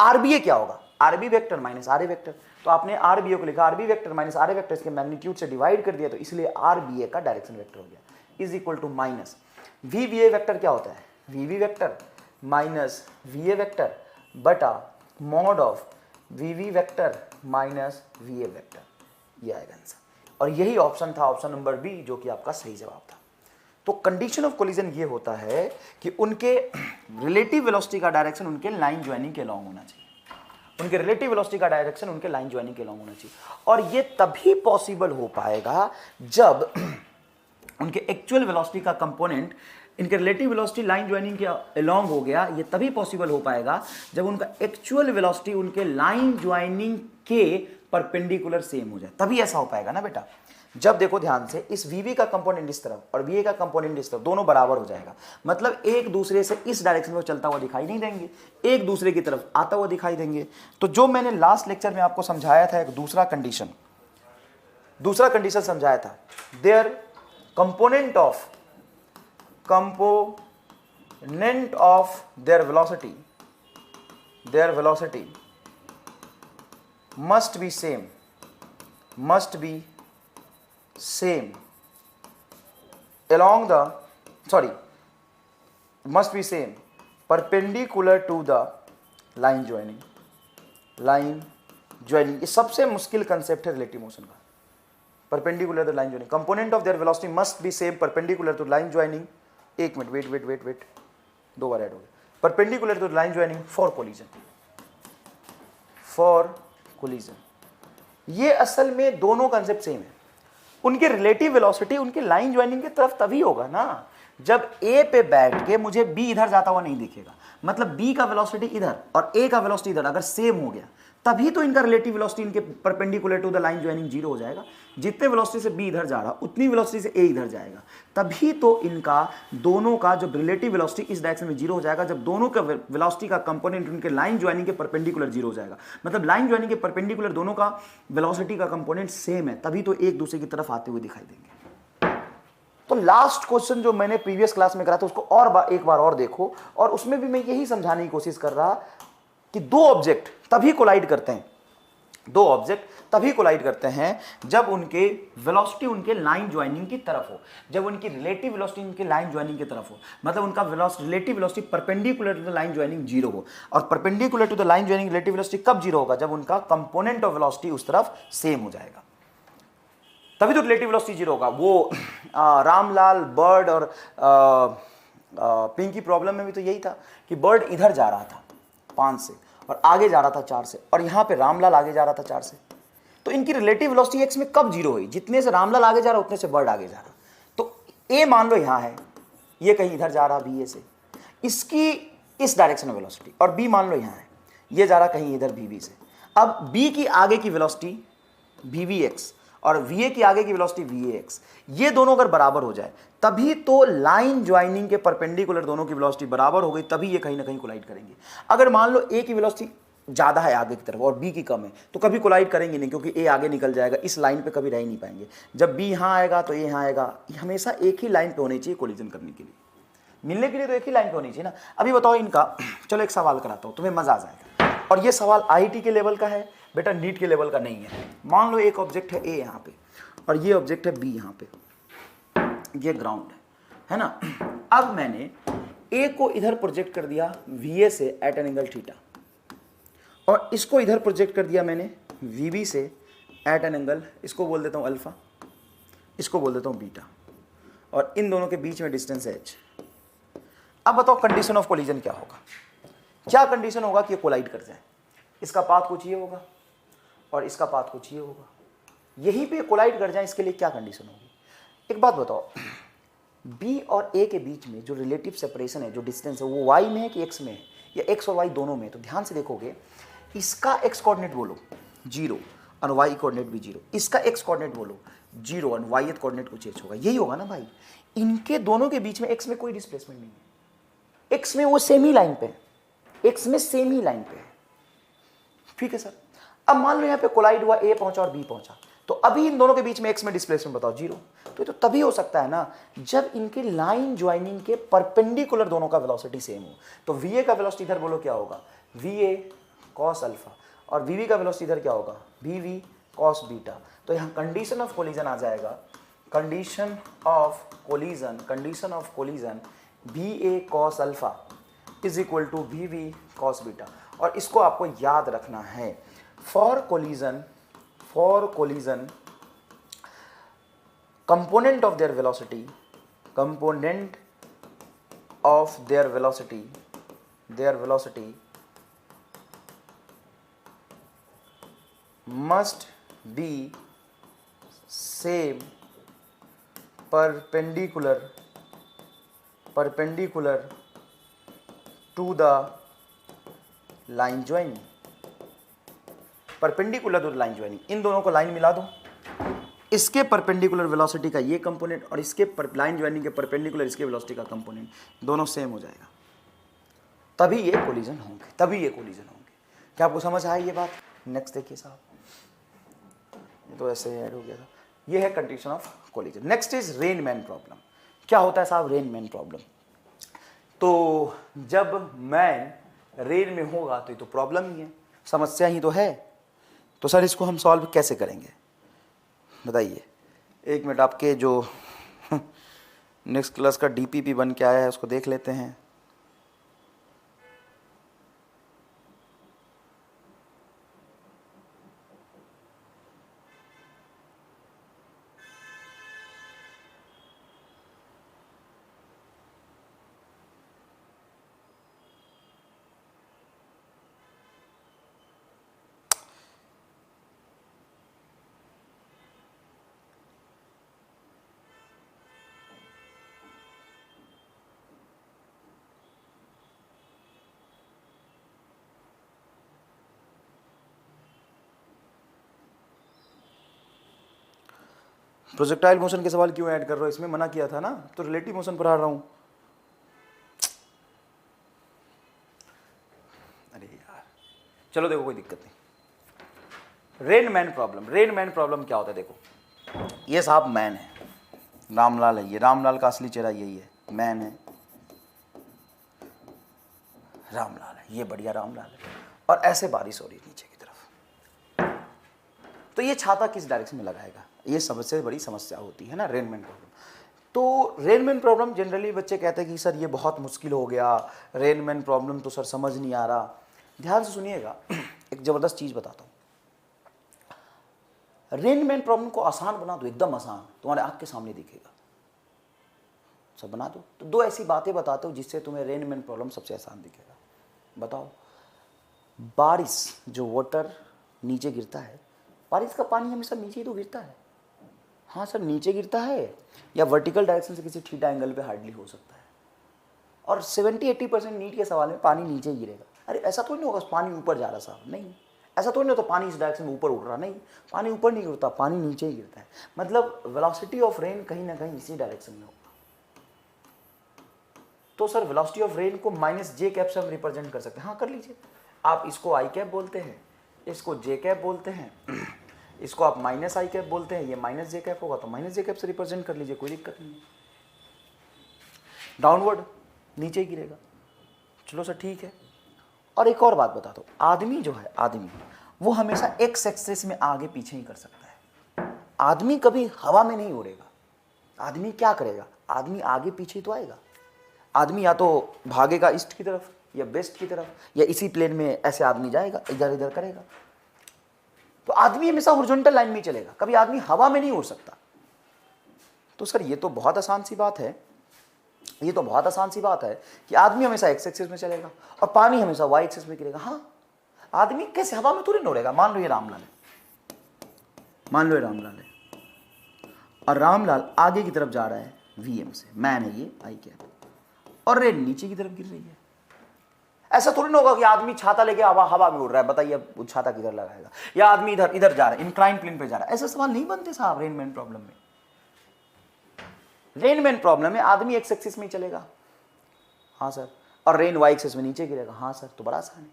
RBA क्या होगा, RB vector minus RA vector, तो आपने RBA को लिखा RB vector minus RA vector, इसके मैग्नीट्यूड से डिवाइड कर दिया तो इसलिए RBA का डायरेक्शन वेक्टर हो गया, is equal to minus VBA vector क्या होता है, VB vector minus VA vector बटा mod of VB vector minus VA vector, ये आएगा आंसर। और यही ऑप्शन था, ऑप्शन नंबर बी, जो कि आपका सही जवाब था। तो कंडीशन ऑफ कोलिजन ये होता है कि उनके रिलेटिव वेलोसिटी का डायरेक्शन उनके लाइन ज्वाइनिंग के लॉन्ग होना चाहिए, उनके रिलेटिव वेलोसिटी का डायरेक्शन उनके लाइन ज्वाइनिंग के लॉन्ग होना चाहिए। और ये तभी पॉसिबल हो पाएगा जब उनके एक्चुअल वेलोसिटी का कंपोनेंट इनके रिलेटिव वेलोसिटी लाइन ज्वाइनिंग के अलोंग हो गया। ये तभी पॉसिबल हो पाएगा जब उनका एक्चुअल वेलोसिटी उनके लाइन ज्वाइनिंग के परपेंडिकुलर सेम हो जाए, तभी ऐसा हो पाएगा ना बेटा। जब देखो ध्यान से, इस VB का कंपोनेंट इस तरफ और VA का कंपोनेंट इस तरफ, दोनों बराबर हो जाएगा, मतलब एक दूसरे से इस डायरेक्शन में चलता हुआ दिखाई नहीं देंगे, एक दूसरे की तरफ आता हुआ दिखाई देंगे। तो जो मैंने लास्ट लेक्चर में आपको समझाया था, एक दूसरा कंडीशन समझाया था, their component of their velocity must be same perpendicular to the line joining। ये सबसे मुश्किल कंसेप्ट है रिलेटिव मोशन का, perpendicular to line joining. Component of their velocity must be same perpendicular to line joining. एक minute wait, दो बार add हो गया, perpendicular to line joining for collision. ये असल में दोनों कंसेप्ट सेम है। उनके रिलेटिव वेलोसिटी उनके लाइन ज्वाइनिंग की तरफ तभी होगा ना जब ए पे बैठ के मुझे बी इधर जाता हुआ नहीं दिखेगा, मतलब बी का वेलोसिटी इधर और ए का वेलोसिटी इधर अगर सेम हो गया तभी तो इनका रिलेटिव वेलोसिटी इनके perpendicular to the line joining zero हो जाएगा। जितने वेलोसिटी से बी इधर जा रहा उतनी वेलोसिटी से ए इधर जाएगा, तभी तो इनका दोनों का जो रिलेटिव वेलोसिटी इस डायरेक्शन में जीरो हो जाएगा जब दोनों का वेलोसिटी का कंपोनेंट उनके लाइन ज्वाइनिंग के परपेंडिकुलर जीरो हो जाएगा। मतलब लाइन ज्वाइनिंग के परपेंडिकुलर दोनों का वेलोसिटी का कंपोनेंट सेम है, तभी तो एक दूसरे की तरफ आते हुए दिखाई देंगे। तो लास्ट क्वेश्चन जो मैंने प्रीवियस क्लास में करा था उसको और एक बार और देखो, और उसमें भी मैं यही समझाने की कोशिश कर रहा कि दो ऑब्जेक्ट तभी कोलाइड करते हैं जब उनके वेलोसिटी उनके लाइन ज्वाइनिंग की तरफ हो, जब उनकी रिलेटिव वेलोसिटी उनके लाइन ज्वाइनिंग की तरफ हो, मतलब उनका relative velocity perpendicular to the line joining zero हो। और perpendicular to the line joining relative velocity कब जीरो होगा, जब उनका कंपोनेंट ऑफ वेलोसिटी उस तरफ सेम हो जाएगा, तभी तो रिलेटिव वेलोसिटी जीरो होगा। वो रामलाल, बर्ड और पिंकी प्रॉब्लम में भी तो यही था कि बर्ड इधर जा रहा था 5 से, और आगे जा रहा था 4 से, और यहाँ पे रामलाल आगे जा रहा था 4 से। तो इनकी रिलेटिव वेलोसिटी एक्स में कब जीरो हुई? जितने से रामलाल आगे जा रहा उतने से बर्ड आगे जा रहा। तो ए मान लो यहाँ है, ये कहीं इधर जा रहा बी ए से, इसकी इस डायरेक्शन में वेलोसिटी, और बी मान लो यहाँ है, ये जा रहा कहीं इधर बी बी से। अब बी की आगे की वेलोसिटी वी वी एक्स और वी ए की आगे की वेलोसिटी वी ए एक्स, ये दोनों अगर बराबर हो जाए तभी तो लाइन ज्वाइनिंग के परपेंडिकुलर दोनों की वेलोसिटी बराबर हो गई, तभी ये कहीं ना कहीं कोलाइड करेंगे। अगर मान लो ए की वेलोसिटी ज़्यादा है आगे की तरफ और बी की कम है, तो कभी कोलाइड करेंगे नहीं, क्योंकि ए आगे निकल जाएगा, इस लाइन पे कभी रह ही नहीं पाएंगे। जब बी यहाँ आएगा तो ए यहाँ आएगा, हमेशा एक ही लाइन पे होनी चाहिए कोलिजन करने के लिए, मिलने के लिए तो एक ही लाइन पे होनी चाहिए ना। अभी बताओ इनका, चलो एक सवाल कराता हूँ, तुम्हें मजा आ जाएगा, और ये सवाल आईआईटी के लेवल का है बेटा, नीट के लेवल का नहीं है। मान लो एक ऑब्जेक्ट है ए यहाँ पे और ये ऑब्जेक्ट है बी यहाँ पे, ये ग्राउंड है ना। अब मैंने ए को इधर प्रोजेक्ट कर दिया वी ए से एट एन एंगल थीटा, और इसको इधर प्रोजेक्ट कर दिया मैंने वी बी से एट एन एंगल, इसको बोल देता हूँ अल्फा, इसको बोल देता हूँ बीटा, और इन दोनों के बीच में डिस्टेंस है एच। अब बताओ कंडीशन ऑफ कोलिजन क्या होगा? क्या कंडीशन होगा कि ये कोलाइड कर जाए? इसका पाथ कुछ ये होगा और इसका पाथ कुछ ये होगा, यहीं पे कोलाइड कर जाए, इसके लिए क्या कंडीशन होगी? एक बात बताओ, बी और ए के बीच में जो रिलेटिव सेपरेशन है, जो डिस्टेंस है, वो वाई में है कि एक्स में है, या एक्स और वाई दोनों में? तो ध्यान से देखोगे, इसका एक्स कोऑर्डिनेट बोलो 0 और वाई कोऑर्डिनेट भी 0, इसका एक्स कोऑर्डिनेट बोलो 0 और वाई कोऑर्डिनेट कुछ एच होगा, यही होगा ना भाई। इनके दोनों के बीच में एक्स में कोई डिस्प्लेसमेंट नहीं है, एक्स में वो सेम ही लाइन पे है, एक्स में सेम ही लाइन पे है, ठीक है सर। अब मान लो यहाँ पे कोलाइड हुआ, ए पहुंचा और बी पहुंचा, तो अभी इन दोनों के बीच में एक्स में डिस्प्लेसमेंट बताओ 0। तो ये तो तभी हो सकता है ना जब इनके लाइन ज्वाइनिंग के परपेंडिकुलर दोनों का वेलोसिटी सेम हो। तो वी ए का वेलोसिटी इधर बोलो क्या होगा, वी ए कॉस अल्फा, और वी वी का वेलोसिटी इधर क्या होगा, वी वी कॉस बीटा। तो यहाँ कंडीशन ऑफ कोलिजन आ जाएगा, condition of collision V A cos alpha is equal to V V cos beta. और इसको आपको याद रखना है, for collision component of their velocity must be same perpendicular to the line joining, perpendicular to line joining. इन दोनों को line मिला दो, इसके परपेंडिकुलर वेलोसिटी का ये कंपोनेंट और इसके लाइन ज्वाइनिंग के परपेंडिकुलर इसके वेलोसिटी का कंपोनेंट दोनों सेम हो जाएगा, तभी ये कोलिजन होंगे। क्या आपको समझ आया ये बात? नेक्स्ट देखिए साहब, ये तो ऐसे ही ऐड हो गया था। ये है condition of collision. Next is Rain Man problem. क्या होता है साहब रेनमैन प्रॉब्लम? तो जब मैन रेन में होगा तो ये तो प्रॉब्लम ही है, समस्या ही तो है। तो सर इसको हम सॉल्व कैसे करेंगे बताइए? एक मिनट, आपके जो नेक्स्ट क्लास का डीपीपी बन के आया है उसको देख लेते हैं। प्रोजेक्टाइल मोशन के सवाल क्यों ऐड कर रहे हो इसमें? मना किया था ना, तो रिलेटिव मोशन पढ़ा रहा हूं। अरे यार चलो देखो, कोई दिक्कत नहीं। रेनमैन प्रॉब्लम क्या होता है? देखो ये साहब मैन है, रामलाल है, ये रामलाल का असली चेहरा यही है, मैन है, रामलाल है, ये बढ़िया रामलाल है, और ऐसे बारिश हो रही है नीचे की तरफ। तो ये छाता किस डायरेक्शन में लगाएगा? ये सबसे बड़ी समस्या होती है ना रेनमैन प्रॉब्लम। तो रेनमैन प्रॉब्लम जनरली बच्चे कहते हैं कि सर ये बहुत मुश्किल हो गया, रेनमैन प्रॉब्लम तो सर समझ नहीं आ रहा। ध्यान से सुनिएगा, एक ज़बरदस्त चीज़ बताता हूँ। रेनमैन प्रॉब्लम को आसान बना दो, एकदम आसान, तुम्हारे आँख के सामने दिखेगा, सब बना दो। तो दो ऐसी बातें बताते हो जिससे तुम्हें रेनमैन प्रॉब्लम सबसे आसान दिखेगा। बताओ, बारिश जो वाटर नीचे गिरता है, बारिश का पानी हमेशा नीचे ही तो गिरता है। हाँ सर, नीचे गिरता है या वर्टिकल डायरेक्शन से किसी थीटा एंगल पे हार्डली हो सकता है। और 70-80% नीट के सवाल में पानी नीचे गिरेगा। अरे ऐसा थोड़ी नहीं होगा पानी ऊपर जा रहा साहब, नहीं। ऐसा थोड़ी नहीं होता पानी इस डायरेक्शन में ऊपर उड़ रहा, नहीं। पानी ऊपर नहीं गिरता, पानी नीचे ही गिरता है। मतलब वेलोसिटी ऑफ रेन कहीं ना कहीं इसी डायरेक्शन में होगा। तो सर वेलोसिटी ऑफ रेन को -j से हम रिप्रेजेंट कर सकते हैं। हाँ कर लीजिए। आप इसको आई कैप बोलते हैं, इसको जे कैप बोलते हैं, इसको आप -i कैप बोलते हैं, ये -j कैप होगा तो -j कैप से रिप्रेजेंट कर लीजिए, कोई दिक्कत नहीं। डाउनवर्ड नीचे गिरेगा। चलो सर ठीक है। और एक और बात बता दो, आदमी जो है, आदमी वो हमेशा एक्स एक्सिस में आगे पीछे ही कर सकता है। आदमी कभी हवा में नहीं उड़ेगा। आदमी क्या करेगा? आदमी आगे पीछे तो आएगा। आदमी या तो भागेगा ईस्ट की तरफ या वेस्ट की तरफ, या इसी प्लेन में ऐसे आदमी जाएगा, इधर इधर करेगा। तो आदमी हमेशा हॉरिजॉन्टल लाइन में ही चलेगा, कभी आदमी हवा में नहीं उड़ सकता। तो सर ये तो बहुत आसान सी बात है, ये तो बहुत आसान सी बात है कि आदमी हमेशा एक्स एक्सिस में चलेगा और पानी हमेशा वाई एक्सिस में गिरेगा। हाँ, आदमी कैसे हवा में थोड़ी न उड़ेगा। मान लो ये रामलाल है, मान लो ये रामलाल है, और रामलाल आगे की तरफ जा रहा है वीएम से, मैन है ये आई कैप, और रेन नीचे की तरफ गिर रही है। ऐसा थोड़ी ना होगा कि आदमी छाता लेके हवा में उड़ रहा है, बताइए अब छाता किधर लगाएगा, या आदमी इधर इधर जा रहा है, इंक्लाइन प्लेन पे जा रहा है। ऐसे सवाल नहीं बनते साहब रेनमैन प्रॉब्लम में। रेनमैन प्रॉब्लम में आदमी एक्स एक्सिस में ही चलेगा। हाँ सर, और रेन वाई एक्सिस में नीचे गिरेगा। हाँ सर, तो बड़ा आसान है।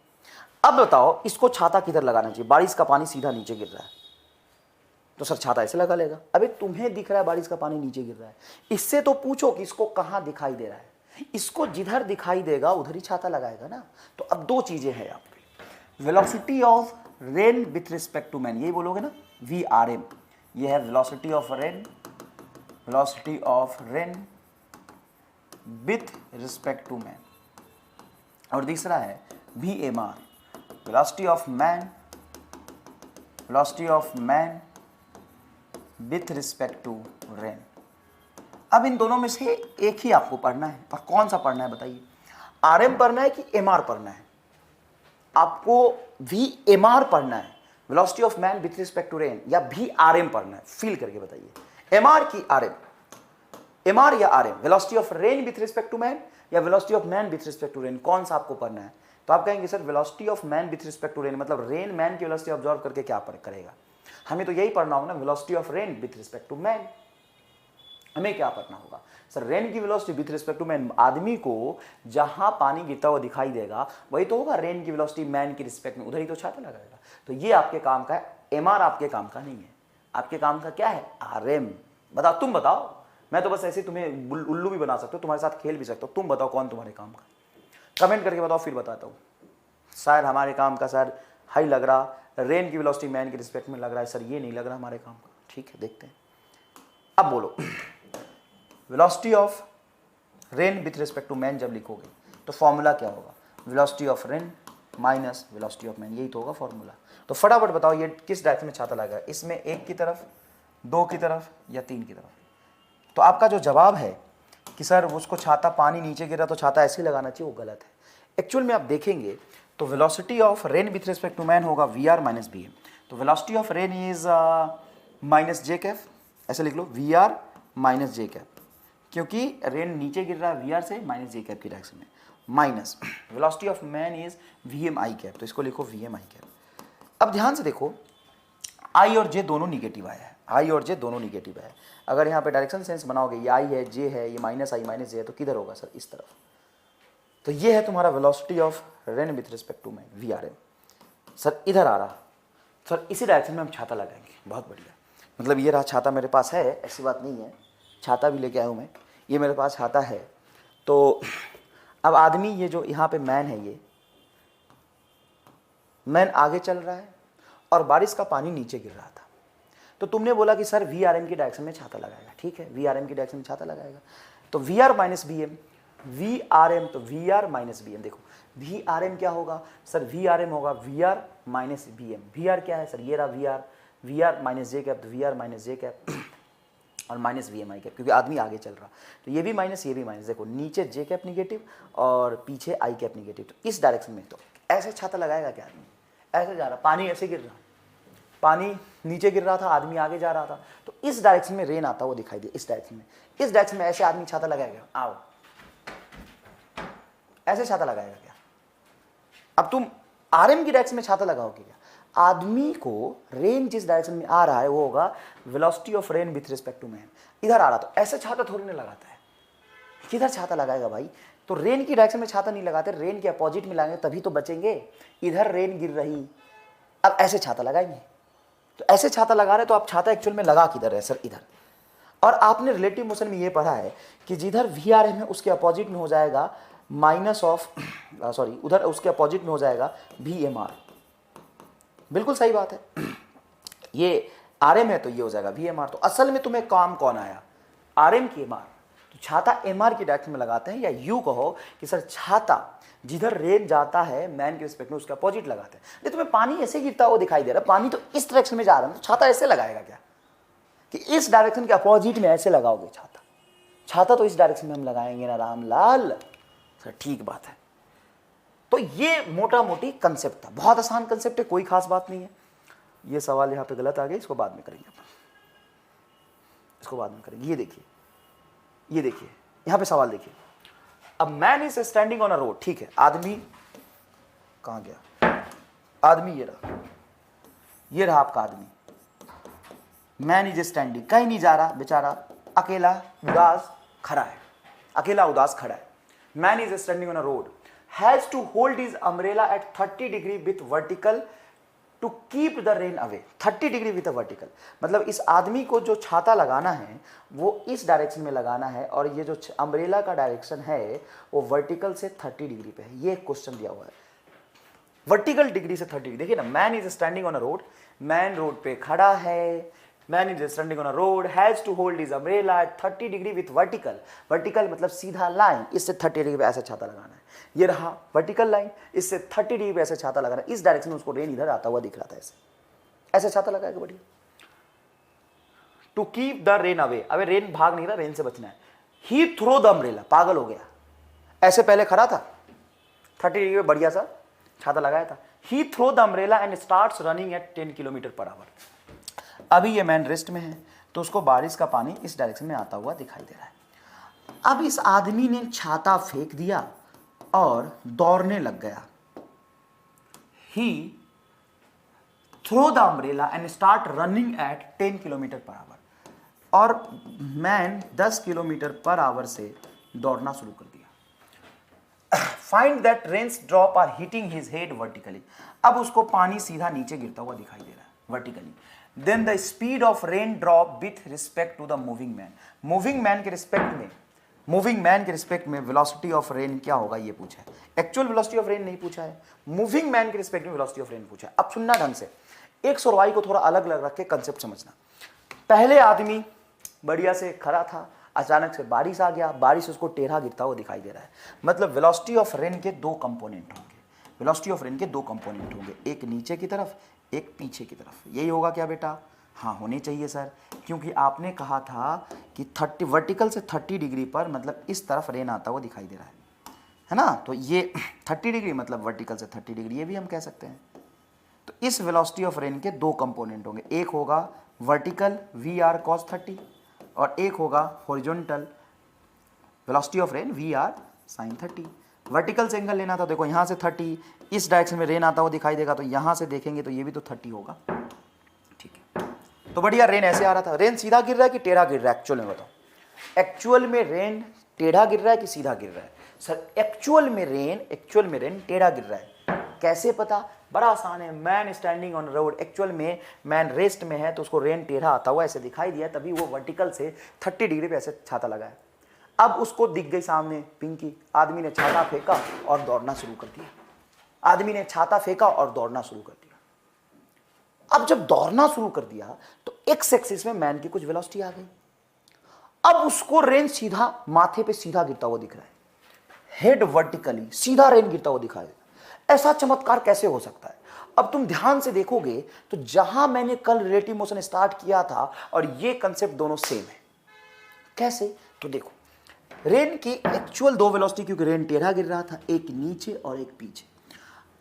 अब बताओ इसको छाता किधर लगाना चाहिए? बारिश का पानी सीधा नीचे गिर रहा है, तो सर छाता ऐसे लगा लेगा। अबे तुम्हें दिख रहा है बारिश का पानी नीचे गिर रहा है, इससे तो पूछो कि इसको कहां दिखाई दे रहा है। इसको जिधर दिखाई देगा उधर ही छाता लगाएगा ना। तो अब दो चीजें हैं आपकी, velocity of rain with respect to man, यही बोलोगे ना, VRM। ये है velocity of rain, velocity of rain with respect to man. और तीसरा है VMR, velocity of man, velocity of man with respect to rain. अब इन दोनों में से एक ही आपको पढ़ना है, और कौन सा पढ़ना है बताइए? RM पढ़ना है कि MR पढ़ना है? आपको VMR पढ़ना है, velocity of man with respect to rain, या VRM पढ़ना है? फील करके बताइए, MR की RM, MR या RM, velocity of rain with respect to man या velocity of man with respect to rain, कौन सा आपको पढ़ना है? तो आप कहेंगे sir velocity of man with respect to rain, मतलब रेन मैन की वेलोसिटी ऑब्जर्व करके क्या करेगा। हमें तो यही पढ़ना होगा ना, velocity of rain with respect to man. हमें क्या पढ़ना होगा सर? रेन की velocity with respect to man. आदमी को जहां पानी गिरता हुआ दिखाई देगा वही तो होगा रेन की वेलोसिटी मैन की रिस्पेक्ट में, उधर ही तो छाता लगाएगा। तो ये आपके काम का है, MR आपके काम का नहीं है। आपके काम का क्या है? RM। बताओ, तुम बताओ। मैं तो बस ऐसे तुम्हें उल्लू भी बना सकता हूँ, तुम्हारे साथ खेल भी सकता हूँ। तुम बताओ कौन तुम्हारे काम का, कमेंट करके बताओ, फिर बताता हूँ। सर हमारे काम का सर हाई लग रहा, रेन की वेलोसिटी मैन की रिस्पेक्ट में लग रहा है, सर ये नहीं लग रहा हमारे काम का। ठीक है, देखते हैं। अब बोलो, velocity of rain with respect to man जब लिखोगे तो फॉर्मूला क्या होगा? Velocity of rain minus velocity of man, यही तो होगा फॉर्मूला। तो फटाफट बताओ ये किस डायरेक्शन में छाता लगेगा? इसमें 1 की तरफ, 2 की तरफ, या 3 की तरफ? तो आपका जो जवाब है कि सर उसको छाता पानी नीचे गिरा तो छाता ऐसे ही लगाना चाहिए, वो गलत है। एक्चुअल में आप देखेंगे तो velocity of rain with respect to man होगा VR माइनस BM। तो velocity of rain is -j cap, ऐसे लिख लो, VR माइनस j कैप, क्योंकि रेन नीचे गिर रहा है VR से, -j कैप की डायरेक्शन में, minus velocity of man is VM I cap, तो इसको लिखो VM I कैप। अब ध्यान से देखो, I और J दोनों निगेटिव आया है, I और J दोनों निगेटिव है। अगर यहाँ पे डायरेक्शन सेंस बनाओगे, ये I है, J है, ये -I -j है, तो किधर होगा सर? इस तरफ। तो ये है तुम्हारा velocity of rain with respect to man, VRM। Sir इधर आ रहा, सर इसी डायरेक्शन में हम छाता लगाएंगे। बहुत बढ़िया, मतलब ये रहा छाता मेरे पास है, ऐसी बात नहीं है, छाता भी लेके आया हूँ मैं, ये मेरे पास छाता है। तो अब आदमी, ये जो यहाँ पे मैन है, ये मैन आगे चल रहा है और बारिश का पानी नीचे गिर रहा था। तो तुमने बोला कि सर VRM की डायरेक्शन में छाता लगाएगा। ठीक है, VRM की डायरेक्शन में छाता लगाएगा, तो VR माइनस BM, VRM तो VR माइनस BM। देखो VRM क्या होगा सर? VRM होगा VR माइनस BM। VR क्या है सर? ये रहा VR, VR minus j cap, तो VR माइनस j कैप और माइनस VM I कैप, क्योंकि आदमी आगे चल रहा, तो ये भी माइनस, ये भी माइनस। देखो नीचे j कैप निगेटिव और पीछे I कैप निगेटिव, तो इस डायरेक्शन में तो ऐसे छाता लगाएगा क्या आदमी? ऐसे जा रहा, पानी ऐसे गिर रहा, पानी नीचे गिर रहा था, आदमी आगे जा रहा था, तो इस डायरेक्शन में रेन आता हुआ दिखाई दे, इस डायरेक्शन में, इस डायरेक्शन में ऐसे आदमी छाता लगाएगा? आओ, ऐसे छाता लगाएगा क्या? अब तुम आरएम की डायरेक्शन में छाता लगाओगे क्या? आदमी को रेन जिस डायरेक्शन में आ रहा है वो होगा velocity of rain with respect to man. इधर आ रहा तो ऐसे छाता थोड़ी ना लगाता है, किधर छाता लगाएगा भाई? तो रेन की डायरेक्शन में छाता नहीं लगाते, रेन के अपोजिट में लगाएंगे तभी तो बचेंगे। इधर रेन गिर रही, अब ऐसे छाता लगाएंगे, तो ऐसे छाता लगा रहे तो आप छाता एक्चुअल में लगा किधर है सर? इधर। और आपने रिलेटिव मोशन में ये पढ़ा है कि जिधर वी आर एम है उसके अपोजिट में हो जाएगा माइनस ऑफ सॉरी उधर उसके अपोजिट में हो जाएगा वी एम आर। बिल्कुल सही बात है, ये आर एम है तो ये हो जाएगा वी एम आर। तो असल में तुम्हें काम कौन आया? आर एम की एम आर। तो छाता एम आर की डायरेक्शन में लगाते हैं, या यू कहो कि सर छाता जिधर रेन जाता है मैन के रिस्पेक्ट में उसके अपोजिट लगाते हैं। नहीं, तुम्हें पानी ऐसे गिरता हुआ दिखाई दे रहा है, पानी तो इस डायरेक्शन में जा रहा है, तो छाता ऐसे लगाएगा क्या? कि इस डायरेक्शन के अपोजिट में ऐसे लगाओगे छाता? छाता तो इस डायरेक्शन में हम लगाएंगे ना रामलाल। सर ठीक बात है। तो ये मोटा मोटी कंसेप्ट था, बहुत आसान कंसेप्ट है, कोई खास बात नहीं है। ये सवाल यहाँ पे गलत आ गया, इसको बाद में करेंगे अपन, इसको बाद में करेंगे। ये देखिए यहाँ पे सवाल देखिए, अब man is standing on a road, ठीक है, आदमी कहाँ गया? आदमी ये रहा आपका आदमी। मैन इज स्टैंडिंग, कहीं नहीं जा रहा बेचारा, अकेला उदास खड़ा है, अकेला उदास खड़ा है। Man is standing on a road, has to hold his umbrella at 30 degree with vertical to keep the rain away. 30 degree with a vertical, मतलब इस आदमी को जो छाता लगाना है वो इस डायरेक्शन में लगाना है, और ये जो अम्ब्रेला का डायरेक्शन है वो वर्टिकल से 30 डिग्री पे है। ये क्वेश्चन दिया हुआ है, वर्टिकल डिग्री से 30 डिग्री। देखिए ना, man is standing on a road, man road पे खड़ा है, man is standing on a road, has to hold his umbrella at 30 degree with vertical. Vertical मतलब सीधा लाइन, इससे 30 डिग्री पे ऐसे छाता लगाना है। ये रहा वर्टिकल लाइन, इससे 30 डिग्री पे ऐसे छाता लगाना है, इस डायरेक्शन में उसको रेन इधर आता हुआ दिख रहा था, ऐसे छाता लगाएगा बढ़िया। To keep the rain away, अबे रेन भाग नहीं रहा, रेन से बचना है। ही थ्रो द अम्ब्रेला, पागल हो गया, ऐसे पहले खड़ा था 30 डिग्री पे बढ़िया सा छाता लगाया था। He throw the umbrella and starts running at 10 kilometre per hour. अभी ये मैन रेस्ट में है तो उसको बारिश का पानी इस डायरेक्शन में आता हुआ दिखाई दे रहा है। अब इस आदमी ने छाता फेंक दिया और दौड़ने लग गया। He throw the umbrella and start running at 10 kilometre per hour, और मैन 10 किलोमीटर पर आवर से दौड़ना शुरू कर दिया। Find that rains drop are hitting his head vertically. अब उसको पानी सीधा नीचे गिरता हुआ दिखाई दे रहा है vertically. Then the speed of rain drop with respect to the moving man. Moving man के रिस्पेक्ट में वेलोसिटी ऑफ रेन क्या होगा ये पूछा है। एक्चुअल वेलोसिटी ऑफ रेन नहीं पूछा है, मूविंग मैन के रिस्पेक्ट में वेलोसिटी ऑफ रेन पूछा है। अब सुनना ढंग से, एक सुरवाई को थोड़ा अलग अलग रख के कंसेप्ट समझना। पहले आदमी बढ़िया से खड़ा था, अचानक से बारिश आ गया, बारिश उसको टेढ़ा गिरता हुआ दिखाई दे रहा है। मतलब वेलोसिटी ऑफ रेन के दो कंपोनेंट होंगे, वेलोसिटी ऑफ रेन के दो कंपोनेंट होंगे, एक नीचे की तरफ एक पीछे की तरफ। यही होगा क्या बेटा? हाँ होने चाहिए सर, क्योंकि आपने कहा था कि 30 वर्टिकल से 30 डिग्री पर, मतलब इस तरफ रेन आता हुआ दिखाई दे रहा है ना। तो ये 30 डिग्री मतलब वर्टिकल से 30 डिग्री, ये भी हम कह सकते हैं। तो इस वेलोसिटी ऑफ रेन के दो कंपोनेंट होंगे, एक होगा वर्टिकल वी आर कॉस 30 और एक होगा horizontal velocity of rain V R sine 30। Vertical से एंगल लेना था, देखो यहाँ से 30, इस डायरेक्शन में रेन आता हुआ दिखाई देगा, तो यहाँ से देखेंगे तो ये भी तो 30 होगा, ठीक है। तो बढ़िया, रेन ऐसे आ रहा था। रेन सीधा गिर रहा है कि टेढ़ा गिर रहा है? एक्चुअल में बताओ, एक्चुअल में रेन टेढ़ा गिर रहा है कि सीधा गिर रहा है? सर एक्चुअल में रेन टेढ़ा गिर रहा है। कैसे पता? बड़ा आसान है, man standing on road, actual में मैन रेस्ट में है तो उसको रेन टेढ़ा आता हुआ ऐसे दिखाई दिया, तभी वो वर्टिकल से 30 डिग्री पे ऐसे छाता लगाया। अब उसको दिख गई सामने पिंकी, आदमी ने छाता फेंका और दौड़ना शुरू कर दिया। आदमी ने छाता फेंका और दौड़ना शुरू कर दिया। अब जब दौड़ना शुरू कर दिया तो एक्स एक्सिस में मैन की कुछ वेलोसिटी आ गई। अब उसको रेन सीधा माथे पे सीधा गिरता हुआ दिख रहा है, हेड वर्टिकली सीधा रेन गिरता हुआ दिखाई। ऐसा चमत्कार कैसे हो सकता है? अब तुम ध्यान से देखोगे तो जहां मैंने कल रिलेटिव मोशन स्टार्ट किया था और ये कंसेप्ट दोनों सेम है। कैसे? तो देखो, रेन की एक्चुअल दो वेलोसिटी, क्योंकि रेन टेढ़ा गिर रहा था, एक नीचे और एक पीछे।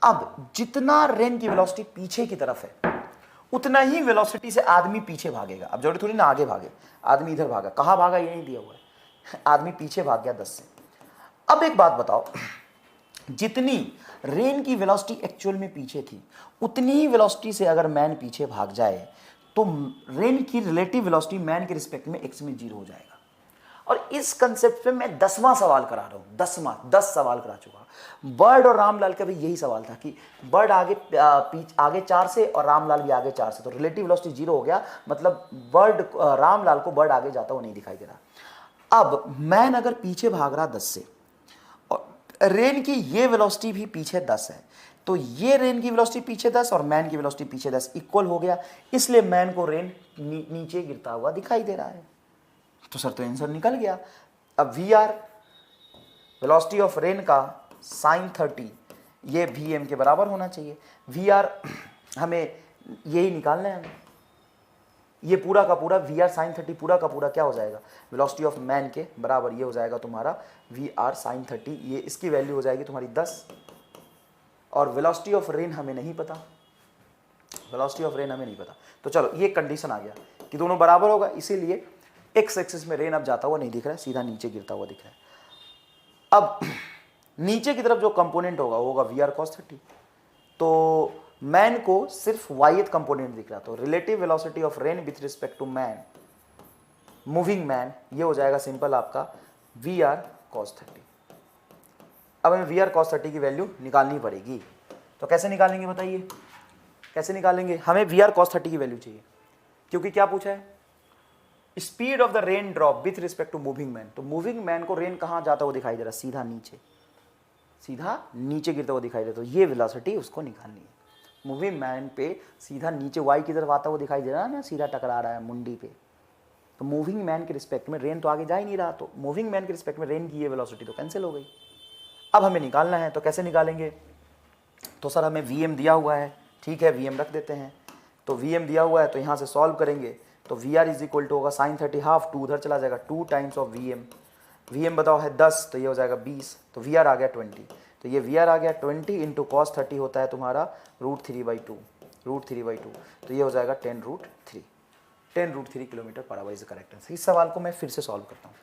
अब जितना रेन की वेलोसिटी पीछे की तरफ है उतना ही वेलोसिटी से आदमी पीछे भागेगा। अब जरूरी थोड़ी ना आगे भागे, आदमी इधर भागा, कहाँ भागा ये नहीं दिया हुआ है, आदमी पीछे भाग गया 10 से। अब एक बात बताओ, जितनी रेन की वेलोसिटी एक्चुअल में पीछे थी उतनी ही वेलोसिटी से अगर मैन पीछे भाग जाए तो रेन की रिलेटिव वेलोसिटी मैन के रिस्पेक्ट में एक्स में 0 हो जाएगा। और इस कंसेप्ट पे मैं 10वां सवाल करा रहा हूं, 10 सवाल करा चुका। बर्ड और रामलाल का भी यही सवाल था कि बर्ड आगे 4 से और रामलाल भी आगे 4 से, तो रिलेटिव वेलोसिटी 0 हो गया, मतलब रामलाल को बर्ड आगे जाता हुआ नहीं दिखाई दे रहा। अब मैन अगर पीछे भाग रहा 10 से और रेन की ये वेलोसिटी भी पीछे 10 है, तो ये रेन की वेलोसिटी पीछे 10 और मैन की वेलोसिटी पीछे 10 इक्वल हो गया, इसलिए मैन को रेन नीचे गिरता हुआ दिखाई दे रहा है। तो सर तो आंसर निकल गया। अब V R velocity of rain का साइन 30 ये वी एम के बराबर होना चाहिए। वी आर हमें यही निकालना है, ये पूरा का पूरा वी आर साइन 30 पूरा का पूरा क्या हो जाएगा, वेलोसिटी ऑफ मैन के बराबर ये हो जाएगा तुम्हारा वी आर साइन 30, ये इसकी वैल्यू हो जाएगी तुम्हारी 10। और वेलोसिटी ऑफ रेन हमें नहीं पता, वेलोसिटी ऑफ रेन हमें नहीं पता, तो चलो ये कंडीशन आ गया कि दोनों बराबर होगा, इसीलिए एक्स एक्सिस में रेन अब जाता हुआ नहीं दिख रहा है, सीधा नीचे गिरता हुआ दिख रहा है। अब नीचे की तरफ जो कंपोनेंट होगा वो होगा वी आर कॉस 30, तो मैन को सिर्फ वाईथ कंपोनेंट दिख रहा, तो relative velocity of rain with respect to man, moving man, ये हो जाएगा सिंपल आपका वी आर कॉस 30। अब हमें वी आर कॉस 30 की वैल्यू निकालनी पड़ेगी, तो कैसे निकालेंगे बताइए, कैसे निकालेंगे, हमें वी आर कॉस 30 की वैल्यू चाहिए, क्योंकि क्या पूछा है, speed of the rain drop with respect to moving man, तो मूविंग मैन को रेन कहां जाता हुआ दिखाई दे रहा है, सीधा नीचे, सीधा नीचे गिरता हुआ दिखाई दे रहा है, तो ये वेलोसिटी उसको निकालनी है। मूविंग मैन पे सीधा नीचे वाई की तरफ आता हुआ दिखाई दे रहा है ना, सीधा टकरा रहा है मुंडी पे, तो मूविंग मैन के रिस्पेक्ट में रेन तो आगे जा ही नहीं रहा, तो मूविंग मैन के रिस्पेक्ट में रेन की ये वेलोसिटी तो कैंसिल हो गई। अब हमें निकालना है, तो कैसे निकालेंगे, तो सर हमें वी एम दिया हुआ है, ठीक है वी एम रख देते हैं, तो वी एम दिया हुआ है तो यहाँ से सॉल्व करेंगे, तो V R is equal to होगा साइन 30 हाफ, 2 उधर चला जाएगा, 2 टाइम्स ऑफ वी एम बताओ है 10, तो ये हो जाएगा 20, तो वी आर आ गया 20, तो ये वी आर आ गया 20 इंटू कॉस 30 होता है तुम्हारा √3/2, तो ये हो जाएगा 10√3, 10√3 kilometre per hour is correct answer. इस सवाल को मैं फिर से सॉल्व करता हूँ,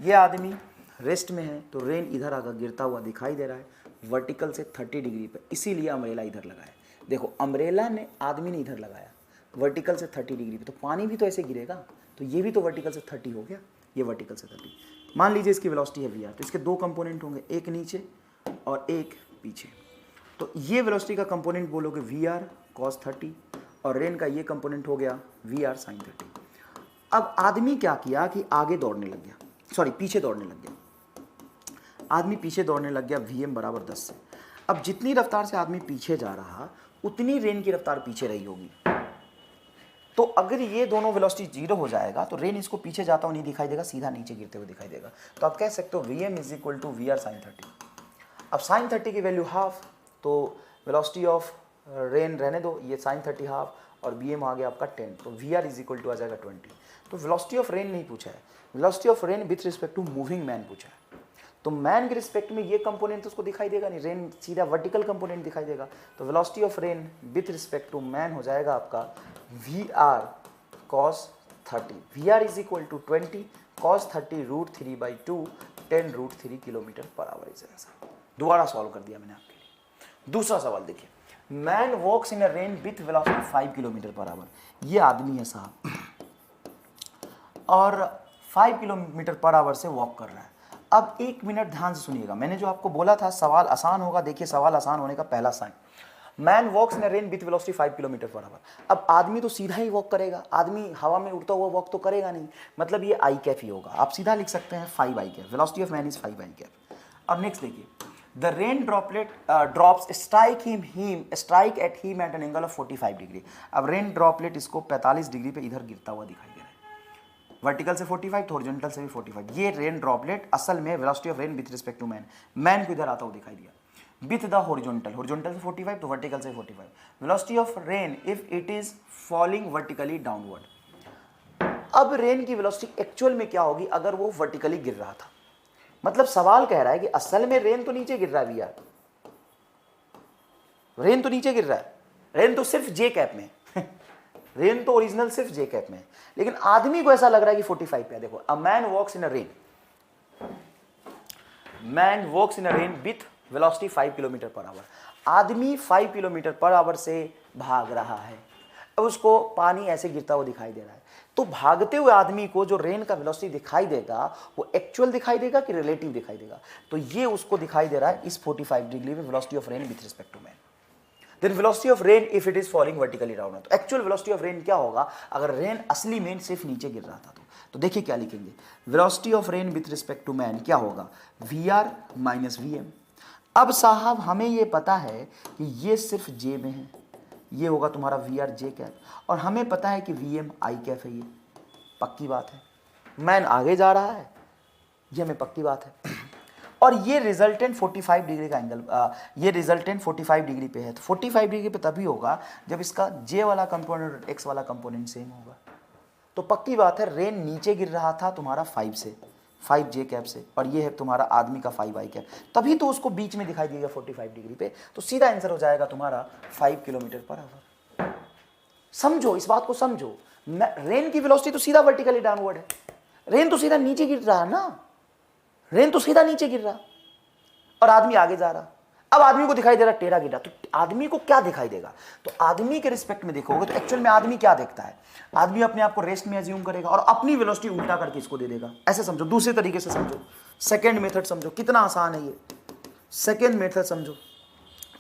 ये आदमी रेस्ट में है, तो रेन इधर आकर गिरता हुआ दिखाई दे रहा है वर्टिकल से 30 डिग्री पे, इसीलिए अम्ब्रेला इधर लगा है। देखो अम्ब्रेला ने आदमी ने इधर लगाया वर्टिकल से 30 डिग्री पे, तो पानी भी तो ऐसे गिरेगा, तो ये भी तो वर्टिकल से 30 हो गया, ये वर्टिकल से 30। मान लीजिए इसकी वेलोसिटी है वी आर, तो इसके 2 कंपोनेंट होंगे, एक नीचे और एक पीछे, तो ये वेलोसिटी का कंपोनेंट बोलोगे वी आर कॉस 30 और रेन का ये कंपोनेंट हो गया वी आर साइन 30। अब आदमी क्या किया कि आगे दौड़ने लग गया, सॉरी पीछे दौड़ने लग गया, आदमी पीछे दौड़ने लग गया वी एम बराबर 10 से। अब जितनी रफ्तार से आदमी पीछे जा रहा उतनी रेन की रफ्तार पीछे रही होगी, तो अगर ये दोनों वेलोसिटी 0 हो जाएगा तो रेन इसको पीछे जाता हुआ नहीं दिखाई देगा, सीधा नीचे गिरते हुए दिखाई देगा, तो आप कह सकते हो V M is equal to we R sine 30। अब साइन 30 की वैल्यू हाफ, तो वेलोसिटी ऑफ रेन रहने दो, ये साइन 30 हाफ और वी एम आ गया आपका 10, तो V R is equal to आ जाएगा 20। तो वेलोसिटी ऑफ रेन नहीं पूछा है, velocity of rain with respect to moving man पूछा है, तो मैन के रिस्पेक्ट में ये कंपोनेंट तो उसको दिखाई देगा नहीं, रेन सीधा वर्टिकल कंपोनेंट दिखाई देगा, तो velocity of rain with respect to man हो जाएगा आपका V R cos 30, V R is equal to 20 cos 30 √3/2, 10√3 kilometre per hour is answer. दोबारा सॉल्व कर दिया मैंने आपके लिए। दूसरा सवाल देखिए, man walks in a rain with velocity 5 kilometre per hour, ये आदमी है साहब और 5 किलोमीटर पर आवर से वॉक कर रहा है। अब 1 मिनट ध्यान से सुनिएगा, मैंने जो आपको बोला था सवाल आसान होगा, देखिए सवाल आसान होने का पहला sign, man walks in rain with velocity 5 kilometre per hour. अब आदमी तो सीधा ही वॉक करेगा, आदमी हवा में उड़ता हुआ वॉक तो करेगा नहीं, मतलब ये आई कैफ ही होगा, आप सीधा लिख सकते हैं 5 i cap, velocity of man is 5 i cap. अब नेक्स्ट देखिए, the rain droplet drops strike at him at an angle of 45 degree. अब रेन ड्रॉपलेट इसको 45 डिग्री पे इधर गिरता हुआ दिखाई दे रहा है, वर्टिकल से 45 तो हॉरिजॉन्टल से भी 45। ये रेन ड्रॉपलेट असल में velocity of rain with respect to man को इधर आता हुआ दिखाई दिया विथ द हॉरिजॉन्टल से 45 तो वर्टिकल से 45। Velocity of rain if it is falling vertically downward. अब रेन की वेलोसिटी एक्चुअल में क्या होगी अगर वो वर्टिकली गिर रहा था, मतलब सवाल कह रहा है कि असल में रेन तो नीचे गिर रहा है वी आर, रेन तो नीचे गिर रहा है, रेन तो सिर्फ जे कैप में रेन तो ओरिजिनल सिर्फ जे कैप में है, लेकिन आदमी को ऐसा लग रहा है कि 45 पे है। देखो, a man walks in a rain, man walks in a rain with velocity 5 kilometre per hour. आदमी 5 किलोमीटर पर आवर से भाग रहा है। अब उसको पानी ऐसे गिरता हुआ दिखाई दे रहा है, तो भागते हुए आदमी को जो रेन का वेलोसिटी दिखाई देगा वो एक्चुअल दिखाई देगा कि रिलेटिव दिखाई देगा? तो ये उसको दिखाई दे रहा है इस 45 डिग्री में velocity of rain with respect to man. Then velocity of rain if it is falling vertically down, तो एक्चुअल वेलोसिटी ऑफ रेन क्या होगा अगर रेन असली में सिर्फ नीचे गिर रहा था? तो देखिए क्या लिखेंगे, velocity of rain with respect to man क्या होगा, वी माइनस वी। अब साहब हमें ये पता है कि ये सिर्फ जे में है, ये होगा तुम्हारा वी आर जे कैप, और हमें पता है कि वी एम आई कैप है। ये पक्की बात है, मैन आगे जा रहा है, ये हमें पक्की बात है। और ये रिजल्टेंट 45 डिग्री का एंगल, ये रिजल्टेंट 45 डिग्री पे है। तो 45 डिग्री पे तभी होगा जब इसका जे वाला कंपोनेंट और एक्स वाला कंपोनेंट सेम होगा। तो पक्की बात है रेन नीचे गिर रहा था तुम्हारा 5 से, 5 जे कैप से, और ये है तुम्हारा आदमी का 5 आई कैप, तभी तो उसको बीच में दिखाई देगा 45 डिग्री पे। तो सीधा आंसर हो जाएगा तुम्हारा 5 किलोमीटर पर आवर। समझो, इस बात को समझो, रेन की वेलोसिटी तो सीधा वर्टिकली डाउनवर्ड है, रेन तो सीधा नीचे गिर रहा है ना, रेन तो सीधा नीचे गिर रहा और आदमी आगे जा रहा। अब आदमी को दिखाई दे रहा टेढ़ा गिर रहा, तो आदमी को क्या दिखाई देगा? तो आदमी के रिस्पेक्ट में देखोगे तो एक्चुअल में आदमी क्या देखता है, आदमी अपने आप को रेस्ट में एज्यूम करेगा और अपनी वेलोसिटी उल्टा करके इसको दे देगा। ऐसे समझो, दूसरे तरीके से समझो, सेकेंड मेथड समझो, कितना आसान है ये। सेकेंड मेथड समझो,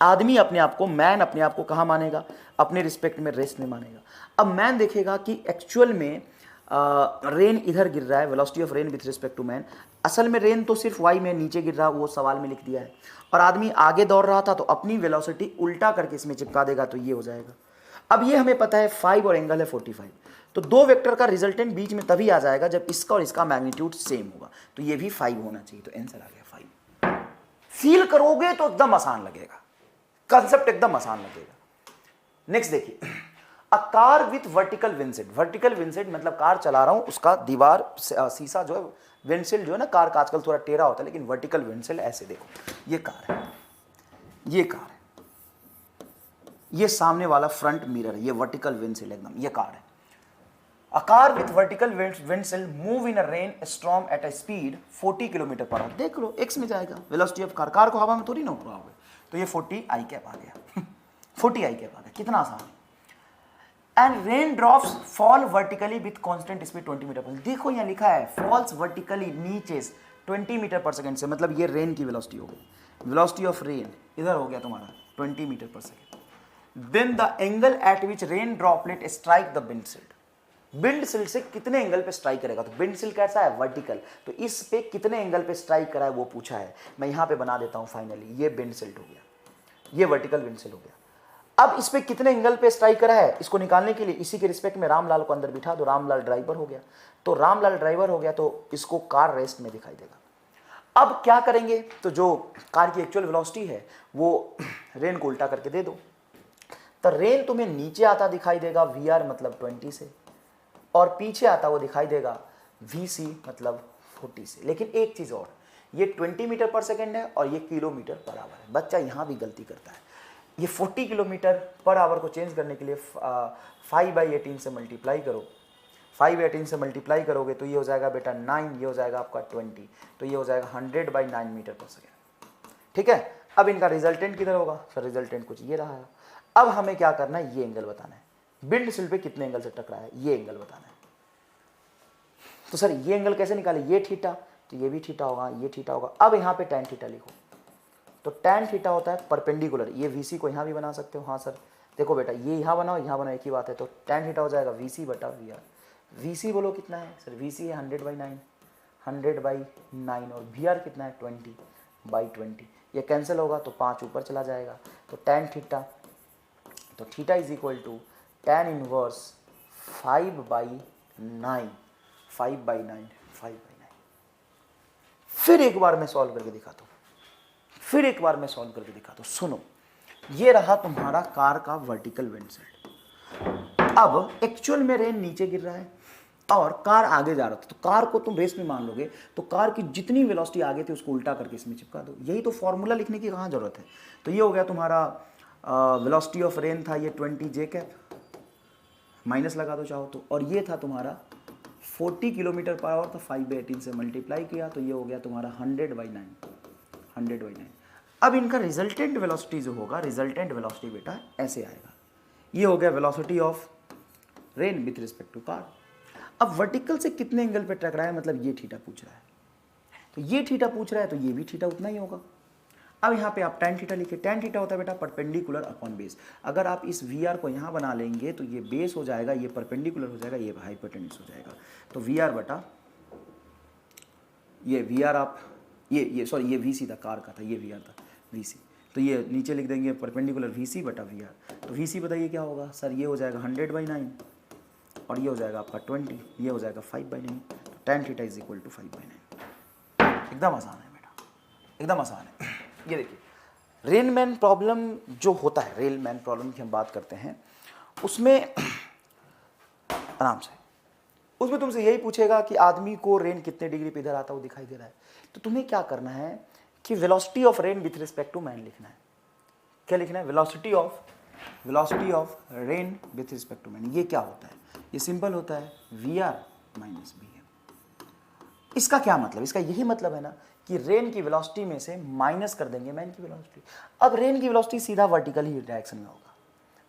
आदमी अपने आप को, मैन अपने आप को कहाँ मानेगा, अपने रिस्पेक्ट में रेस्ट में मानेगा। अब मैन देखेगा कि एक्चुअल में रेन इधर गिर रहा है, velocity of rain with respect to man, असल में रेन तो सिर्फ वाई में नीचे गिर रहा, वो सवाल में लिख दिया है, और आदमी आगे दौड़ रहा था तो अपनी वेलोसिटी उल्टा करके इसमें चिपका देगा, तो ये हो जाएगा। अब ये हमें पता है 5 और एंगल है 45, तो दो वेक्टर का रिजल्टेंट बीच में तभी आ जाएगा जब इसका और इसका मैग्नीट्यूड सेम होगा, तो ये भी 5 होना चाहिए, तो आंसर आ गया 5। फील करोगे तो एकदम आसान लगेगा, कंसेप्ट एकदम आसान लगेगा। नेक्स्ट देखिए, a car with vertical windshield. Vertical windshield मतलब कार चला रहा हूं, उसका दीवार शीशा जो है, विंडशील्ड जो है ना कार का आजकल थोड़ा टेढ़ा होता है, लेकिन वर्टिकल विंडशील्ड ऐसे देखो, ये कार है, ये कार है, ये सामने वाला फ्रंट मिरर है, ये वर्टिकल विंडशील्ड एकदम, ये कार है। A car with vertical windshield move in a rain storm at a speed 40 kilometre per our. देख लो एक्स में जाएगा वेलोसिटी ऑफ कार, कार को हवा में थोड़ी ना उड़ाओगे, तो ये 40 आई कैप आ गया 40 आई कैप आ गया, कितना आसान है। And rain drops fall vertically with constant speed 20 metre per second. देखो यहाँ लिखा है फॉल्स वर्टिकली, नीचे 20 मीटर पर सेकंड से, मतलब ये रेन की वेलोसिटी हो गई, वेलोसिटी ऑफ रेन इधर हो गया तुम्हारा 20 metre per second. Then the angle at which rain droplet strike the windshield. Windshield से कितने एंगल पे स्ट्राइक करेगा, तो विंडशील्ड कैसा है वर्टिकल, तो इस पे कितने एंगल पे स्ट्राइक करा है वो पूछा है। मैं यहाँ पे बना देता हूँ फाइनली, ये विंडशील्ड हो गया, ये वर्टिकल विंडशील्ड हो गया। अब इस पे कितने एंगल पे स्ट्राइक करा है, इसको निकालने के लिए इसी के रिस्पेक्ट में रामलाल को अंदर बिठा दो, रामलाल ड्राइवर हो गया, तो रामलाल ड्राइवर हो गया, तो इसको कार रेस्ट में दिखाई देगा। अब क्या करेंगे, तो जो कार की एक्चुअल वेलोसिटी है वो रेन को उल्टा करके दे दो, तो रेन तुम्हें नीचे आता दिखाई देगा वी मतलब 20 से, और पीछे आता वो दिखाई देगा VC मतलब 40 से। लेकिन एक चीज़ और, ये 20 मीटर पर सेकेंड है और ये किलोमीटर पर आवर है। बच्चा यहाँ भी गलती करता है, ये 40 किलोमीटर पर आवर को चेंज करने के लिए 5/18 से मल्टीप्लाई करो, 5/18 से मल्टीप्लाई करोगे तो ये हो जाएगा बेटा 9, ये हो जाएगा आपका 20, तो ये हो जाएगा 100/9 मीटर पर सेकेंड। ठीक है, अब इनका रिजल्टेंट किधर होगा, सर रिजल्टेंट कुछ ये रहा है। अब हमें क्या करना है, ये एंगल बताना है, विंडशील्ड पे कितने एंगल से टकरा है ये एंगल बताना है। तो सर ये एंगल कैसे निकाले, ये थीटा, तो ये भी थीटा होगा, ये थीटा होगा। अब यहाँ पे tan थीटा लिखो, तो tan थीटा होता है परपेंडिकुलर, ये VC को यहाँ भी बना सकते हो। हाँ सर देखो बेटा, ये यहाँ बनाओ यहाँ बनाओ, एक ही बात है, तो tan थीटा हो जाएगा VC/VR। VC बोलो कितना है सर, VC है 100/9, 100/9, और VR कितना है 20/20, ये कैंसिल होगा तो 5 ऊपर चला जाएगा, तो tan थीटा, तो theta is equal to tan inverse 5/9, 5/9, 5/9। फिर एक बार मैं सॉल्व करके दिखाता हूँ, फिर एक बार मैं सॉल्व करके दिखाता हूँ। सुनो, ये रहा तुम्हारा कार का वर्टिकल विंडशील्ड। अब एक्चुअल में रेन नीचे गिर रहा है और कार आगे जा रहा था, तो कार को तुम रेस में मान लोगे, तो कार की जितनी वेलोसिटी आगे थी उसको उल्टा करके इसमें चिपका दो। यही तो फॉर्मूला लिखने की कहाँ जरूरत है। तो ये हो गया तुम्हारा वेलोसिटी ऑफ रेन था ये 20 जे कैप, माइनस लगा दो चाहो तो, और ये था तुम्हारा 40 किलोमीटर पर आवर था, 5/18 से मल्टीप्लाई किया तो ये हो गया तुम्हारा 100/9, 100/9। अब इनका रिजल्टेंट वेलोसिटी जो होगा, रिजल्टेंट वेलोसिटी बेटा ऐसे आएगा, ये हो गया velocity of rain with respect to car. अब वर्टिकल से कितने एंगल पे टकराया है, मतलब ये थीटा पूछ रहा है, तो ये थीटा पूछ रहा है तो ये भी थीटा उतना ही होगा। अब यहाँ पे आप tan थीटा लिखिए, tan थीटा होता है बेटा परपेंडिकुलर अपॉन बेस। अगर आप इस VR को यहाँ बना लेंगे तो ये बेस हो जाएगा, ये परपेंडिकुलर हो जाएगा, ये हाइपोटेन्यूस हो जाएगा। तो VR बटा ये VR आप ये सॉरी ये VC था, कार का था, ये VR था VC, तो ये नीचे लिख देंगे परपेंडिकुलर VC बटा VR। तो VC बताइए क्या होगा सर, ये हो जाएगा 100/9 और ये हो जाएगा आपका 20, ये हो जाएगा 5/9। तो tan theta is equal to 5/9। एकदम आसान है बेटा, एकदम आसान है। ये देखिए रेनमैन प्रॉब्लम जो होता है, रेनमैन प्रॉब्लम की हम बात करते हैं उसमें आराम से, उसमें तुमसे यही पूछेगा कि आदमी को रेन कितने डिग्री पे इधर आता है वो दिखाई दे रहा है, तो तुम्हें क्या करना है कि velocity of rain with respect to man लिखना है। क्या लिखना है, velocity of rain with respect to man. ये क्या होता है, ये सिंपल होता है VR माइनस BM। इसका क्या मतलब, इसका यही मतलब है ना कि रेन की वेलोसिटी में से माइनस कर देंगे मैन की वेलोसिटी। अब रेन की वेलोसिटी सीधा वर्टिकल ही डायरेक्शन में होगा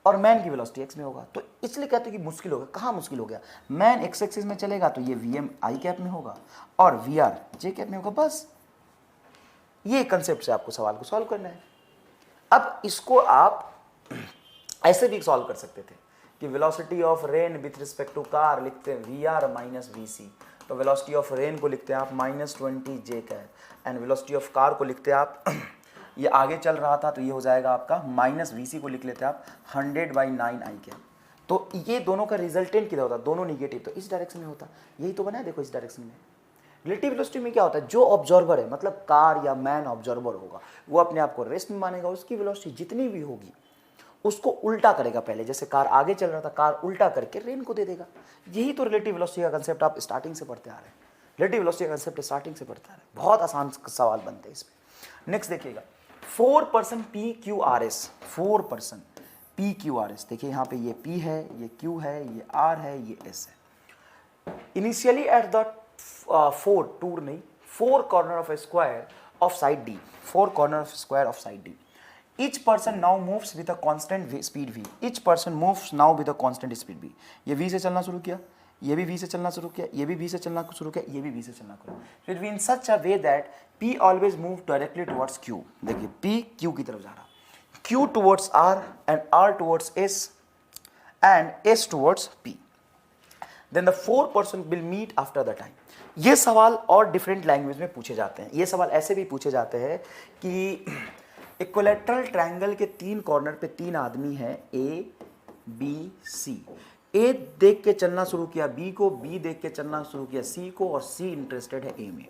और मैन की वेलोसिटी एक्स में होगा, तो इसलिए कहते हैं कि मुश्किल होगा। कहाँ मुश्किल हो गया, मैन एक्स एक्सिस में चलेगा तो ये VM I कैप में होगा और VR J कैप में होगा, बस ये कंसेप्ट से आपको सवाल को सॉल्व करना है। अब इसको आप ऐसे भी सॉल्व कर सकते थे कि velocity of rain with respect to car लिखते हैं VR माइनस VC, तो वेलोसिटी ऑफ रेन को लिखते हैं आप -20 J cap and velocity of car को लिखते हैं आप ये आगे चल रहा था तो ये हो जाएगा आपका -VC को लिख लेते हैं आप 100/9 I कैप। तो ये दोनों का रिजल्टेंट किधर होता है, दोनों निगेटिव, तो इस डायरेक्शन में होता, यही तो बना है देखो इस डायरेक्शन में। रिलेटिव वेलोसिटी में क्या होता है, जो ऑब्जर्वर है मतलब कार या मैन ऑब्जर्वर होगा वो अपने आप को रेस्ट में मानेगा, उसकी वेलोसिटी जितनी भी होगी उसको उल्टा करेगा पहले, जैसे कार आगे चल रहा था कार उल्टा करके रेन को दे देगा। यही तो रिलेटिव वेलोसिटी का कंसेप्ट आप स्टार्टिंग से पढ़ते आ रहे हैं, रिलेटिव वेलोसिटी का कंसेप्ट स्टार्टिंग से पढ़ते आ रहे हैं, बहुत आसान सवाल बनते हैं इसमें। नेक्स्ट देखिएगा 4% PQRS, 4% PQRS, देखिए यहाँ पे ये P है, ये Q है, ये R है, ये S है। Initially at the 4 corner of a square of side D, 4 corner of square of side D. Each person now moves with a constant speed V. Each person moves now with a constant speed V. ये V से चलना शुरू किया, ये भी V से चलना शुरू किया, ये भी V से चलना शुरू किया, ये भी V से चलना शुरू किया। फिर in such a way that P always move directly towards Q. देखिए P Q की तरफ जा रहा, Q towards R and R towards S and S towards P. Then the 4 person will meet after the time. ये सवाल और different language में पूछे जाते हैं। ये सवाल ऐसे भी पूछे जाते हैं कि इक्विलैटरल ट्रायंगल के 3 कॉर्नर पे 3 आदमी हैं A B C। A देख के चलना शुरू किया B को, B देख के चलना शुरू किया C को और C इंटरेस्टेड है A में।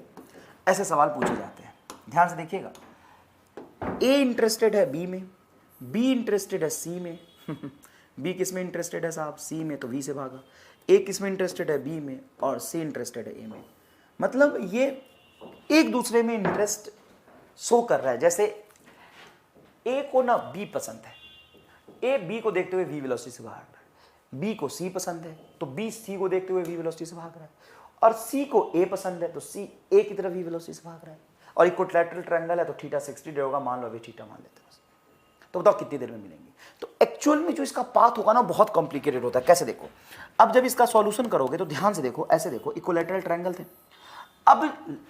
ऐसे सवाल पूछे जाते हैं, ध्यान से देखिएगा। A इंटरेस्टेड है B में, B इंटरेस्टेड है C में B किस में इंटरेस्टेड है साहब, C में, तो V से भागा। A किस में इंटरेस्टेड है B में और C इंटरेस्टेड है A में। मतलब ये एक दूसरे में इंटरेस्ट शो कर रहा है। जैसे A को ना B पसंद है, A B को देखते हुए V वेलोसिटी से भाग रहा है, B को C पसंद है तो B C को देखते हुए V वेलोसिटी से भाग रहा है, और C को A पसंद है तो C A की तरफ V वेलोसिटी से भाग रहा है। और इक्विलैटरल ट्रायंगल है तो थीटा 60 डिग्री होगा, मान लो अभी थीटा मान लेते हैं बस। तो बताओ कितनी देर में मिलेंगे। तो एक्चुअल में जो इसका पाथ होगा ना बहुत कॉम्प्लिकेटेड होता है। कैसे देखो, अब जब इसका सॉल्यूशन करोगे तो ध्यान से देखो, ऐसे देखो इक्विलैटरल ट्रायंगल थे, अब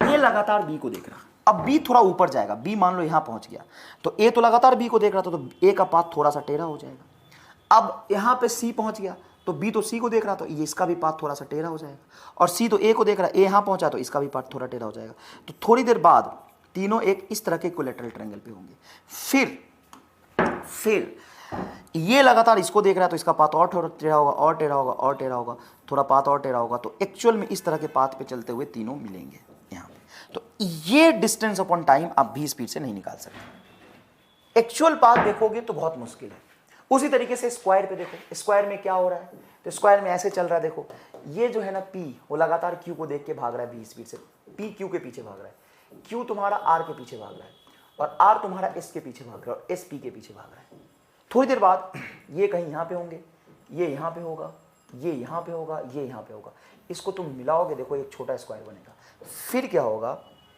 A लगातार B को देख रहा, अब B थोड़ा ऊपर जाएगा, B मान लो यहां पहुंच गया तो A तो लगातार B को देख रहा था तो A का पाथ थोड़ा सा टेढ़ा हो जाएगा। अब यहां पे C पहुंच गया तो B तो C को देख रहा तो ये इसका भी पाथ थोड़ा सा टेढ़ा हो जाएगा, और C तो A को देख रहा, A यहां पहुंचा तो इसका भी पाथ थोड़ा टेढ़ा हो जाएगा। तो थोड़ी देर बाद तीनों एक इस तरह के इक्विलैटरल ट्रायंगल पे होंगे। फिर ये लगातार इसको देख रहा है तो इसका पाथ और थोड़ा टेढ़ा होगा और टेढ़ा होगा और टेढ़ा होगा, थोड़ा पाथ और टेढ़ा होगा, तो एक्चुअल में इस तरह के पाथ पे चलते हुए तीनों मिलेंगे यहाँ पे। तो ये डिस्टेंस अपॉन टाइम आप भी स्पीड से नहीं निकाल सकते। एक्चुअल पाथ देखोगे तो बहुत मुश्किल है। उसी तरीके से स्क्वायर पे देखो, स्क्वायर में क्या हो रहा है, तो स्क्वायर में ऐसे चल रहा है। देखो ये जो है ना P, वो लगातार Q को देख के भाग रहा है B स्पीड से, P Q के पीछे भाग रहा है, Q तुम्हारा R के पीछे भाग रहा है, और R तुम्हारा S के पीछे भाग रहा है, और S P के पीछे भाग रहा है। थोड़ी देर बाद ये कहीं यहाँ पे होंगे, ये यहाँ पे होगा, ये यहाँ पे होगा, ये यहाँ पे होगा। इसको तुम मिलाओगे, देखो एक छोटा स्क्वायर बनेगा। फिर क्या होगा,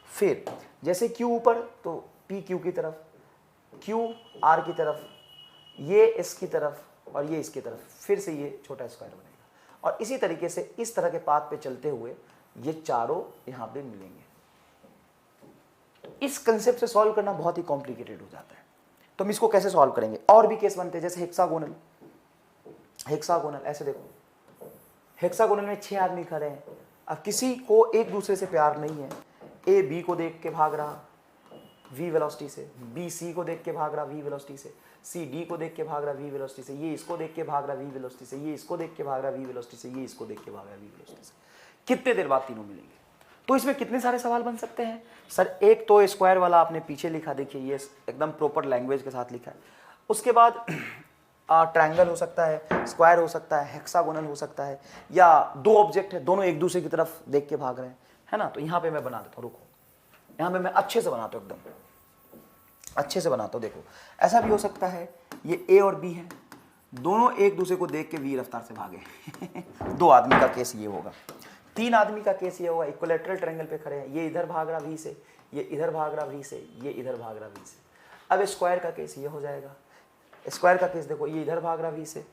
फिर जैसे Q ऊपर तो P Q की तरफ, Q R की तरफ, ये इसकी तरफ और ये इसकी तरफ, फिर से ये छोटा स्क्वायर बनेगा। और इसी तरीके से इस तरह के पाथ पे चलते हुए ये चारों यहाँ पे मिलेंगे। इस कंसेप्ट से सॉल्व करना बहुत ही कॉम्प्लिकेटेड हो जाता है। तो हम इसको कैसे सॉल्व करेंगे? और भी केस बनते हैं, जैसे हेक्सागोनल। हेक्सागोनल ऐसे देखो, हेक्सागोनल में 6 आदमी खड़े हैं। अब किसी को एक दूसरे से प्यार नहीं है। ए बी को देख के भाग रहा v वेलोसिटी से, बी सी को देख के भाग रहा v वेलोसिटी से, सी डी को देख के भाग रहा v वेलोसिटी से, ये इसको देख के भाग रहा v वेलोसिटी से, ये इसको देख के भाग रहा v वेलोसिटी से, ये इसको देख के भाग रहा v वेलोसिटी से। कितने देर बाद तीनों मिलेंगे? तो इसमें कितने सारे सवाल बन सकते हैं सर? एक तो स्क्वायर वाला आपने पीछे लिखा, देखिए ये एकदम प्रॉपर लैंग्वेज के साथ लिखा है। उसके बाद ट्रायंगल हो सकता है, स्क्वायर हो सकता है, हेक्सागोनल हो सकता है, या दो ऑब्जेक्ट है, दोनों एक दूसरे की तरफ देख के भाग रहे हैं, है ना। तो यहाँ पे मैं बना देता हूँ, रुको, यहाँ पे मैं अच्छे से बनाता हूँ, एकदम अच्छे से बनाता हूँ। देखो ऐसा भी हो सकता है, ये ए और बी है, दोनों एक दूसरे को देख के वी रफ्तार से भागे। 2 आदमी का केस ये होगा। 3 आदमी का केस ये होगा, इक्विलैटरल ट्रायंगल पे खड़े हैं, ये इधर भाग रहा वी से, ये इधर भाग रहा वी से, ये इधर भाग रहा वी से। अब स्क्वायर का केस ये हो जाएगा। स्क्वायर का केस देखो, ये इधर भाग रहा वी से,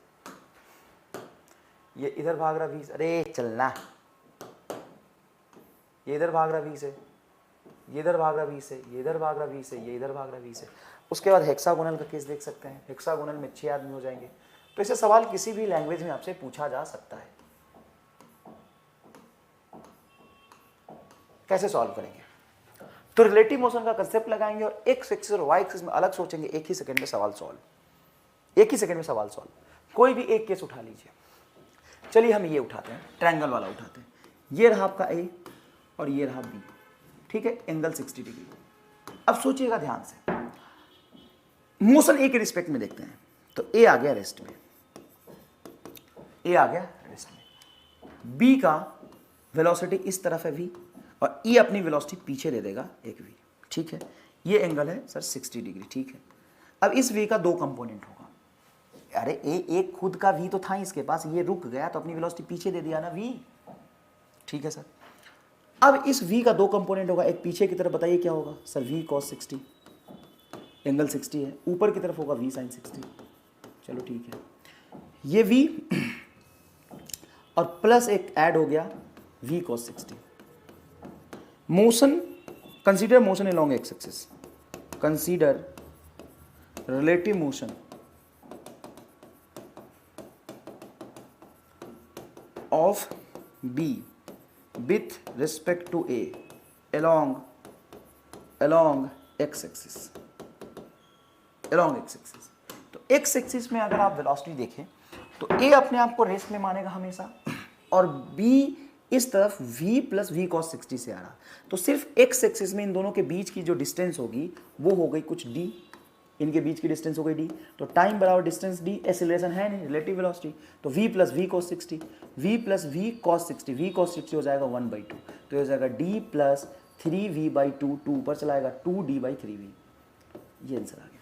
ये इधर भाग रहा वी से, अरे चलना, ये इधर भाग रहा वी से, ये इधर भाग रहा वी से, ये इधर भाग रहा वी से, ये इधर भाग रहा वी से। उसके बाद हेक्सागोनल का केस देख सकते हैं। हेक्सागोनल में 6 आदमी हो जाएंगे। तो ऐसे सवाल किसी भी लैंग्वेज में आपसे पूछा जा सकता है। कैसे सॉल्व करेंगे? तो रिलेटिव मोशन का कंसेप्ट लगाएंगे और एक्स एक्सिस और वाई एक्सिस में अलग सोचेंगे। एक ही सेकंड में सवाल सॉल्व, एक ही सेकंड में सवाल सॉल्व। कोई भी एक केस उठा लीजिए। चलिए हम ये उठाते हैं, ट्रायंगल वाला उठाते हैं। ये रहा आपका ए और ये रहा बी, ठीक है, एंगल 60 डिग्री। अब सोचिएगा ध्यान से, मोशन ए के रिस्पेक्ट में देखते हैं। तो ए आ गया रेस्ट में, ए आ गया रेस्ट में, बी का वेलोसिटी इस तरफ है वी, और ई अपनी वेलोसिटी पीछे दे देगा एक वी, ठीक है। ये एंगल है सर 60 डिग्री, ठीक है। अब इस वी का 2 कंपोनेंट होगा। अरे एक खुद का वी तो था इसके पास, ये रुक गया तो अपनी वेलोसिटी पीछे दे दिया ना वी, ठीक है सर। अब इस v का 2 कंपोनेंट होगा, एक पीछे की तरफ बताइए क्या होगा सर, v cos 60, एंगल 60 है, ऊपर की तरफ होगा v sin 60, चलो ठीक है। ये v और प्लस एक ऐड हो गया v cos 60। Motion, consider motion along x axis, consider relative motion of b with respect to A along x axis, along x axis। तो x axis में अगर आप वेलोसिटी देखें तो A अपने आप को रेस्ट में मानेगा हमेशा, और B इस तरफ v प्लस वी cos 60 से आ रहा। तो सिर्फ x एक्सिस में इन दोनों के बीच की जो डिस्टेंस होगी वो हो गई कुछ d, इनके बीच की डिस्टेंस हो गई d। तो टाइम बराबर डिस्टेंस d, एक्सीलरेशन है नहीं, रिलेटिव वेलोसिटी, तो v plus V cos 60, v plus V cos 60, v cos 60 हो जाएगा 1/2, तो हो जाएगा d प्लस 3v/2, 2 ऊपर चलाएगा 2d/3v। ये आंसर आ गया,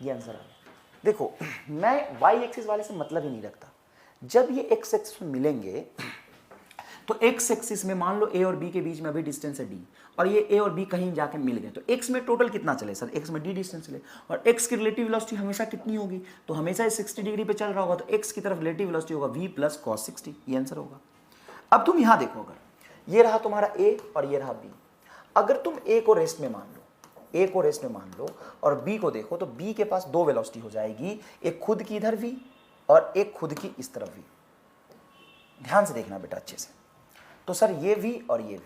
ये आंसर आ गया। देखो मैं y एक्सिस वाले से मतलब ही नहीं रखता। जब ये x एक्सिस में मिलेंगे तो x एक्सिस में मान लो a और b के बीच में अभी डिस्टेंस है d, और ये a और b कहीं जाके मिल गए, तो x में टोटल कितना चले सर, x में d डिस्टेंस चले, और x की रिलेटिव वेलोसिटी हमेशा कितनी होगी, तो हमेशा ये 60 डिग्री पे चल रहा होगा, तो x की तरफ रिलेटिव वेलोसिटी होगा v प्लस cos 60, ये आंसर होगा। अब तुम यहां देखो, अगर ये रहा तुम्हारा a और ये रहा b, अगर तुम a को रेस्ट में मान लो, a को रेस्ट में मान लो और b को देखो, तो b के पास 2 वेलोसिटी हो जाएगी, एक खुद की इधर v और एक खुद की इस तरफ v। ध्यान से देखना बेटा अच्छे से। तो सर ये v और ये v,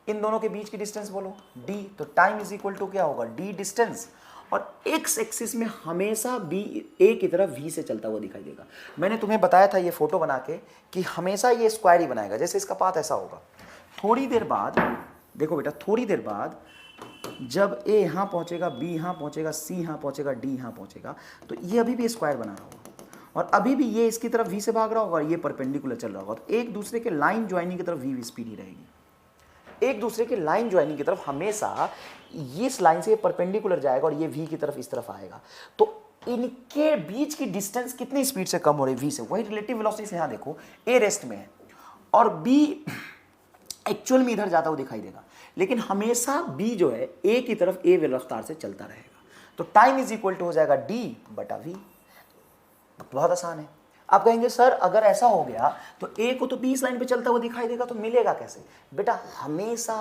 इन दोनों के बीच की डिस्टेंस बोलो d, तो टाइम इज इक्वल टू क्या होगा d डिस्टेंस, और x एक्सिस में हमेशा b a की तरफ v से चलता हुआ दिखाई देगा। मैंने तुम्हें बताया था ये फोटो बना के कि हमेशा ये स्क्वायर ही बनाएगा, जैसे इसका पाथ ऐसा होगा। थोड़ी देर बाद देखो बेटा, थोड़ी देर बाद जब a यहाँ पहुँचेगा, b यहाँ पहुँचेगा, c यहाँ पहुँचेगा, d यहाँ पहुँचेगा, तो ये अभी भी स्क्वायर बना रहा होगा, और अभी भी ये इसकी तरफ v से भाग रहा होगा और ये परपेंडिकुलर चल रहा होगा। तो एक दूसरे के लाइन ज्वाइनिंग की तरफ v स्पीड ही रहेगी। एक दूसरे के लाइन ज्वाइनिंग की तरफ हमेशा ये इस लाइन से परपेंडिकुलर जाएगा और ये v की तरफ इस तरफ आएगा। तो इनके बीच की डिस्टेंस कितनी स्पीड से कम हो रही है, v से। वही रिलेटिव वेलोसिटी से यहां देखो a रेस्ट में है और b एक्चुअल में इधर जाता हुआ दिखाई देगा, लेकिन हमेशा b जो है a की तरफ a रफ्तार से चलता रहेगा। तो टाइम इज इक्वल टू हो जाएगा d बटा v। बहुत आसान है। आप कहेंगे सर अगर ऐसा हो गया तो a को तो b इस लाइन पे चलता हुआ दिखाई देगा, तो मिलेगा कैसे? बेटा हमेशा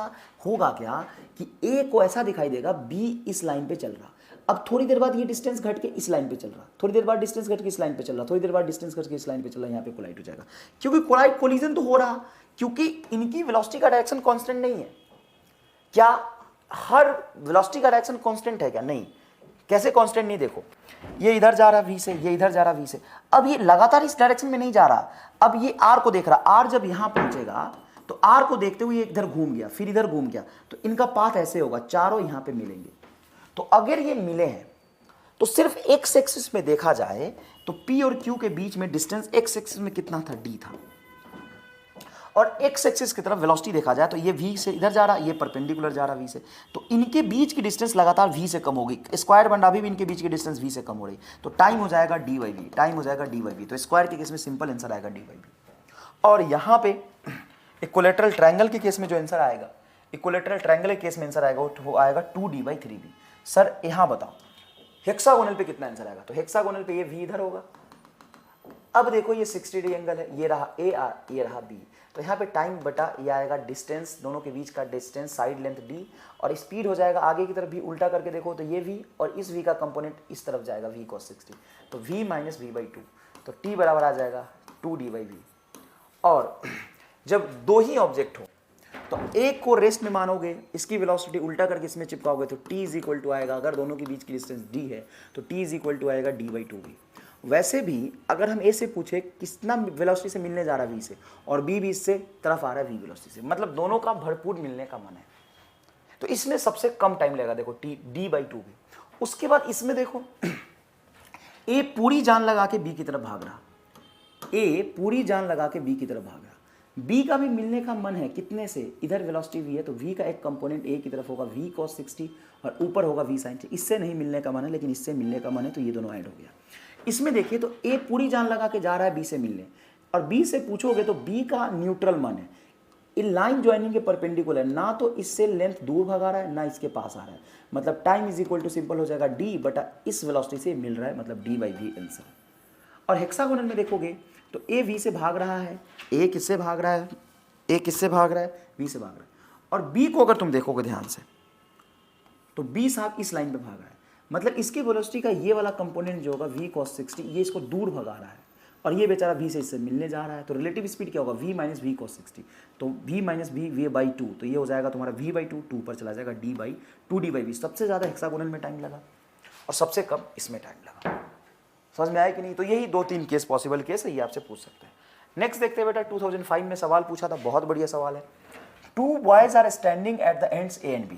होगा क्या कि a को ऐसा दिखाई देगा b इस लाइन पे चल रहा, अब थोड़ी देर बाद ये डिस्टेंस घट के इस लाइन पे चल रहा, थोड़ी देर बाद डिस्टेंस घट के इस लाइन पे चल रहा, थोड़ी देर बाद डिस्टेंस घट के इस लाइन पे चल रहा, यहाँ पे कोलाइड हो जाएगा। क्योंकि कोलाइड कोलिजन तो हो रहा, क्योंकि इनकी वेलोसिटी का डायरेक्शन कांस्टेंट नहीं है। क्या हर वेलोसिटी का डायरेक्शन कांस्टेंट है क्या? नहीं। कैसे कांस्टेंट नहीं? देखो ये इधर जा रहा v से, ये इधर जा रहा v से, अब ये लगातार इस डायरेक्शन में नहीं जा रहा, अब ये r को देख रहा, r जब यहां पहुंचेगा तो r को देखते हुए इधर घूम गया, फिर इधर घूम गया, तो इनका पाथ ऐसे होगा, चारों यहां पे मिलेंगे। तो अगर ये मिले हैं तो सिर्फ x एक्सिस में देखा जाए तो p और q के बीच में डिस्टेंस x एक्सिस में कितना था? d था। और x एक्सिस की तरफ वेलोसिटी देखा जाए तो ये v से इधर जा रहा, ये परपेंडिकुलर जा रहा v से, तो इनके बीच की डिस्टेंस लगातार v से कम होगी। स्क्वायर बन रहा भी इनके बीच की डिस्टेंस v से कम हो रही, तो टाइम हो जाएगा डी बाई वी, टाइम हो जाएगा डी बाई वी। तो स्क्वायर के केस में सिंपल आंसर आएगा डी बाई वी। और यहाँ पे इक्विलैटरल ट्रायंगल के केस में जो आंसर आएगा, इक्विलैटरल ट्रायंगल के केस में आंसर आएगा वो आएगा 2d/3b। सर यहाँ बताओ हेक्सागोनल पे कितना आंसर आएगा? तो हेक्सागोनल पे ये v इधर होगा। अब देखो ये 60 डिग्री एंगल है, ये रहा a r, ये रहा b, तो यहाँ पे टाइम बटा ये आएगा डिस्टेंस, दोनों के बीच का डिस्टेंस, साइड लेंथ d, और स्पीड हो जाएगा आगे की तरफ भी उल्टा करके देखो तो ये v और इस v का कंपोनेंट इस तरफ जाएगा v cos 60, तो v माइनस v/2, तो t बराबर आ जाएगा 2d/v। और जब दो ही ऑब्जेक्ट हो तो एक को रेस्ट में मानोगे, इसकी वेलोसिटी उल्टा करके इसमें चिपकाओगे तो t इज इक्वल टू आएगा, अगर दोनों के बीच की डिस्टेंस d है तो t इज इक्वल टू आएगा d/2v। वैसे भी अगर हम a से पूछे कितना वेलोसिटी से मिलने जा रहा है v से, और b भी इससे तरफ आ रहा है v वेलोसिटी से, मतलब दोनों का भरपूर मिलने का मन है, तो इसमें सबसे कम टाइम लगेगा। देखो t d/2v। उसके बाद इसमें देखो a पूरी जान लगा के b की तरफ भाग रहा, a पूरी जान लगा के b की तरफ भाग रहा, b का भी मिलने का मन है, कितने से? इधर वेलोसिटी v है तो v का एक कंपोनेंट a की तरफ होगा v cos 60 और ऊपर होगा v sin 60। इससे नहीं मिलने का मन है लेकिन इससे मिलने का मन है, तो ये दोनों ऐड हो गया। इसमें देखिए तो a पूरी जान लगा के जा रहा है b से मिलने, और b से पूछोगे तो b का न्यूट्रल मन है, इन लाइन ज्वाइनिंग के परपेंडिकुलर, ना तो इससे लेंथ दूर भगा रहा है ना इसके पास आ रहा है, मतलब time is equal to simple हो जाएगा d बटा इस वेलोसिटी से मिल रहा है, मतलब d/v आंसर। और हेक्सागोनल में देखोगे तो a v से भाग रहा है, a किससे भाग रहा है? a किससे भाग रहा है? v से भाग रहा है। और b को अगर तुम देखोगे ध्यान से तो b साहब इस लाइन पे भाग रहा है, मतलब इसकी वेलोसिटी का ये वाला कंपोनेंट जो होगा v cos 60, ये इसको दूर भगा रहा है, और ये बेचारा v से इससे मिलने जा रहा है, तो रिलेटिव स्पीड क्या होगा? v माइनस v cos 60, तो v माइनस v/2, तो ये हो जाएगा तुम्हारा v/2, 2 पर चला जाएगा d/2d/v। सबसे ज़्यादा हेक्सागोनल में टाइम लगा और सबसे कम इसमें टाइम लगा। समझ में आया कि नहीं? तो यही 2-3 केस पॉसिबल केस है, ये आपसे पूछ सकते हैं। नेक्स्ट देखते हैं बेटा, 2005 में सवाल पूछा था, बहुत बढ़िया सवाल है। 2 boys are standing at the ends a and b।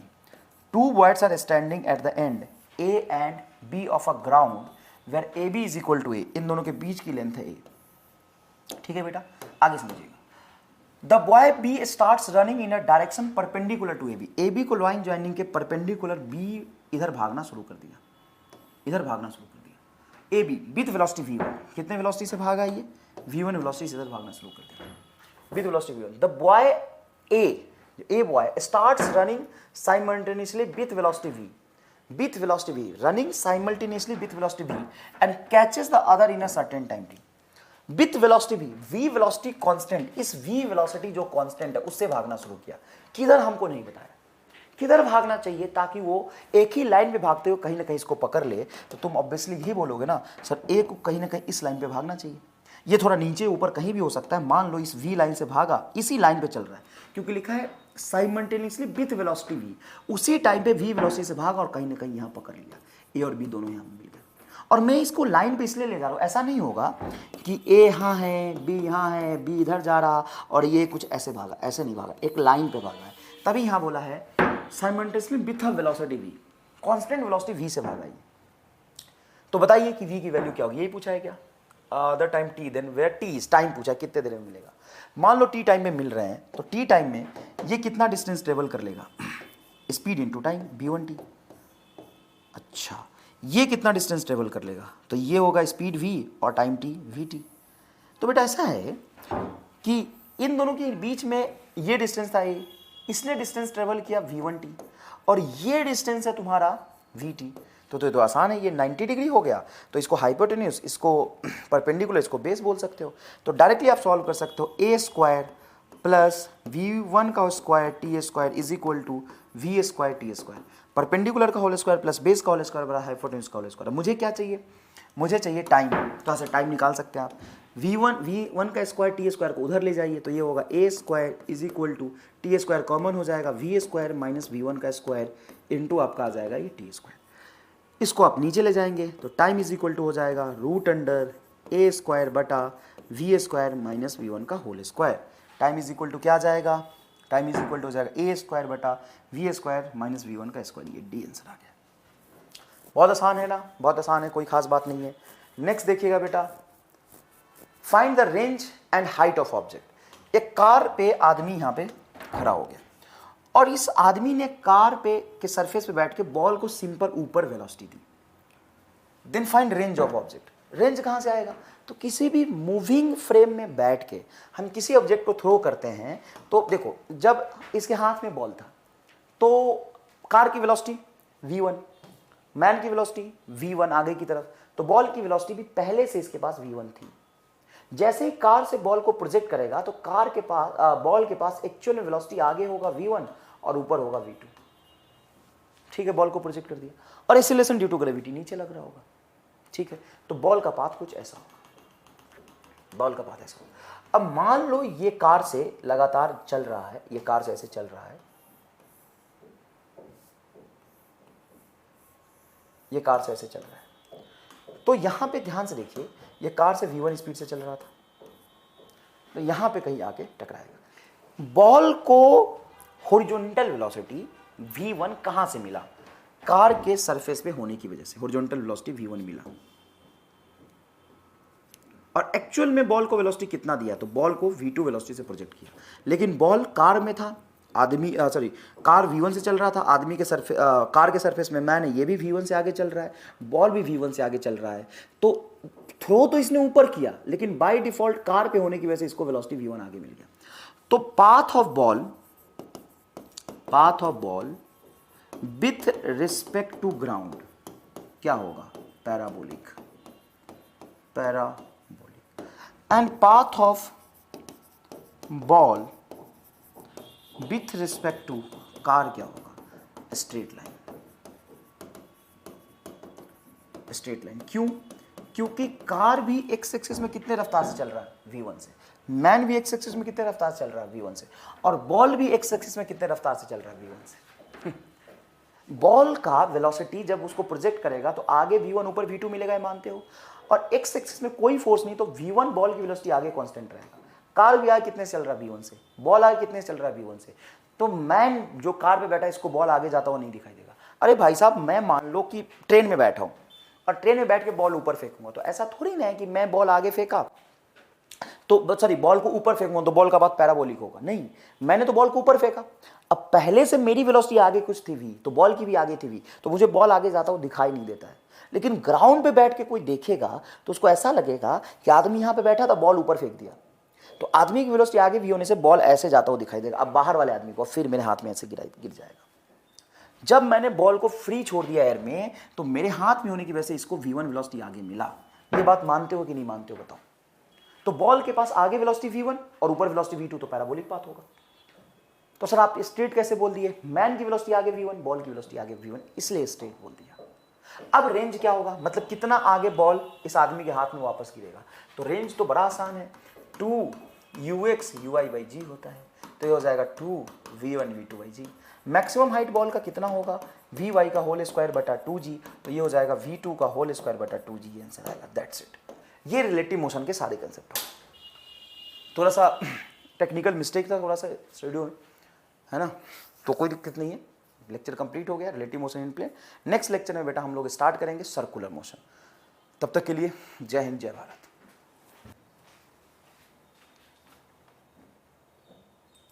2 boys are standing at the end a and b of a ground where ab is equal to a। इन दोनों के बीच की लेंथ है a। ठीक है बेटा, आगे समझिएगा। The boy b starts running in a direction perpendicular to ab। ab को लाइन ज्वाइनिंग के परपेंडिकुलर b इधर भागना शुरू कर दिया, इधर भागना शुरू कर दिया। AB विथ वेलोसिटी v1, कितने वेलोसिटी से भागा? ये v1 वेलोसिटी से इधर भागना शुरू कर दिया with velocity v1। The boy a boy starts running simultaneously with velocity v, with velocity v, running simultaneously with velocity v and catches the other in a certain time t। with velocity v velocity constant, इस v velocity जो constant है उससे भागना शुरू किया। किधर हमको नहीं बताया, किधर भागना चाहिए ताकि वो एक ही लाइन पे भागते हुए कहीं ना कहीं इसको पकड़ ले, तो तुम ऑब्वियसली यही बोलोगे ना सर ए को कहीं ना कहीं इस लाइन पे भागना चाहिए, ये थोड़ा नीचे ऊपर कहीं भी हो सकता है। मान लो इस v लाइन से भागा, इसी लाइन पे चल रहा है क्योंकि लिखा है साइमल्टेनियसली विथ वेलोसिटी v, उसी टाइम पे v वेलोसिटी से भागा और कहीं ना कहीं यहाँ पकड़ लिया, ए और बी दोनों यहाँ मिल गए। और मैं इसको लाइन पे इसलिए ले जा रहा हूँ, ऐसा नहीं होगा कि ए यहाँ है बी यहाँ है, बी इधर जा रहा और ये कुछ ऐसे भागा, ऐसे नहीं भागा, एक लाइन पे भागा है, तभी यहाँ बोला है simultaneously with velocity v, constant velocity v से भागा ये। तो बताइए कि v की वैल्यू क्या होगी, यही पूछा है क्या? The time t, then where t is, time पूछा है कितने देर में मिलेगा। मान लो t टाइम में मिल रहे हैं, तो t टाइम में ये कितना डिस्टेंस ट्रेवल कर लेगा? Speed into time v1t। अच्छा, ये कितना डिस्टेंस ट्रेवल कर लेगा, तो ये होगा स्पीड v और टाइम t vt। तो बेटा ऐसा है कि इन दोनों के बीच में ये डिस्टेंस था ये, इसने डिस्टेंस ट्रेवल किया v1t और ये डिस्टेंस है तुम्हारा vt। तो आसान है, ये 90 डिग्री हो गया, तो इसको हाइपोटेन्यूज, इसको परपेंडिकुलर, इसको बेस बोल सकते हो। तो डायरेक्टली आप सॉल्व कर सकते हो a स्क्वायर प्लस v1 का square T square is equal to v square T square. Perpendicular का होल स्क्वायर प्लस बेस का होल स्क्वायर बराबर हाइपोटेन्यूज का होल स्क्वायर। मुझे क्या चाहिए, मुझे चाहिए टाइम। तो ऐसे टाइम निकाल सकते हैं आप, v1 का स्क्वायर टी स्क्वायर को उधर ले जाइए, तो ये होगा a square is equal to T square common हो जाएगा, v स्क्वायर माइनस v1 का स्क्वायर इंटू आपका आ जाएगा ये टी स्क्वायर। इसको आप नीचे ले जाएंगे तो टाइम इज इक्वल टू हो जाएगा रूट अंडर a स्क्वायर बटा v स्क्वायर माइनस v1 का whole square. Time is equal to क्या आ जाएगा, टाइम इज इक्वल टू हो जाएगा a स्क्वायर बटा v स्क्वायर माइनस v1 का स्क्वायर। ये डी आंसर आ गया। बहुत आसान है ना, बहुत आसान है, कोई खास बात नहीं है। नेक्स्ट देखिएगा बेटा, find the range and height of object. एक कार पे आदमी यहाँ पे खड़ा हो गया और इस आदमी ने कार पे के सरफेस पे बैठ के बॉल को सिंपल ऊपर वेलोसिटी दी। Then find range of object. Range कहाँ से आएगा, तो किसी भी मूविंग फ्रेम में बैठ के हम किसी ऑब्जेक्ट को थ्रो करते हैं, तो देखो जब इसके हाथ में बॉल था तो कार की वेलोसिटी v1, मैन की वेलोसिटी v1 आगे की तरफ, तो बॉल की वेलोसिटी भी पहले से इसके पास v1 थी। जैसे ही कार से बॉल को प्रोजेक्ट करेगा तो कार के पास बॉल के पास एक्चुअल में वेलोसिटी आगे होगा v1 और ऊपर होगा v2। ठीक है, बॉल को प्रोजेक्ट कर दिया और एक्सीलरेशन ड्यू टू ग्रेविटी नीचे लग रहा होगा। ठीक है, तो बॉल का पाथ कुछ ऐसा होगा, बॉल का पाथ ऐसा होगा। अब मान लो ये कार से लगातार चल रहा है, ये कार से ऐसे चल रहा है, ये कार से ऐसे चल रहा है, तो यहां पे ध्यान से देखिए, ये कार से v1 स्पीड से चल रहा था, तो यहां पे कहीं आके टकराएगा। बॉल को हॉरिजॉन्टल वेलोसिटी v1 कहां से मिला, कार के सरफेस पे होने की वजह से हॉरिजॉन्टल वेलोसिटी v1 मिला। और एक्चुअल में बॉल को वेलोसिटी कितना दिया, तो बॉल को v2 वेलोसिटी से प्रोजेक्ट किया, लेकिन बॉल कार में था, आदमी कार v1 से चल रहा था, आदमी के कार के सरफेस में मैन है, ये भी v1 से आगे चल रहा है, बॉल भी v1 से आगे चल रहा है, तो थ्रो तो इसने ऊपर किया, लेकिन बाय डिफॉल्ट कार पे होने की वजह से इसको वेलोसिटी v1 आगे मिल गया। तो path of ball with respect to ground क्या होगा, parabolic and path of ball with respect to car क्या होगा, स्ट्रेट लाइन। क्यों, क्योंकि कार भी एक्स एक्सिस में कितने रफ्तार से चल रहा है v1 से, मैन भी एक्स एक्सिस में कितने रफ्तार से चल रहा है v1 से, और बॉल भी एक्स एक्सिस में कितने रफ्तार से चल रहा है v1 से। बॉल का वेलोसिटी जब उसको प्रोजेक्ट करेगा तो आगे v1 ऊपर v2 मिलेगा, ये मानते हो, और एक्स एक्सिस में कोई फोर्स नहीं, तो v1 बॉल की वेलोसिटी आगे कांस्टेंट रहेगा। कार भी आगे कितने से चल रहा है v1 से, बॉल आगे कितने से चल रहा है v1 से, तो मैन जो कार पे बैठा है इसको बॉल आगे जाता हुआ नहीं दिखाई देगा। अरे भाई साहब, मैं मान लो कि ट्रेन में बैठा हूं और ट्रेन में बैठ के बॉल ऊपर फेंकूंगा, तो ऐसा थोड़ी ना है कि मैं बॉल आगे फेंका तो सॉरी बॉल को ऊपर फेंकूंगा तो बॉल का पाथ पैराबोलिक होगा, नहीं, मैंने तो बॉल को ऊपर फेंका, अब पहले से मेरी वेलोसिटी आगे कुछ थी v, तो बॉल की भी आगे थी v, तो मुझे बॉल आगे जाता हुआ दिखाई नहीं देता है। लेकिन ग्राउंड पे बैठ के कोई देखेगा तो उसको ऐसा लगेगा कि आदमी यहां पे बैठा था, बॉल ऊपर फेंक दिया, तो आदमी की वेलोसिटी आगे v होने से बॉल ऐसे जाता हुआ दिखाई देगा। अब बाहर वाले आदमी को फिर मेरे हाथ में ऐसे गिर जाएगा। जब मैंने बॉल को फ्री छोड़ दिया एयर में, तो मेरे हाथ में होने की वजह से इसको v1 वेलोसिटी आगे मिला। ये बात मानते हो कि नहीं मानते हो बताओ। तो बॉल के पास आगे वेलोसिटी v1 और ऊपर वेलोसिटी v2, तो पैराबोलिक पाथ होगा। तो सर आप स्ट्रेट कैसे बोल दिए, मैन की वेलोसिटी आगे v1, बॉल की वेलोसिटी आगे v1, इसलिए स्ट्रेट बोल दिया। अब रेंज क्या होगा, मतलब कितना आगे बॉल इस आदमी के हाथ में वापस गिरेगा, तो रेंज तो बड़ा आसान है, 2ux uy/g होता है, तो ये हो जाएगा 2v1 v2/g। Maximum height ball का कितना होगा, vy का होल स्क्वायर बटा 2g, तो ये हो जाएगा v2 का होल स्क्वायर बटा 2g, आंसर आएगा। That's it. ये रिलेटिव मोशन के सारे कंसेप्ट हो। थोड़ा सा टेक्निकल मिस्टेक था, थोड़ा सा स्टूडियो में, है ना, तो कोई दिक्कत नहीं है। लेक्चर कंप्लीट हो गया, relative motion in plane. Next lecture में बेटा हम लोग स्टार्ट करेंगे सर्कुलर मोशन। तब तक के लिए जय हिंद, जय भारत।